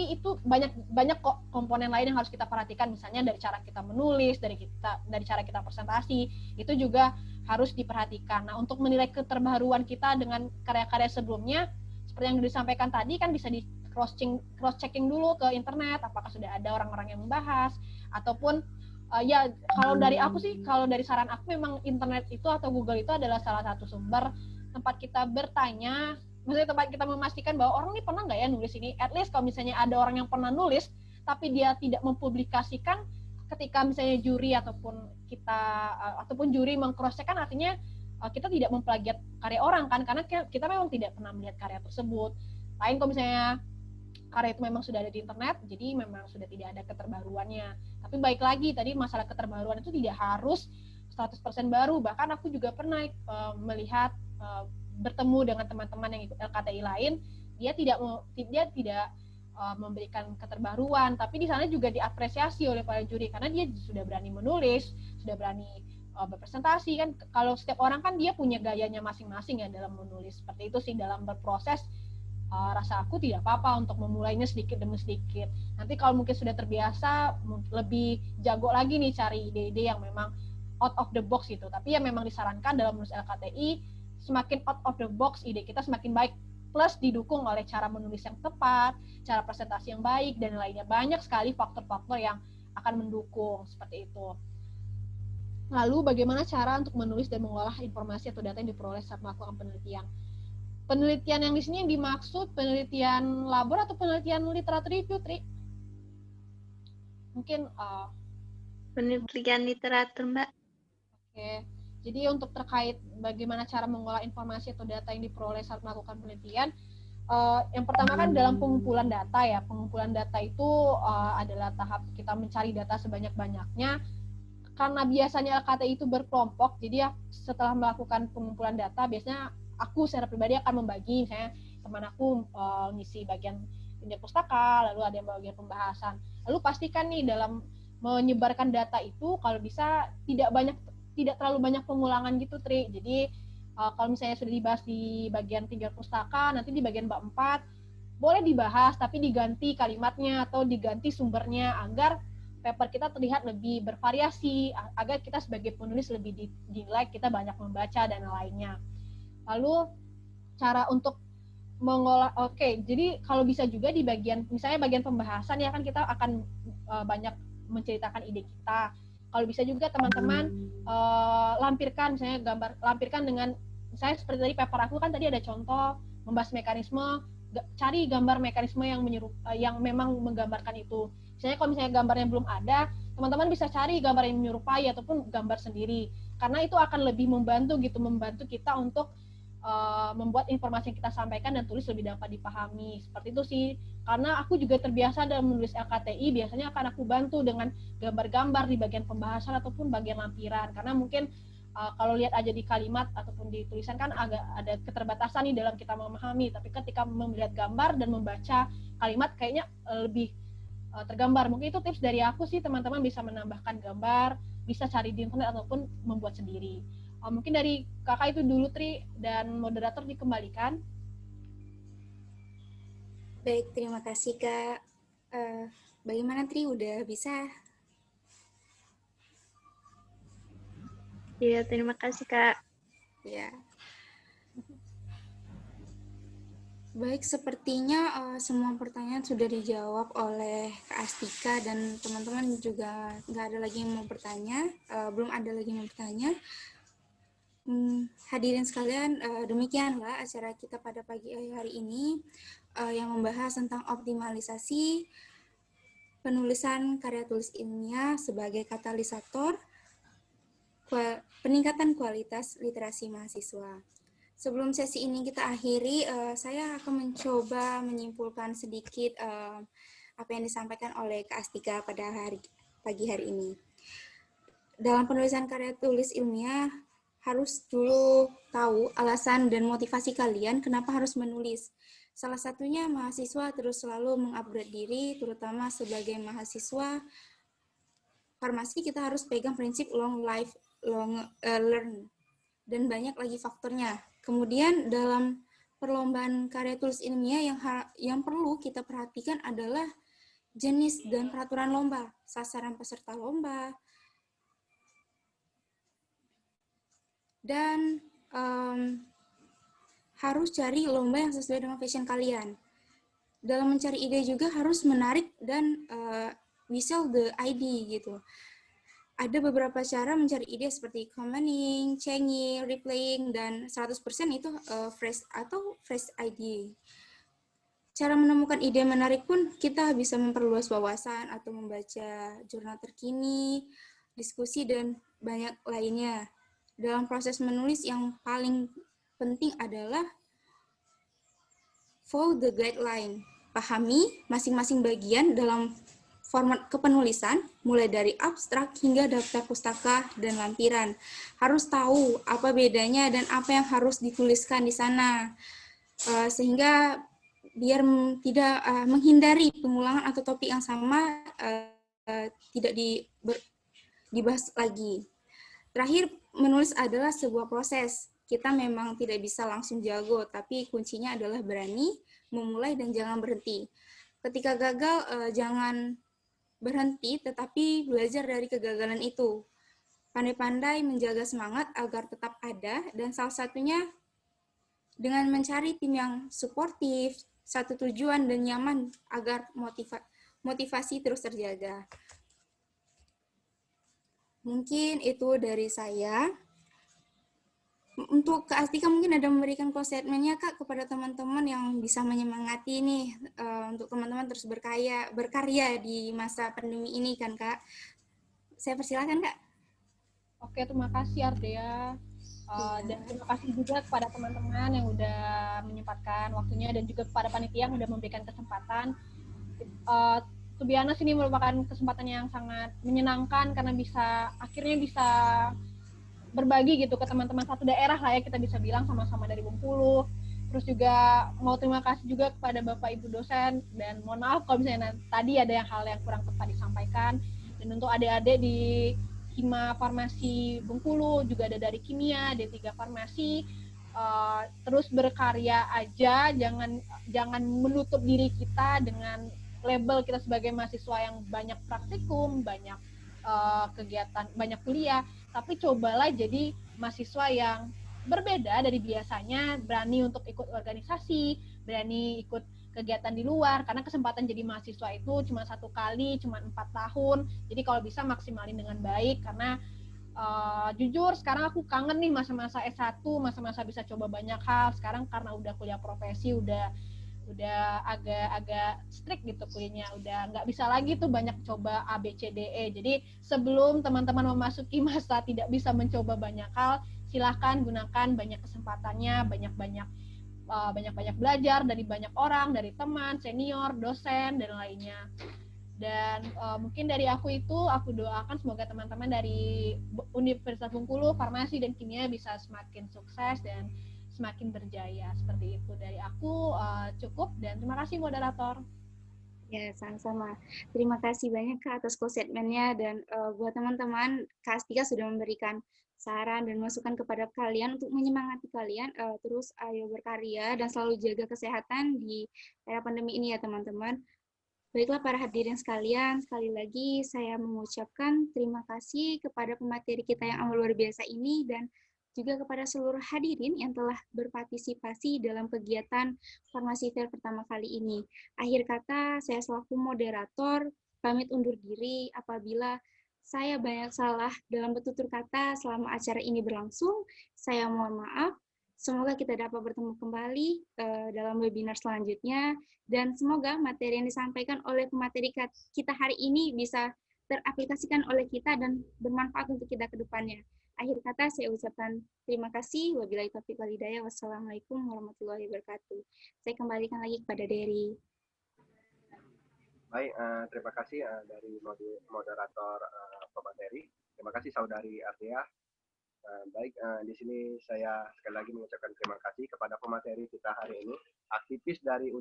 itu banyak kok komponen lain yang harus kita perhatikan, misalnya dari cara kita menulis, dari cara kita presentasi, itu juga harus diperhatikan. Nah, untuk menilai keterbaruan kita dengan karya-karya sebelumnya, seperti yang disampaikan tadi, kan bisa di cross-checking dulu ke internet, apakah sudah ada orang-orang yang membahas, ataupun kalau dari saran aku memang internet itu atau Google itu adalah salah satu sumber tempat kita bertanya, maksudnya tempat kita memastikan bahwa orang ini pernah nggak ya nulis ini. At least kalau misalnya ada orang yang pernah nulis, tapi dia tidak mempublikasikan, ketika misalnya juri ataupun juri meng-cross-check, kan artinya kita tidak memplagiat karya orang kan, karena kita memang tidak pernah melihat karya tersebut. Lain kalau misalnya karya itu memang sudah ada di internet, jadi memang sudah tidak ada keterbaruannya. Tapi baik lagi, tadi masalah keterbaruan itu tidak harus 100% baru. Bahkan aku juga pernah melihat, bertemu dengan teman-teman yang ikut LKTI lain, dia tidak memberikan keterbaruan, tapi di sana juga diapresiasi oleh para juri, karena dia sudah berani menulis, sudah berani berpresentasi kan. Kalau setiap orang kan dia punya gayanya masing-masing ya dalam menulis. Seperti itu sih dalam berproses. Rasa aku tidak apa-apa untuk memulainya sedikit demi sedikit. Nanti kalau mungkin sudah terbiasa, lebih jago lagi nih cari ide-ide yang memang out of the box gitu. Tapi ya memang disarankan dalam menulis LKTI, semakin out of the box ide kita semakin baik. Plus didukung oleh cara menulis yang tepat, cara presentasi yang baik, dan lainnya. Banyak sekali faktor-faktor yang akan mendukung seperti itu. Lalu bagaimana cara untuk menulis dan mengolah informasi atau data yang diperoleh saat melakukan penelitian? Penelitian yang di sini yang dimaksud penelitian labor atau penelitian literatur review, Tri? Mungkin penelitian literatur, Mbak. Oke. Jadi untuk terkait bagaimana cara mengolah informasi atau data yang diperoleh saat melakukan penelitian, yang pertama kan dalam pengumpulan data ya. Pengumpulan data itu adalah tahap kita mencari data sebanyak-banyaknya. Karena biasanya LKTI itu berkelompok, jadi ya setelah melakukan pengumpulan data, biasanya aku secara pribadi akan membagi, misalnya teman aku ngisi bagian pindah pustaka, lalu ada yang bagian pembahasan. Lalu pastikan nih dalam menyebarkan data itu kalau bisa tidak terlalu banyak pengulangan gitu, Tri. Jadi kalau misalnya sudah dibahas di bagian pindah pustaka, nanti di bagian bab 4 boleh dibahas tapi diganti kalimatnya atau diganti sumbernya agar paper kita terlihat lebih bervariasi, agar kita sebagai penulis lebih dinilai kita banyak membaca dan lainnya. Lalu cara untuk mengolah, jadi kalau bisa juga di bagian, misalnya bagian pembahasan ya kan kita akan banyak menceritakan ide kita. Kalau bisa juga teman-teman lampirkan, misalnya lampirkan dengan, misalnya seperti tadi paper aku kan tadi ada contoh membahas mekanisme, cari gambar mekanisme yang memang menggambarkan itu. Misalnya kalau misalnya gambarnya belum ada, teman-teman bisa cari gambar yang menyerupai ataupun gambar sendiri, karena itu akan lebih membantu kita untuk membuat informasi yang kita sampaikan dan tulis lebih dapat dipahami. Seperti itu sih. Karena aku juga terbiasa dalam menulis LKTI, biasanya akan aku bantu dengan gambar-gambar di bagian pembahasan ataupun bagian lampiran. Karena mungkin kalau lihat aja di kalimat ataupun di tulisan kan agak ada keterbatasan nih dalam kita memahami. Tapi ketika melihat gambar dan membaca kalimat kayaknya lebih tergambar. Mungkin itu tips dari aku sih, teman-teman bisa menambahkan gambar, bisa cari di internet ataupun membuat sendiri. Mungkin dari kakak itu dulu, Tri, dan moderator dikembalikan. Baik, terima kasih Kak. Bagaimana Tri, udah bisa? Iya, terima kasih Kak. Ya. Baik, sepertinya semua pertanyaan sudah dijawab oleh Kak Astika dan teman-teman juga nggak ada lagi yang mau bertanya, belum ada lagi yang mau bertanya. Hadirin sekalian, demikianlah acara kita pada pagi hari ini yang membahas tentang optimalisasi penulisan karya tulis ilmiah sebagai katalisator peningkatan kualitas literasi mahasiswa. Sebelum sesi ini kita akhiri, saya akan mencoba menyimpulkan sedikit apa yang disampaikan oleh Kak Astika pada pagi hari ini. Dalam penulisan karya tulis ilmiah, harus dulu tahu alasan dan motivasi kalian kenapa harus menulis. Salah satunya mahasiswa terus selalu mengupgrade diri, terutama sebagai mahasiswa farmasi kita harus pegang prinsip long learn, dan banyak lagi faktornya. Kemudian dalam perlombaan karya tulis ilmiah yang perlu kita perhatikan adalah jenis dan peraturan lomba, sasaran peserta lomba, dan harus cari lomba yang sesuai dengan passion kalian. Dalam mencari ide juga harus menarik dan whistle the ID gitu. Ada beberapa cara mencari ide seperti commenting, changing, replaying, dan 100% itu fresh ID. Cara menemukan ide menarik pun kita bisa memperluas wawasan atau membaca jurnal terkini, diskusi, dan banyak lainnya. Dalam proses menulis yang paling penting adalah follow the guideline. Pahami masing-masing bagian dalam format kepenulisan, mulai dari abstrak hingga daftar pustaka dan lampiran. Harus tahu apa bedanya dan apa yang harus dituliskan di sana, sehingga biar tidak menghindari pengulangan atau topik yang sama tidak dibahas lagi. Terakhir, menulis adalah sebuah proses. Kita memang tidak bisa langsung jago, tapi kuncinya adalah berani, memulai, dan jangan berhenti. Ketika gagal, jangan berhenti, tetapi belajar dari kegagalan itu. Pandai-pandai menjaga semangat agar tetap ada, dan salah satunya dengan mencari tim yang suportif, satu tujuan, dan nyaman agar motivasi terus terjaga. Mungkin itu dari saya. Untuk Kak Astika mungkin ada memberikan close statement-nya Kak kepada teman-teman yang bisa menyemangati nih untuk teman-teman terus berkarya di masa pandemi ini kan Kak. Saya persilakan Kak. Oke, terima kasih Ardea. Dan terima kasih juga kepada teman-teman yang udah menyempatkan waktunya dan juga kepada panitia yang udah memberikan kesempatan. To be honest, ini merupakan kesempatan yang sangat menyenangkan karena akhirnya bisa berbagi gitu ke teman-teman satu daerah lah ya, kita bisa bilang sama-sama dari Bengkulu. Terus juga mau terima kasih juga kepada Bapak Ibu dosen, dan mohon maaf kalau misalnya tadi ada hal yang kurang tepat disampaikan. Dan untuk adik-adik di Hima Farmasi Bengkulu, juga ada dari Kimia, D3 Farmasi, terus berkarya aja, jangan menutup diri kita dengan label kita sebagai mahasiswa yang banyak praktikum, banyak kegiatan, banyak kuliah, tapi cobalah jadi mahasiswa yang berbeda dari biasanya, berani untuk ikut organisasi, berani ikut kegiatan di luar, karena kesempatan jadi mahasiswa itu cuma 1 kali, cuma 4 tahun, jadi kalau bisa maksimalin dengan baik, karena jujur sekarang aku kangen nih masa-masa S1, masa-masa bisa coba banyak hal. Sekarang karena udah kuliah profesi, udah agak strict gitu kuliahnya, udah nggak bisa lagi tuh banyak coba A, B, C, D, E. Jadi sebelum teman-teman memasuki masa tidak bisa mencoba banyak hal, silahkan gunakan banyak kesempatannya, banyak belajar dari banyak orang, dari teman, senior, dosen, dan lainnya. Dan mungkin dari aku doakan semoga teman-teman dari Universitas Bengkulu, Farmasi dan Kimia bisa semakin sukses dan semakin berjaya. Seperti itu dari aku, cukup, dan terima kasih moderator. Ya, sama-sama. Terima kasih banyak Kak atas statement-nya, dan buat teman-teman, Kak Astika sudah memberikan saran dan masukan kepada kalian untuk menyemangati kalian, terus ayo berkarya dan selalu jaga kesehatan di era pandemi ini ya teman-teman. Baiklah para hadirin sekalian, sekali lagi saya mengucapkan terima kasih kepada pemateri kita yang amat luar biasa ini, dan juga kepada seluruh hadirin yang telah berpartisipasi dalam kegiatan Farmasi Fair pertama kali ini. Akhir kata, saya selaku moderator pamit undur diri apabila saya banyak salah dalam bertutur kata selama acara ini berlangsung. Saya mohon maaf. Semoga kita dapat bertemu kembali dalam webinar selanjutnya, dan semoga materi yang disampaikan oleh pemateri kita hari ini bisa teraplikasikan oleh kita dan bermanfaat untuk kita ke depannya. Akhir kata saya ucapkan terima kasih. Wabillahi taufiq wal hidayah. Wassalamualaikum warahmatullahi wabarakatuh. Saya kembalikan lagi kepada Dery. Baik, terima kasih dari moderator pemateri. Terima kasih Saudari Ardia. Baik, di sini saya sekali lagi mengucapkan terima kasih kepada pemateri kita hari ini, aktivis dari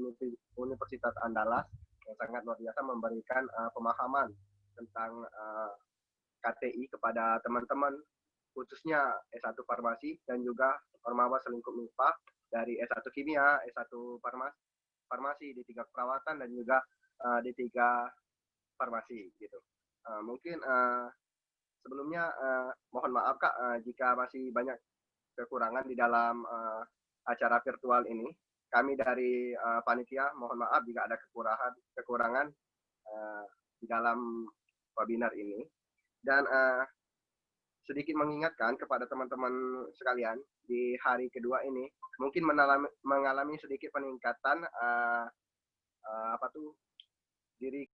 Universitas Andalas yang sangat luar biasa memberikan pemahaman tentang KTI kepada teman-teman, khususnya S1 Farmasi dan juga Ormawa Selingkup MIPA dari S1 Kimia, S1 Farmasi, D3 Perawatan, dan juga D3 Farmasi gitu. Mungkin sebelumnya mohon maaf Kak jika masih banyak kekurangan di dalam acara virtual ini. Kami dari panitia mohon maaf jika ada kekurangan di dalam webinar ini. Dan sedikit mengingatkan kepada teman-teman sekalian, di hari kedua ini mungkin mengalami sedikit peningkatan diri